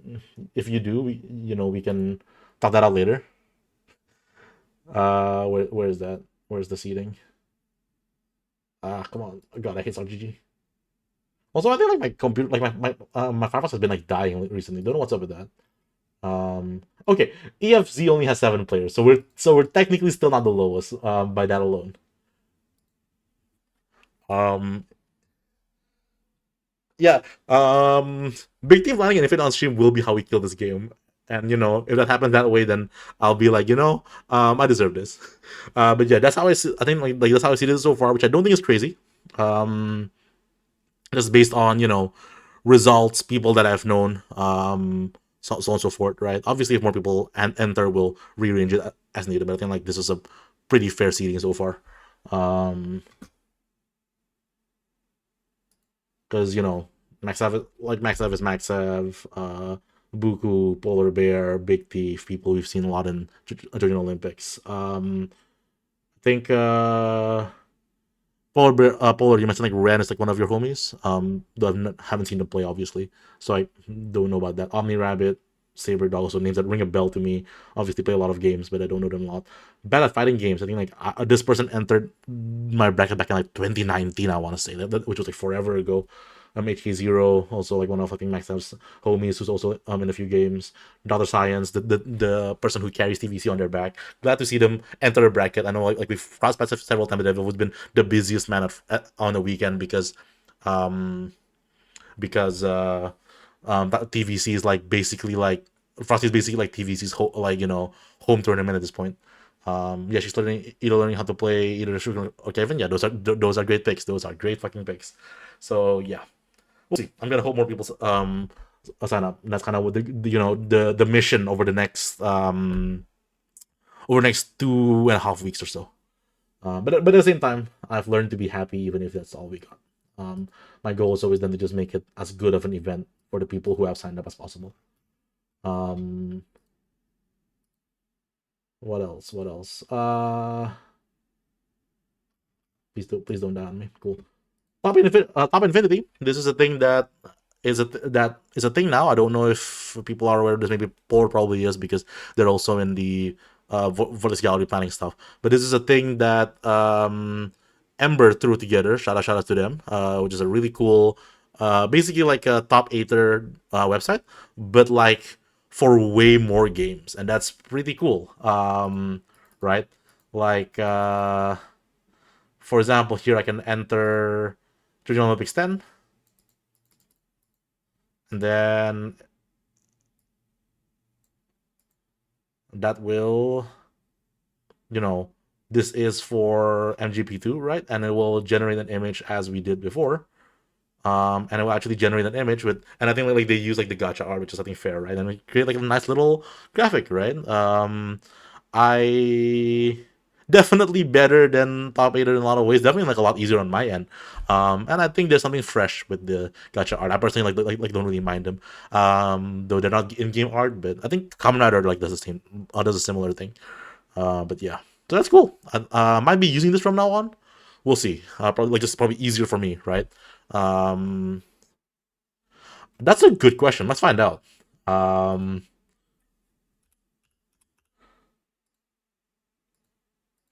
if you do, we can talk that out later. Where is that? Where's the seeding? Come on, God, I hate GG. Also, I think like my computer, like my Firefox has been like dying recently. Don't know what's up with that. Okay, EFZ only has 7 players, so we're technically still not the lowest by that alone. Um, yeah. Big team landing and if it on stream will be how we kill this game. And if that happens that way, then I'll be like, I deserve this. But yeah, that's how I think like that's how I see this so far, which I don't think is crazy. Um, just based on results, people that I've known, so on and so forth, right? Obviously, if more people enter, we'll rearrange it as needed. But I think like this is a pretty fair seating so far. Um, because Max Ev is Max Ev, Buku, Polar Bear, Big Thief, people we've seen a lot in Junior Olympics. I think Polar, you mentioned like Ren is like one of your homies. Though haven't seen them play obviously, so I don't know about that. Omni Rabbit, Saber Dog, also names that ring a bell to me. Obviously, play a lot of games, but I don't know them a lot. Bad at fighting games. I think like this person entered my bracket back in like 2019. I want to say which was like forever ago. HK0, also like one of I think Max F's homies, who's also in a few games. Daughter Science, the person who carries TVC on their back. Glad to see them enter the bracket. I know like we've crossed paths several times, but they've always been the busiest man on the weekend um because that TVC is like basically like Frosty is basically like TVC's home tournament at this point. Yeah, she's either learning how to play either Sugar or Kevin. Yeah, those are great picks. Those are great fucking picks. So yeah, we'll see. I'm gonna hope more people sign up. And that's kind of what the mission over the next 2.5 weeks or so. But at the same time, I've learned to be happy even if that's all we got. My goal is always then to just make it as good of an event for the people who have signed up as possible. Um, what else? What else? Please don't die on me. Cool. Top Infinity. This is a thing that is a thing now. I don't know if people are aware of this. Maybe Paul probably is because they're also in the voice gallery planning stuff. But this is a thing that Ember threw together. Shout out to them, which is a really cool, basically like a top eighter website, but like for way more games, and that's pretty cool. Right? Like for example, here I can enter Regional Olympics 10, and then that will, you know, this is for MGP2, right? And it will generate an image as we did before. And it will actually generate an image with, and I think like they use like the gacha art, which is I think fair, right? And we create like a nice little graphic, right? I definitely better than Top 8 in a lot of ways. Definitely like a lot easier on my end. And I think there's something fresh with the gacha art. I personally like don't really mind them. Though they're not in-game art, but I think Kamen Rider like does a similar thing. But yeah, so that's cool. I might be using this from now on. We'll see. Probably like just probably easier for me, right? Um, that's a good question. Let's find out. Um,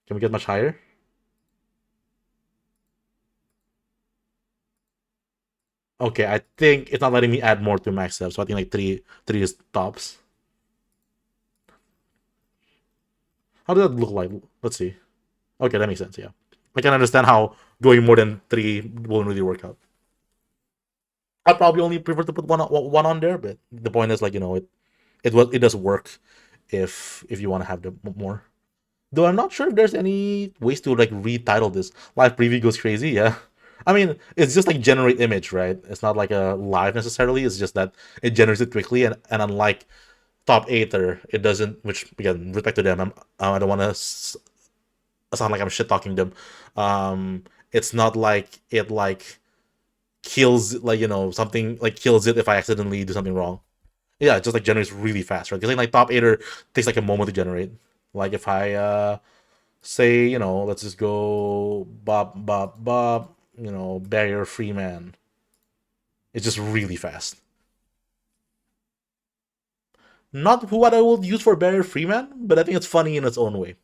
can we get much higher? Okay, I think it's not letting me add more to max step, so I think like three is tops. How does that look like? Let's see. Okay, that makes sense. Yeah, I can understand how going more than three won't really work out. I probably only prefer to put one on there, but the point is like it does work if you want to have the more. Though I'm not sure if there's any ways to like retitle this. Live preview goes crazy, yeah. I mean, it's just like generate image, right? It's not like a live necessarily. It's just that it generates it quickly, and unlike Top Eighter, it doesn't. Which again, respect to them. I don't want to sound like I'm shit talking them. It's not like it like kills like something like kills it if I accidentally do something wrong. Yeah, it just like generates really fast, right? Because like Top Eighter takes like a moment to generate. Like if I say, let's just go Bob, barrier free man. It's just really fast. Not who what I will use for barrier free man, but I think it's funny in its own way.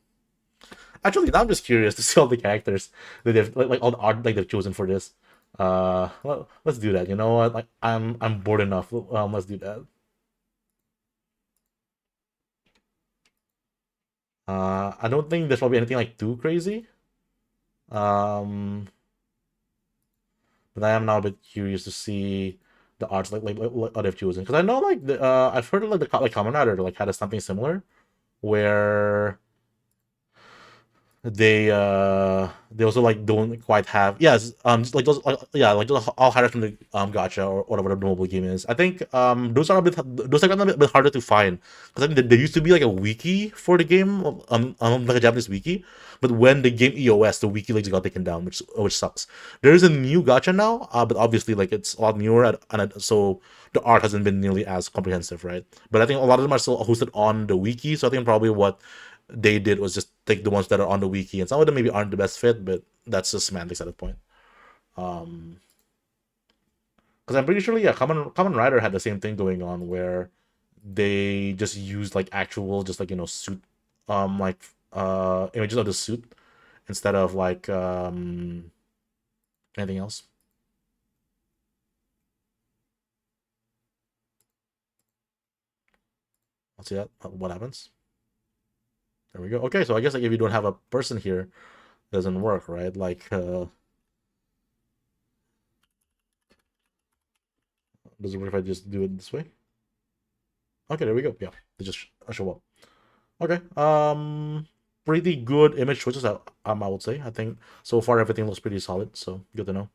Actually, now I'm just curious to see all the characters that they've like all the art like they've chosen for this. Let's do that. You know what? Like I'm bored enough. Let's do that. I don't think there's probably anything like too crazy. Um, but I am now a bit curious to see the arts like what they've chosen because I know like I've heard of like like Kamen Rider like had something similar where they also like don't quite have yes just, like those yeah like those all highlights from the gacha or whatever the mobile game is. I think those are a bit those are kind of a bit harder to find because I think there used to be like a wiki for the game like a Japanese wiki, but when the game EOS the wiki like got taken down, which sucks. There is a new gacha now, but obviously like it's a lot newer so the art hasn't been nearly as comprehensive, right? But I think a lot of them are still hosted on the wiki, so I think probably what they did was just take the ones that are on the wiki, and some of them maybe aren't the best fit, but that's just semantics at that point. Um, because I'm pretty sure, yeah, Common Rider had the same thing going on where they just used like actual, just like suit, like images of the suit instead of like anything else. Let's see that. What happens? There we go. Okay, so I guess like if you don't have a person here, it doesn't work, right? Like, does it work if I just do it this way? Okay, there we go. Yeah, they just show up. Okay. Pretty good image choices. I would say. I think so far everything looks pretty solid. So good to know.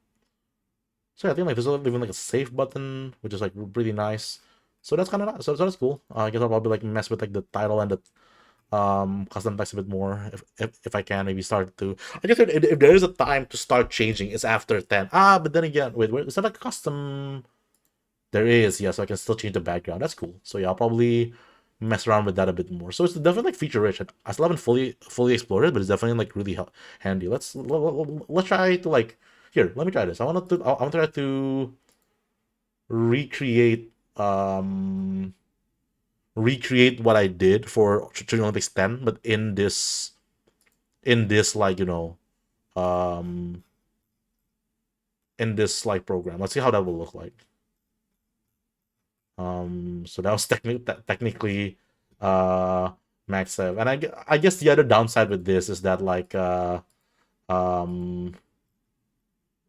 So yeah, I think like there's even like a save button, which is like really nice. So that's kind of nice. So that's cool. I guess I'll probably like mess with like the title and the custom text a bit more if I can maybe start to. I guess if there is a time to start changing, it's after 10. But then again, wait, is that like custom? There is, yeah, so I can still change the background. That's cool. So yeah, I'll probably mess around with that a bit more. So it's definitely like feature rich. I still haven't fully explored it, but it's definitely like really handy. Let's try to like here. Let me try this. I want to try to recreate recreate what I did for Children Olympics 10, but in this like um in this like program. Let's see how that will look like. So that was technically uh max save, and I guess the other downside with this is that like um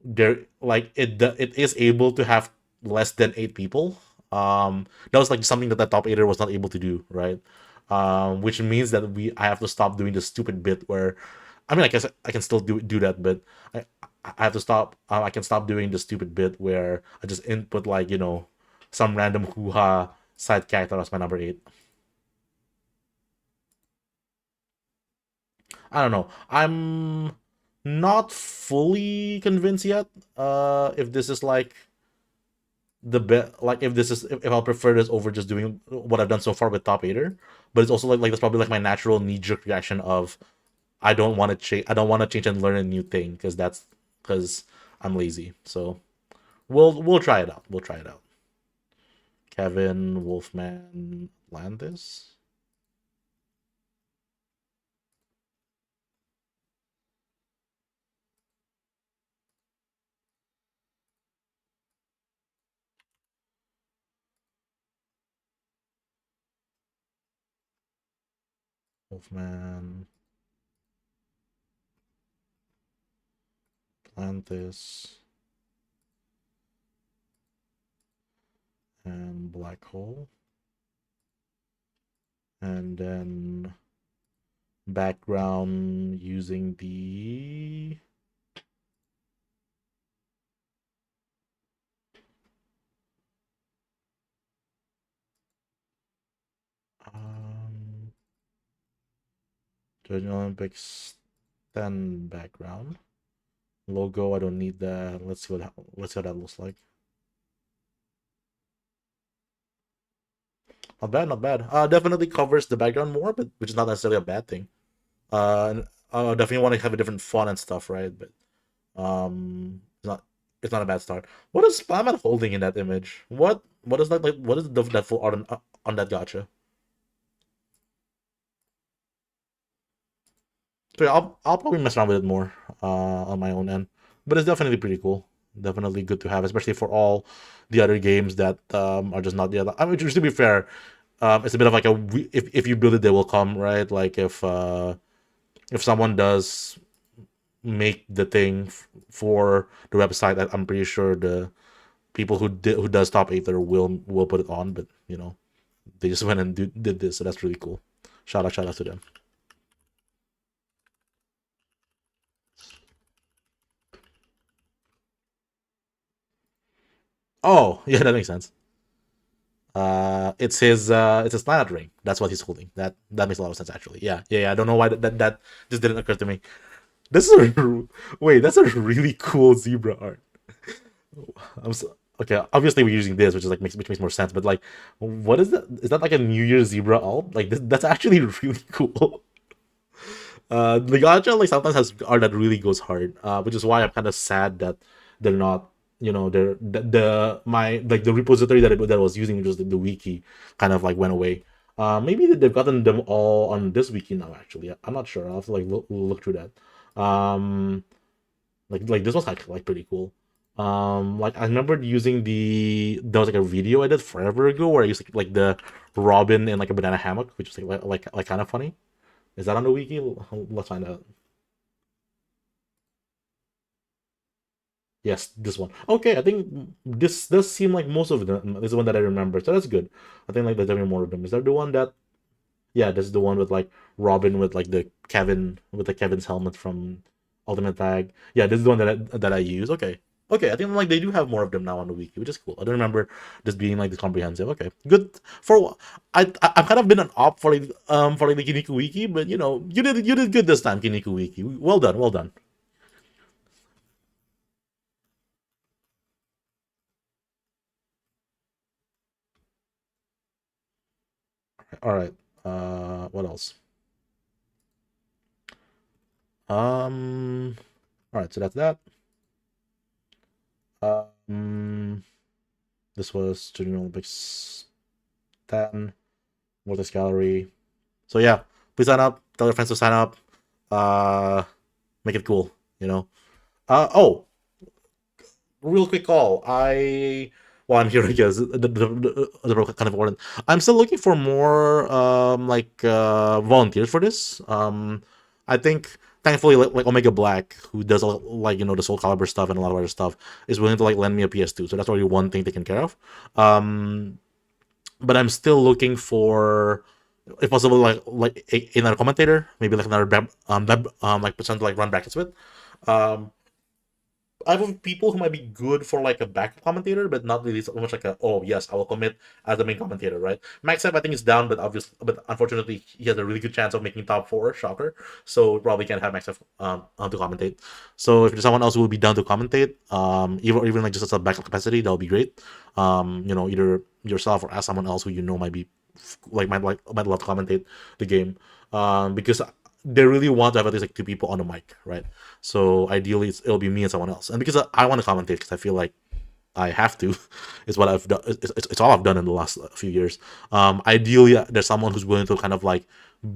there like it is able to have less than 8 people. That was like something that the top eighter was not able to do, right? Which means that I have to stop doing the stupid bit where, I mean, I guess I can still do that, but I I have to stop. I can stop doing the stupid bit where I just input like some random hoo ha side character as my number 8. I don't know. I'm not fully convinced yet. If this is like the best, like if this is if I'll prefer this over just doing what I've done so far with top eighter. But it's also like that's probably like my natural knee jerk reaction of I don't want to change. I don't want to change and learn a new thing because I'm lazy. So we'll try it out. We'll try it out. Kevin Wolfman Landis. Wolfman Landis and Black Hole. And then background using the um Junior Olympics 10 background logo. I don't need that. Let's see what that looks like. Not bad, not bad. Definitely covers the background more, but which is not necessarily a bad thing. Definitely want to have a different font and stuff, right? But it's not a bad start. What is Spider-Man holding in that image? What is that like? What is that full art on that gotcha? So yeah, I'll probably mess around with it more on my own end, but it's definitely pretty cool. Definitely good to have, especially for all the other games that are just not yet. I mean, just to be fair, it's a bit of like if you build it, they will come, right? Like if someone does make the thing for the website, I'm pretty sure the people who does top eight there will put it on. But they just went and did this, so that's really cool. Shout out to them. Oh yeah, that makes sense. It's his planet ring. That's what he's holding. That makes a lot of sense actually. Yeah. I don't know why that just didn't occur to me. This is wait, that's a really cool zebra art. Okay. Obviously, we're using this, which makes more sense. But like, what is that? Is that like a New Year's zebra alt? Like that's actually really cool. The gacha like sometimes has art that really goes hard, which is why I'm kind of sad that they're not, they're the my like the repository that I was using, which was the wiki, kind of like went away. Maybe they've gotten them all on this wiki now. Actually, I'm not sure. I'll have to like look through that. Um, like this was like pretty cool. Like I remember using there was like a video I did forever ago where I used like the Robin in like a banana hammock, which was like kind of funny. Is that on the wiki? Let's find out. Yes, this one. Okay, I think this does seem like most of them. This is the one that I remember, so that's good. I think like there's definitely more of them. Is that the one that? Yeah, this is the one with like Robin with like the Kevin's helmet from Ultimate Tag. Yeah, this is the one that I use. Okay, Okay, I think like they do have more of them now on the wiki, which is cool. I don't remember this being like this comprehensive. Okay, good for I've kind of been an op for like the Kiniku wiki, but you did good this time, Kiniku wiki. Well done, well done. All right. What else? Um. All right, so that's that. Um. This was Junior Olympics 10, Vortex Gallery. So yeah, please sign up. Tell your friends to sign up. Uh, make it cool. You know. Oh, real quick call. I'm here, I guess. The kind of important. I'm still looking for more volunteers for this. I think thankfully like Omega Black, who does like the Soul Calibur stuff and a lot of other stuff, is willing to like lend me a PS2. So that's already one thing taken care of. But I'm still looking for, if possible, another commentator, maybe like another like person to like run brackets with. Um, I have people who might be good for like a back commentator, but not really so much like a, oh yes, I will commit as the main commentator, right? Maxep I think is down, but unfortunately he has a really good chance of making top four. Shocker. So probably can't have Maxep to commentate. So if there's someone else who will be down to commentate, even like just as a backup capacity, that would be great. Either yourself or ask someone else who might be might love to commentate the game. Because they really want to have at least like two people on the mic, right? So ideally, it'll be me and someone else. And because I want to commentate, because I feel like I have to, it's what I've done. It's all I've done in the last few years. Ideally, there's someone who's willing to kind of like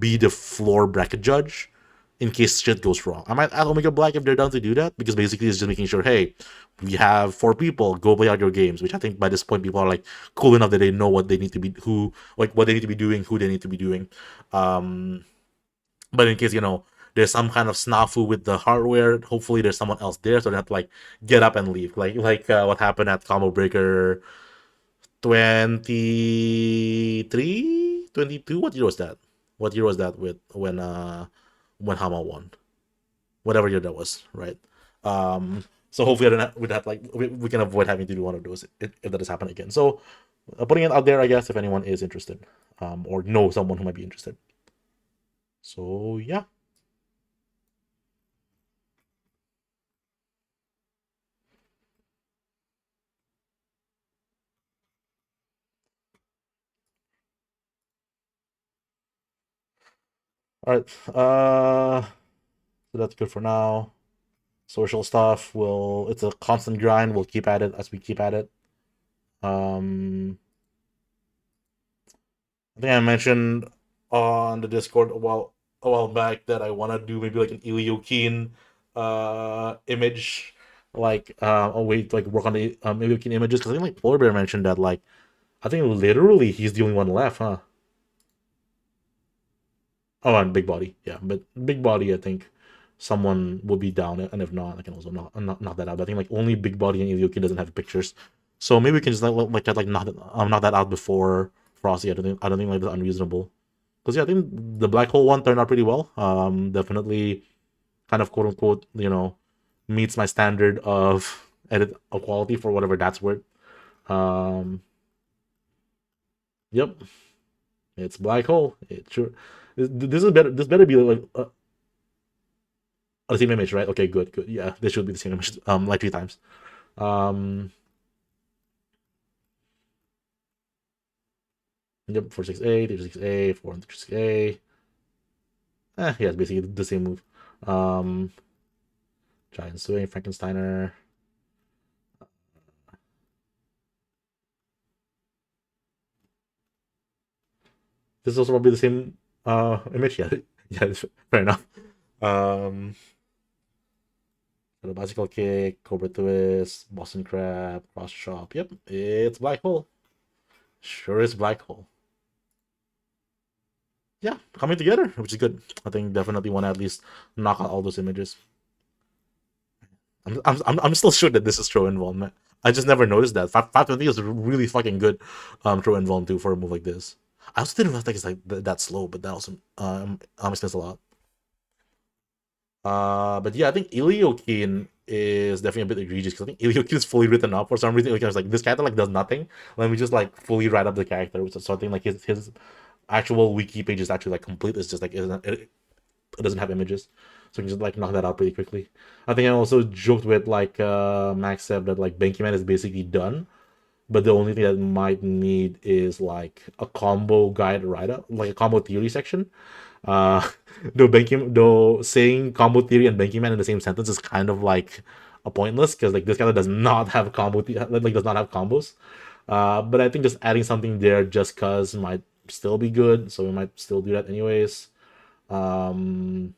be the floor bracket judge in case shit goes wrong. I might ask Omega Black if they're down to do that, because basically it's just making sure, hey, we have four people, go play out your games. Which I think by this point people are like cool enough that they know what they need to be, what they need to be doing, who they need to be doing. Um, but in case there's some kind of snafu with the hardware, hopefully there's someone else there, so they have to like get up and leave. What happened at Combo Breaker 23, 22. What year was that? What year was that with when Hama won? Whatever year that was, right? So hopefully we can avoid having to do one of those if that does happen again. So putting it out there, I guess, if anyone is interested, or know someone who might be interested. So yeah. All right. So that's good for now. Social stuff will it's a constant grind. We'll keep at it as we keep at it. Um, I think I mentioned on the Discord a while back that I want to do maybe like an Ilio image, like a way to like work on the Ilio images, because I think like Polar Bear mentioned that like I think literally he's the only one left, huh? Oh, and Big Body, yeah, but Big Body, I think someone will be down, and if not, I can also knock that out. But I think like only Big Body and Iliokin doesn't have pictures, so maybe we can just knock that out before Frosty. I don't think like that's unreasonable, because yeah, I think the Black Hole one turned out pretty well. Definitely kind of quote unquote meets my standard of edit of quality for whatever that's worth. Um, yep, it's Black Hole. It sure. This is better. This better be like the same image, right? Okay, good, good. Yeah, this should be the same image. Like three times. Um, yep, 46A, 36A, 436A. Yeah, it's basically the same move. Um, Giant Swing, Frankensteiner. This is also probably the same image. Yeah, yeah, fair enough. Um, the bicycle kick, Cobra Twist, Boston Crab, Cross Chop. Yep, it's Black Hole. Sure is Black Hole. Yeah, coming together, which is good. I think definitely want to at least knock out all those images. I'm still sure that this is throw involvement. I just never noticed that. 520 is really fucking good throw involvement too for a move like this. I also didn't think it's like that slow, but that also explains a lot. But yeah, I think Iliokin is definitely a bit egregious because I think Iliokin is fully written up for some reason. Iliokin was like, this character like does nothing. Let me just like fully write up the character. So I think like his actual wiki page is actually like complete. It's just like it doesn't have images, so you can just like knock that out pretty quickly. I think I also joked with like Max said that like Banky Man is basically done, but the only thing that might need is like a combo guide write up, like a combo theory section. Uh, though saying combo theory and Banky Man in the same sentence is kind of like a pointless because like this guy does not have like does not have combos. But I think just adding something there just cause might still be good, so we might still do that anyways. Um,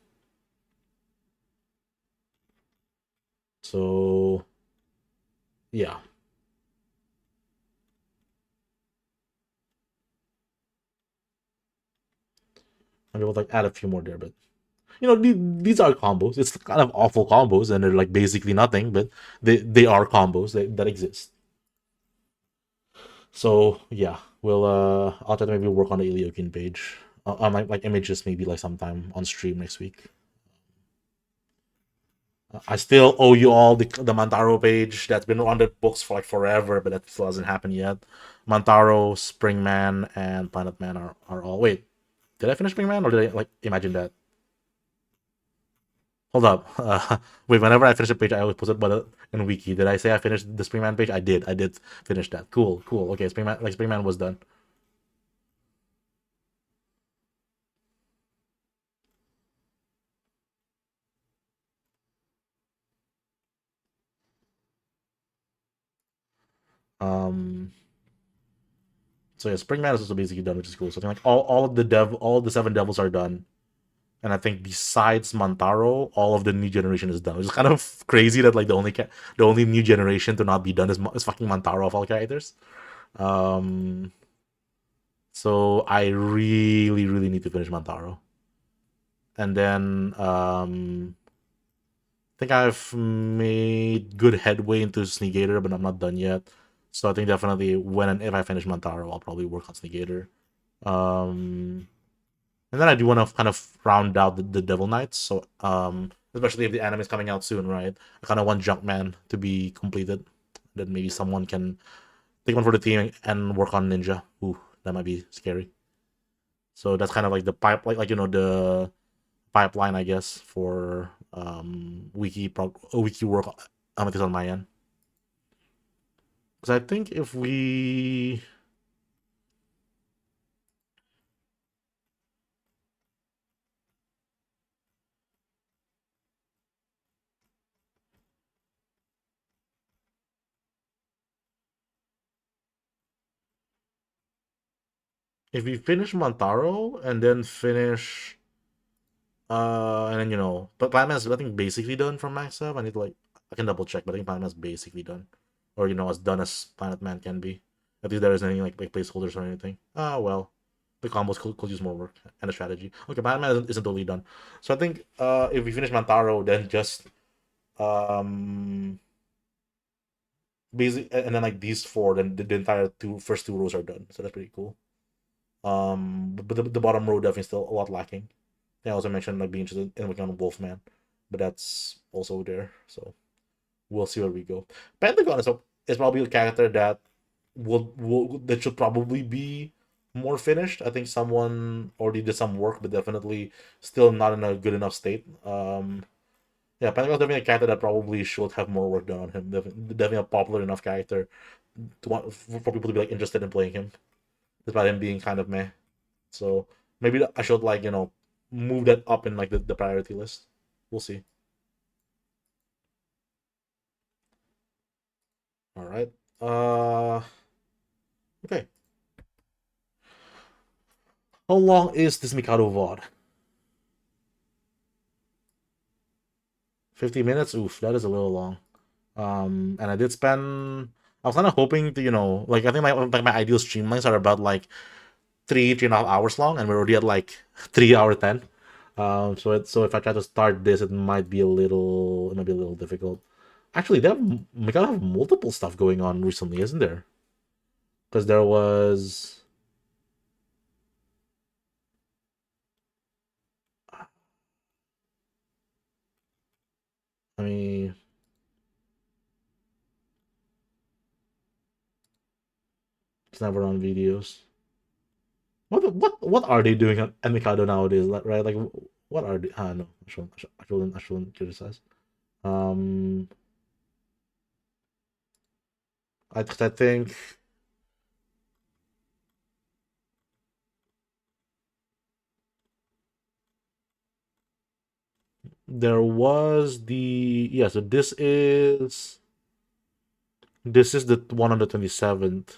so yeah, maybe we'll like add a few more there, but you know these are combos. It's kind of awful combos, and they're like basically nothing, but they are combos that exist. So yeah, we'll I'll try to maybe work on the Iliokin page. On like images maybe like sometime on stream next week. I still owe you all the Mantaro page that's been on the books for like forever, but that still hasn't happened yet. Mantaro, Springman, and Planet Man are all. Wait, did I finish Springman or did I like imagine that? Hold up. Wait, whenever I finish a page, I always post it, but in wiki, did I say I finished the Springman page? I did. I did finish that. Cool, cool. Okay, Springman was done. Um, so yeah, Springman is also basically done, which is cool. So I think like all of the seven devils are done. And I think besides Mantaro, all of the new generation is done. Which is kind of crazy that like the only new generation to not be done is fucking Mantaro of all characters. Um, so I really really need to finish Mantaro, and then I think I've made good headway into Sneagator, but I'm not done yet. So I think definitely when and if I finish Mantaro, I'll probably work on Sneagator. Um, And then I do want to kind of round out the Devil Knights. So, especially if the anime is coming out soon, right? I kind of want Junkman to be completed. Then maybe someone can take one for the team and work on Ninja. Ooh, that might be scary. So that's kind of like the pipe, like you know the pipeline, I guess, for wiki work on my end. Because I think if we finish Montaro and then finish and then but Batman is I think basically done from Max Up. I need to like I can double check, but I think Batman is basically done, or as done as Planet Man can be. At least there isn't any like placeholders or anything. Ah well, the combos could use more work and the strategy. Okay, Batman isn't totally done, so I think if we finish Mantaro, then just um basic and then like these four, then the entire first two rows are done. So that's pretty cool. But the bottom row definitely still a lot lacking. I also mentioned like being interested in working on Wolfman, but that's also there. So we'll see where we go. Pentagon is probably a character that that should probably be more finished. I think someone already did some work, but definitely still not in a good enough state. Yeah, Pentagon's definitely a character that probably should have more work done on him. Definitely a popular enough character for people to be like interested in playing him, despite him being kind of meh. So maybe I should like move that up in like the priority list. We'll see. All right. Okay. How long is this Mikado VOD? 50 minutes? Oof, that is a little long. And I did spend. I was kind of hoping to, like I think like my ideal streamlines are about like 3.5 hours long, and we're already at like 3 hour 10. So if I try to start this, it might be a little difficult. Actually, Mikado have multiple stuff going on recently, isn't there? Because there was Let me. It's never on videos. What are they doing at Mikado nowadays? Right? Like, what are they? Ah, no, I shouldn't criticize. Um, I think there was the yeah. So this is the one on the 27th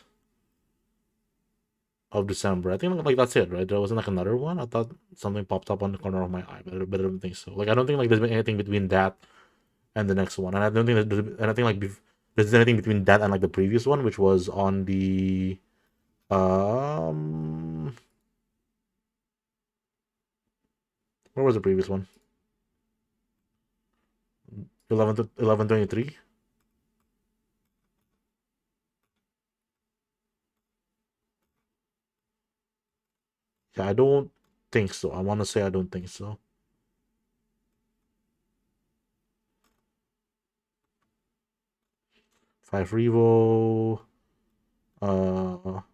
of December. I think like that's it, right? There wasn't like another one. I thought something popped up on the corner of my eye, but I don't think so. Like I don't think like there's been anything between that and the next one, and I don't think that and I think like there's anything between that and like the previous one, which was on the um where was the previous one? 11/23. Yeah, I don't think so. I want to say I don't think so. 5 Revo.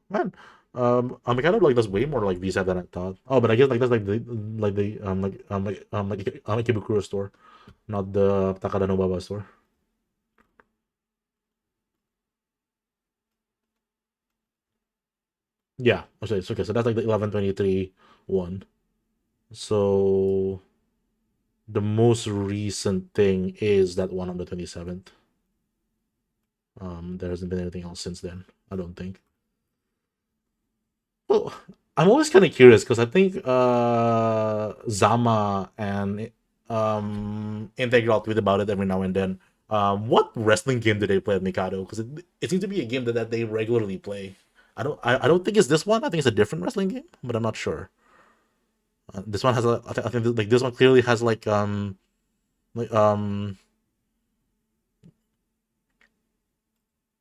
Man, I mean, kind of like that's way more like Visa than I thought. Oh, but I guess like that's like the Ikebukuro store, not the Takada Nobaba store. Yeah, okay. So that's like the 11/23 one. So the most recent thing is that one on the 27th. There hasn't been anything else since then. I don't think. Well, I'm always kind of curious because I think Zama and Integral tweet about it every now and then. What wrestling game do they play at Mikado? Because it seems to be a game that they regularly play. I don't think it's this one. I think it's a different wrestling game, but I'm not sure. This one has I think like this one clearly has like like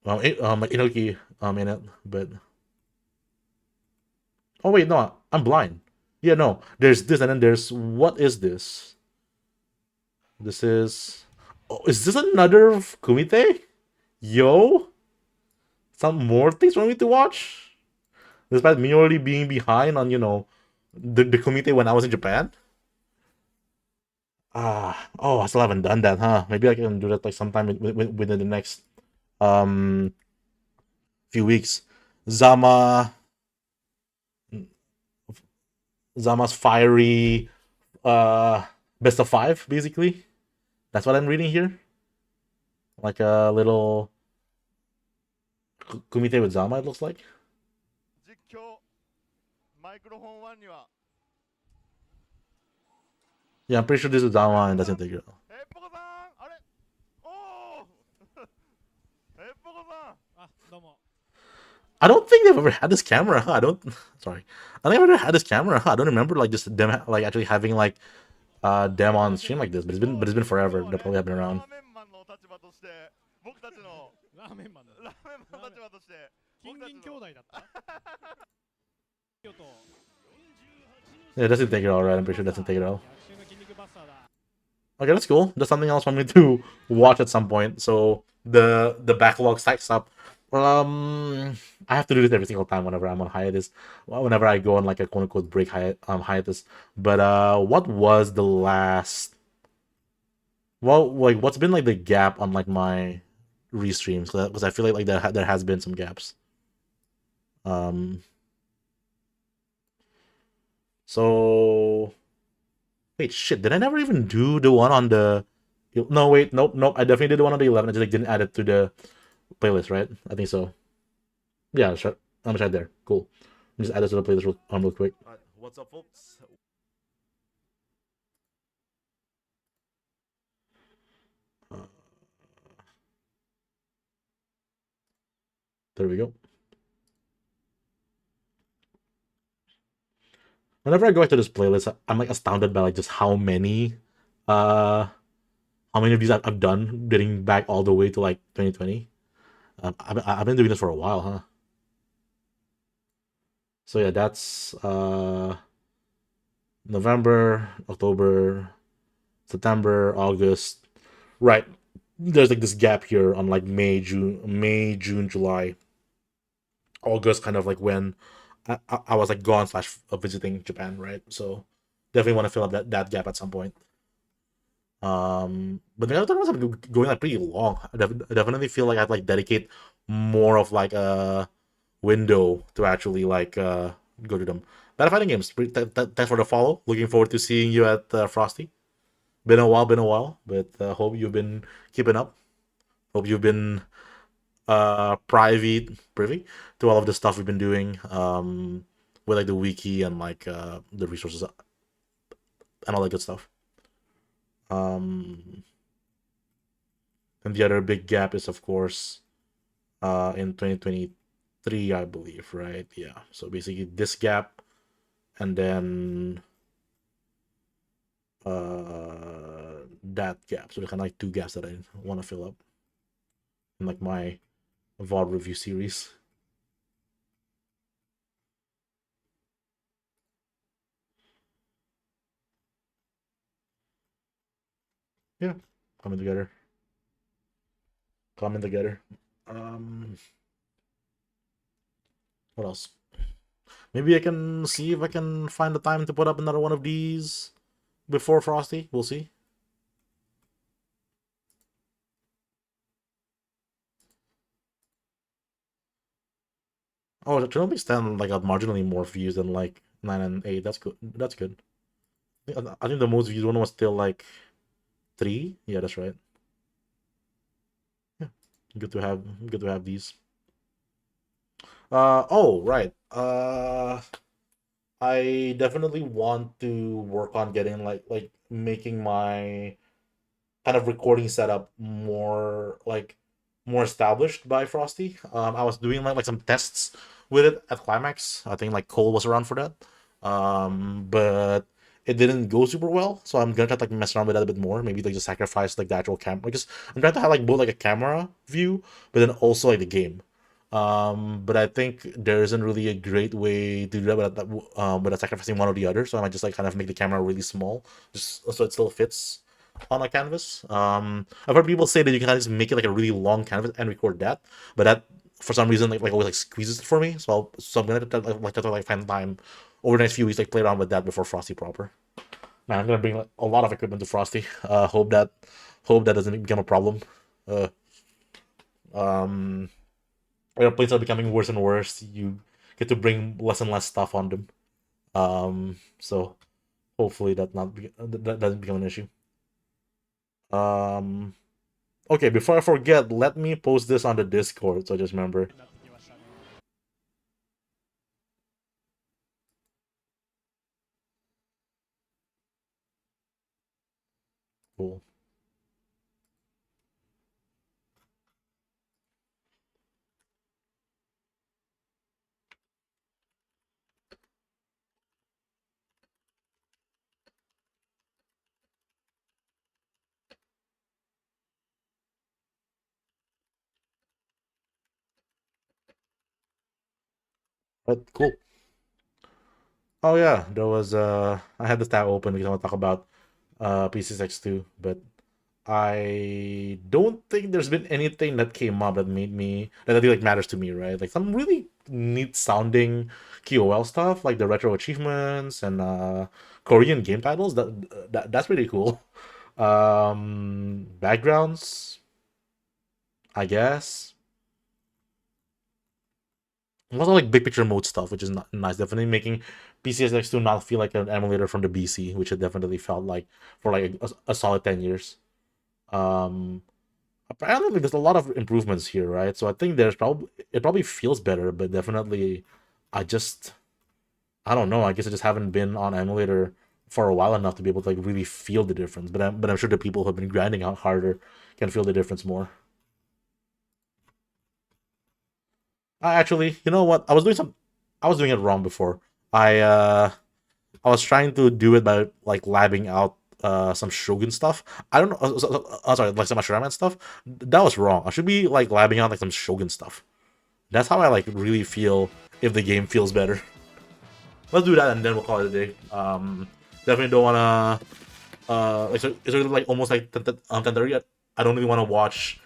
Inoki in it, but oh wait, no, I'm blind. Yeah, no. There's this, and then there's what is this? This is. Oh, is this another Kumite? Yo, some more things for me to watch. Despite me already being behind on the Kumite when I was in Japan. Oh, I still haven't done that, huh? Maybe I can do that like sometime within the next um few weeks. Zama, Zama's fiery uh best of five, basically. That's what I'm reading here. Like a little Kumite with Zama, it looks like. Yeah, I'm pretty sure this is Zama and that's Integral. I don't think they've ever had this camera. Huh? I don't. Sorry, I think I've ever had this camera. Huh? I don't remember like just them like actually having like them on stream like this. But it's been forever. They probably have been around. Yeah, it doesn't take it all, right? I'm pretty sure it doesn't take it all. Okay, that's cool. There's something else for me to watch at some point. So the backlog stacks up. Well, I have to do this every single time whenever I'm on hiatus. Well, whenever I go on like a quote unquote break hiatus. But what was the last? Well, like what's been like the gap on like my restreams? Because I feel like there has been some gaps. Um. So wait, shit. Did I never even do the one on the? No, wait, nope. I definitely did the one on the 11. I just like didn't add it to the playlist, right? I think so. Yeah, sure. I'm right there. Cool. Just add it to the playlist real quick. Alright, what's up, folks? Uh, there we go. Whenever I go back to this playlist, I'm like astounded by like just uh how many of these I've done, getting back all the way to like 2020. I've been doing this for a while, huh? So yeah, that's November, October, September, August. Right. There's like this gap here on like May, June, July, August, kind of like when I was like gone slash visiting Japan, right? So definitely want to fill up that gap at some point. But the other ones have been going like pretty long. I definitely feel like I'd like dedicate more of like a window to actually like go to them. Better fighting games. Thanks for the follow. Looking forward to seeing you at Frosty. Been a while, but hope you've been keeping up. Hope you've been privy to all of the stuff we've been doing with like the wiki and like the resources and all that good stuff. Um, and the other big gap is of course in 2023, I believe, right? Yeah. So basically this gap and then that gap. So there's kind of like two gaps that I want to fill up in like my VOD review series. Yeah, coming together. Coming together. Um, what else? Maybe I can see if I can find the time to put up another one of these before Frosty. We'll see. Oh, the Chernobyl stand like got marginally more views than like 9 and 8. That's good. That's good. I think the most viewed one was still like 3. Yeah, that's right. Yeah, good to have. Good to have these. Oh, right. I definitely want to work on getting like making my kind of recording setup more established by Frosty. I was doing like some tests with it at Climax. I think like Cole was around for that. But it didn't go super well, so I'm gonna try to like mess around with that a bit more. Maybe like just sacrifice like the actual camera. Like, just I'm trying to have like both like a camera view, but then also like the game. But I think there isn't really a great way to do that without sacrificing one or the other. So I might just like kind of make the camera really small, just so it still fits on a canvas. I've heard people say that you can kind of just make it like a really long canvas and record that, but that for some reason like always like squeezes it for me. So I'm gonna try to like find time over the next few weeks like play around with that before Frosty proper. Man, I'm gonna bring like, a lot of equipment to Frosty. Hope that doesn't become a problem. Uh, um, Airplanes are becoming worse and worse. You get to bring less and less stuff on them. So hopefully that doesn't become an issue. Um, Okay, before I forget, let me post this on the Discord so I just remember. Cool. But cool. Oh yeah, there was I had this tab open because I want to talk about PC6 2, but I don't think there's been anything that came up that made me that I think like matters to me, right? Like some really neat sounding QOL stuff, like the retro achievements and Korean game titles. That's pretty cool. Backgrounds, I guess. Also like big picture mode stuff, which is not nice. Definitely making PCSX2 not feel like an emulator from the BC, which it definitely felt like for like a solid 10 years. Um, Apparently like, there's a lot of improvements here, right? So I think there's probably it probably feels better, but definitely I just I don't know. I guess I just haven't been on emulator for a while enough to be able to like really feel the difference. But I'm sure the people who have been grinding out harder can feel the difference more. Actually, you know what? I was doing it wrong before. I uh I was trying to do it by like labbing out some Shogun stuff. I don't know. Sorry, like some Ashraman stuff. That was wrong. I should be like labbing out like some Shogun stuff. That's how I like really feel if the game feels better. Let's do that and then we'll call it a day. Definitely don't wanna. It's already like almost like 10:30 at I don't really want to watch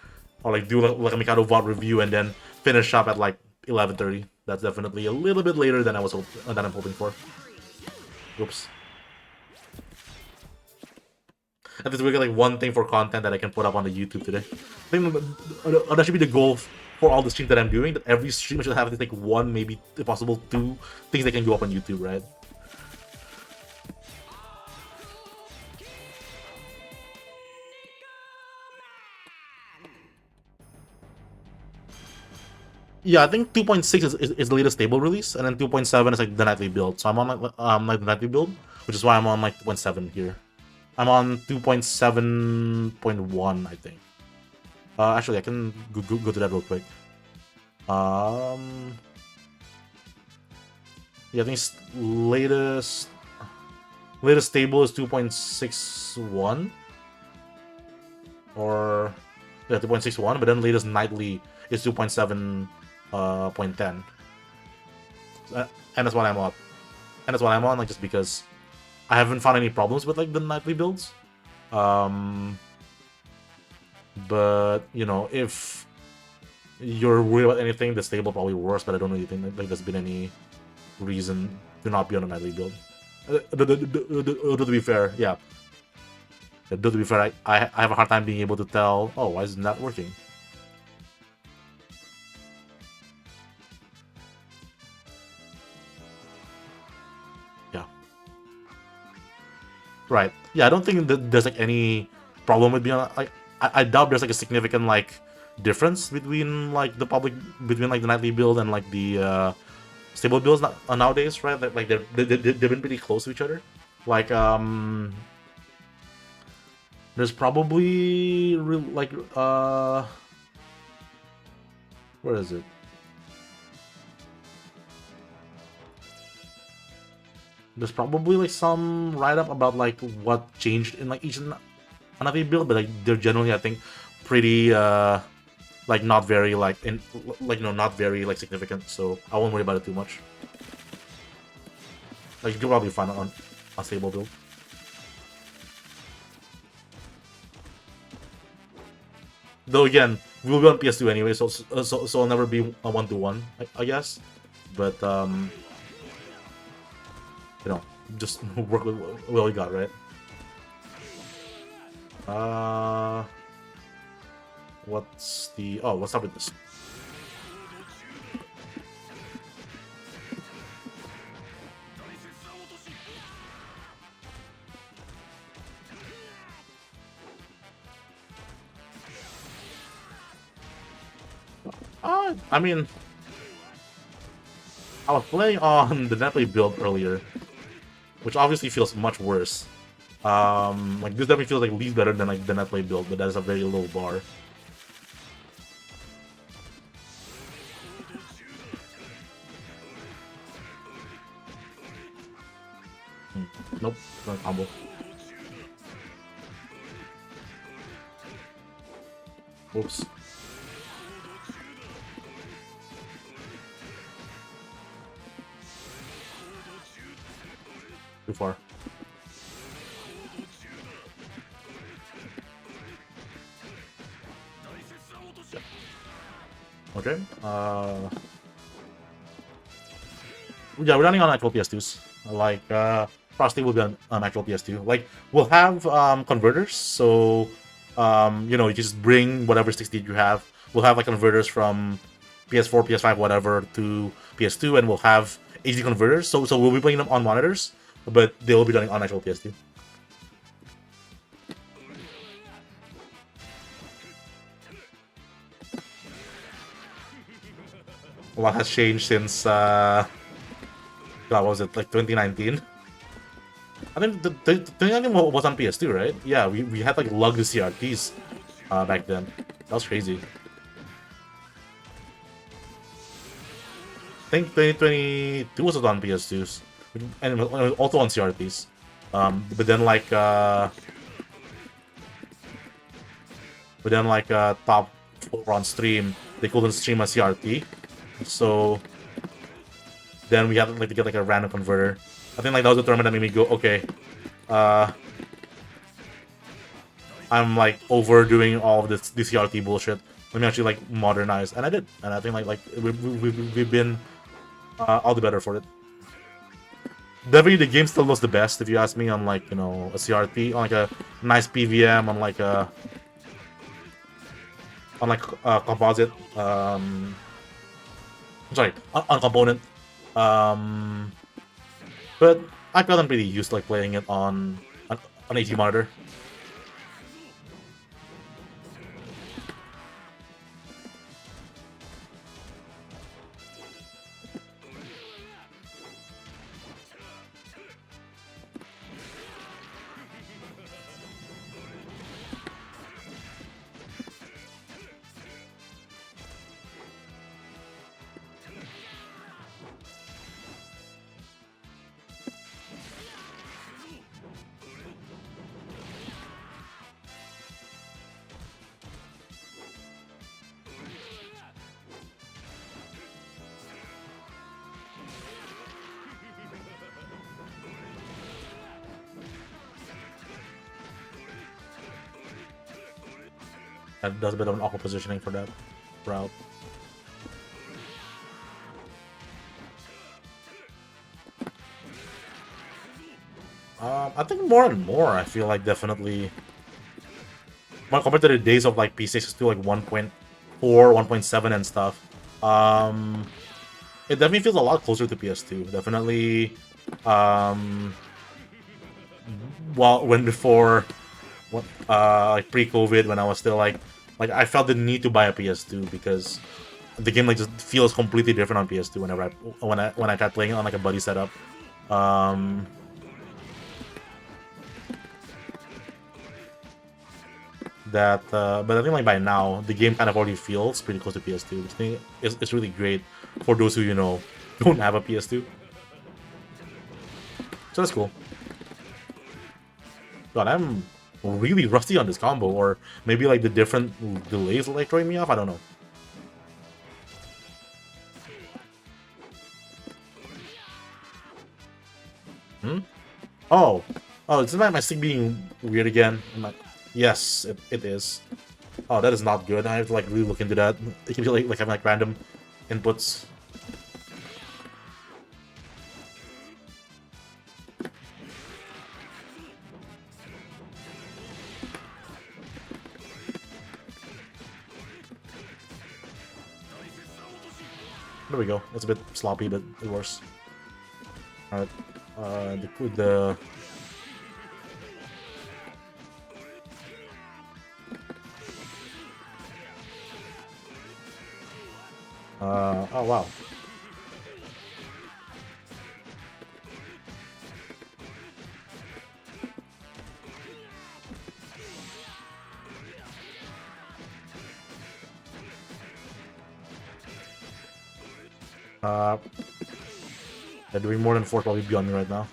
or like do like a Mikado VOD review and then finish up at like 11:30. That's definitely a little bit later than I'm hoping for. Oops. At least we get like one thing for content that I can put up on the YouTube today. I think that should be the goal for all the streams that I'm doing. That every stream should have at least like one, maybe if possible two things that can go up on YouTube, right? Yeah, I think 2.6 is the latest stable release, and then 2.7 is like the nightly build. So I'm on like the nightly build, which is why I'm on like 2.7 here. I'm on 2.7.1, I think. Actually, I can go to that real quick. Yeah, I think latest stable is 2.61 or yeah 2.61, but then latest nightly is 2.7.10. And that's what I'm on. And that's what I'm on, like just because I haven't found any problems with like the nightly builds. But you know, if you're worried about anything, the stable probably worse. But I don't really think like there's been any reason to not be on a nightly build. To be fair, yeah. To be fair, I have a hard time being able to tell. Oh, why isn't that working? Yeah. Right. Yeah, I don't think that there's like any problem with being on. Like, I doubt there's like a significant like difference between like the nightly build and like the stable builds nowadays, right? Like they've been pretty close to each other. Like there's probably like where is it? There's probably like some write-up about like what changed in like each another build, but like they're generally I think pretty like not very like not very like significant, so I won't worry about it too much. Like you can probably find it on a stable build. Though again, we'll be on PS2 anyway, so I'll never be a 1-to-1, I guess. But you know, just work with what we got, right? What's the... Oh, let's start with this. I mean... I was playing on the Netplay build earlier, which obviously feels much worse. Like this definitely feels like least better than like the Netplay build, but that is a very low bar. Nope, not a combo. Oops. Too far. Okay. Yeah, we're running on actual PS2s. Like, Frosty will be on actual PS2. Like, we'll have converters, so you know, you just bring whatever 60 you have. We'll have like converters from PS4, PS5, whatever to PS2, and we'll have HD converters. So we'll be playing them on monitors, but they will be running on actual PS2. A lot has changed since God, what was it, like 2019? I think the 2019 was on PS2, right? Yeah, we had like lugged the CRTs back then. That was crazy. I think 2022 was on PS2s, and it was also on CRTs. But then like top 4 on stream, they couldn't stream a CRT, so then we had like to get like a random converter. I think like that was the tournament that made me go, okay, I I'm like overdoing all of this DCRT bullshit. Let me actually like modernize, and I did, and I think we've been all the better for it. Definitely, the game still looks the best if you ask me. On like a CRT, on like a nice PVM, on like a composite. Sorry, on component. Um, but I gotten pretty used to like playing it on 80 monitor. That does a bit of an awkward positioning for that route. I think more and more, I feel like definitely when compared to the days of like P6 to like 1.4, 1.7 and stuff. It definitely feels a lot closer to PS2. Definitely, um, well, when before, like pre-COVID, when I was still like I felt the need to buy a PS2 because the game like just feels completely different on PS2 whenever when I tried playing it on like a buddy setup. Um, but I think like by now the game kind of already feels pretty close to PS2, which I think is really great for those who don't have a PS2. So that's cool. God, I'm really rusty on this combo, or maybe like the different delays like throwing me off. I don't know. Hmm? Oh, it's not my stick being weird again. Yes, it is. Oh, that is not good. I have to like really look into that. It can be like having like random inputs. There we go. It's a bit sloppy, but it works. Alright. The oh wow. They're doing more than 4 probably beyond me right now.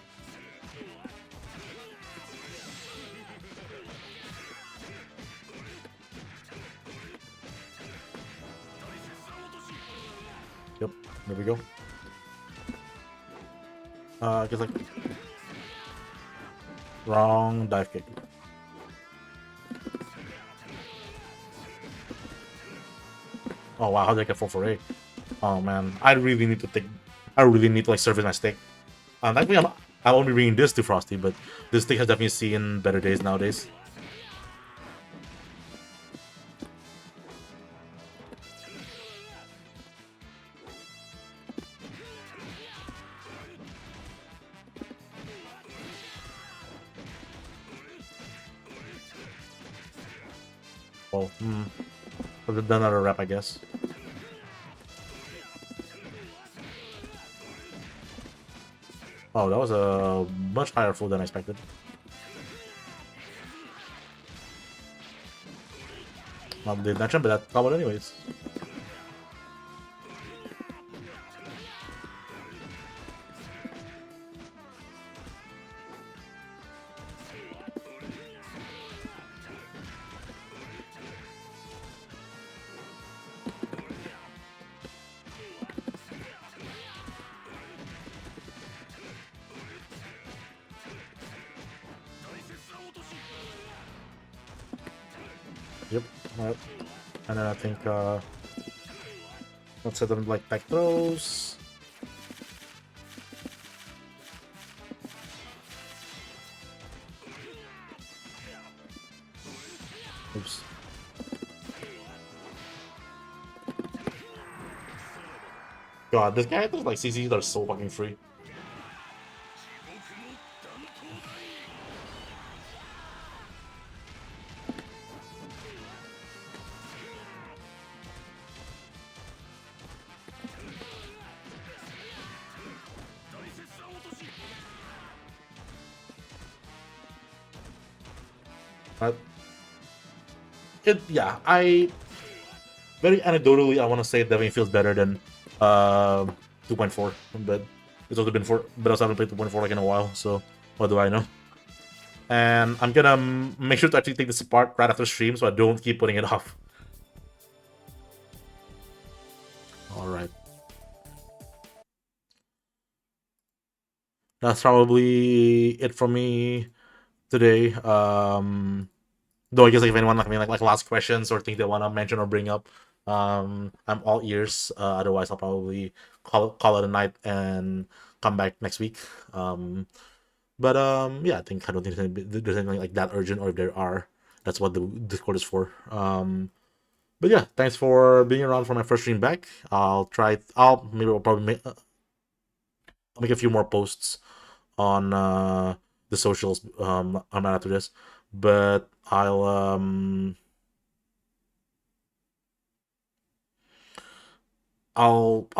Yep, there we go. I guess like wrong dive kick. Oh wow, how did I get 4 for 8? Oh man, I really need to think. I really need to like service my stick. Thankfully, I won't be bringing this to Frosty, but this stick has definitely seen better days nowadays. Well, could have done another rep, I guess. Oh, that was a much higher full than I expected. Not the intention, but that covered anyways. Yep. Alright. And then I think let's set them like back throws. Oops. God, this guy does like CCs that are so fucking free. But yeah, very anecdotally, I want to say it definitely feels better than 2.4, but it's also been but I also haven't played 2.4 like in a while, so what do I know? And I'm gonna make sure to actually take this apart right after stream, so I don't keep putting it off. All right, that's probably it from me today. Though I guess like if anyone like last questions or things they want to mention or bring up, I'm all ears. Otherwise, I'll probably call it a night and come back next week. But yeah, I think I don't think there's anything like that urgent, or if there are, that's what the Discord is for. But yeah, thanks for being around for my first stream back. I'll try. I'll probably I'll make a few more posts on the socials on after this, but I'll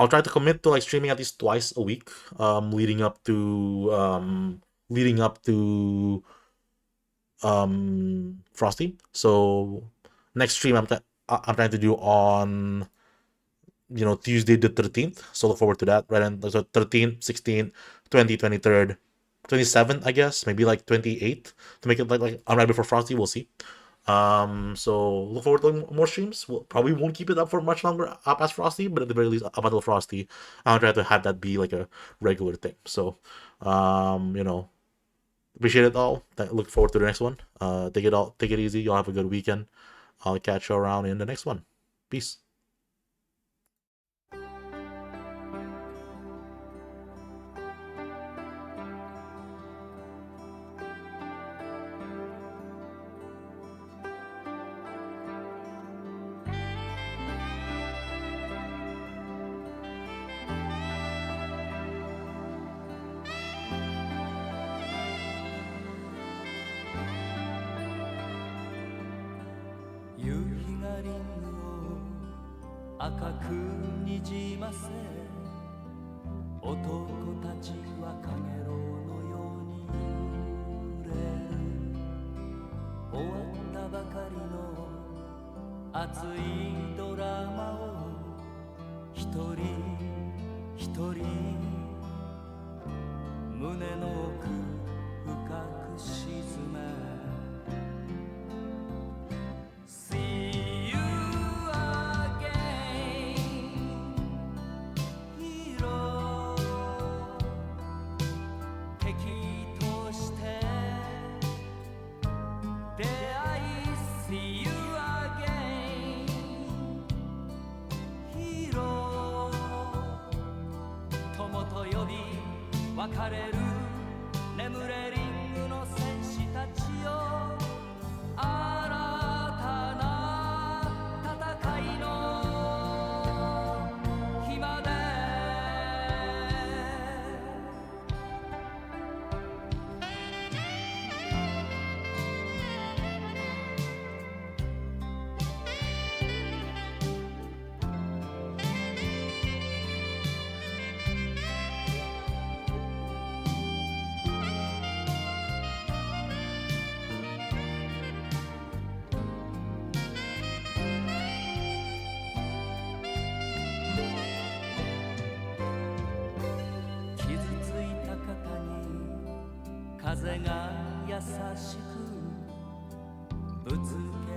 try to commit to like streaming at least twice a week, leading up to Frosty. So next stream I'm trying to do on Tuesday the 13th. So look forward to that. Right, and so 13th, 16th, 20, 23rd, 27th, I guess, maybe like 28th to make it like right before Frosty. We'll see. So look forward to more streams. We'll probably won't keep it up for much longer past Frosty, but at the very least up until Frosty, I'll try to have that be like a regular thing. So, appreciate it all. Look forward to the next one. Take it easy. Y'all have a good weekend. I'll catch you around in the next one. Peace.風が優しくぶつけ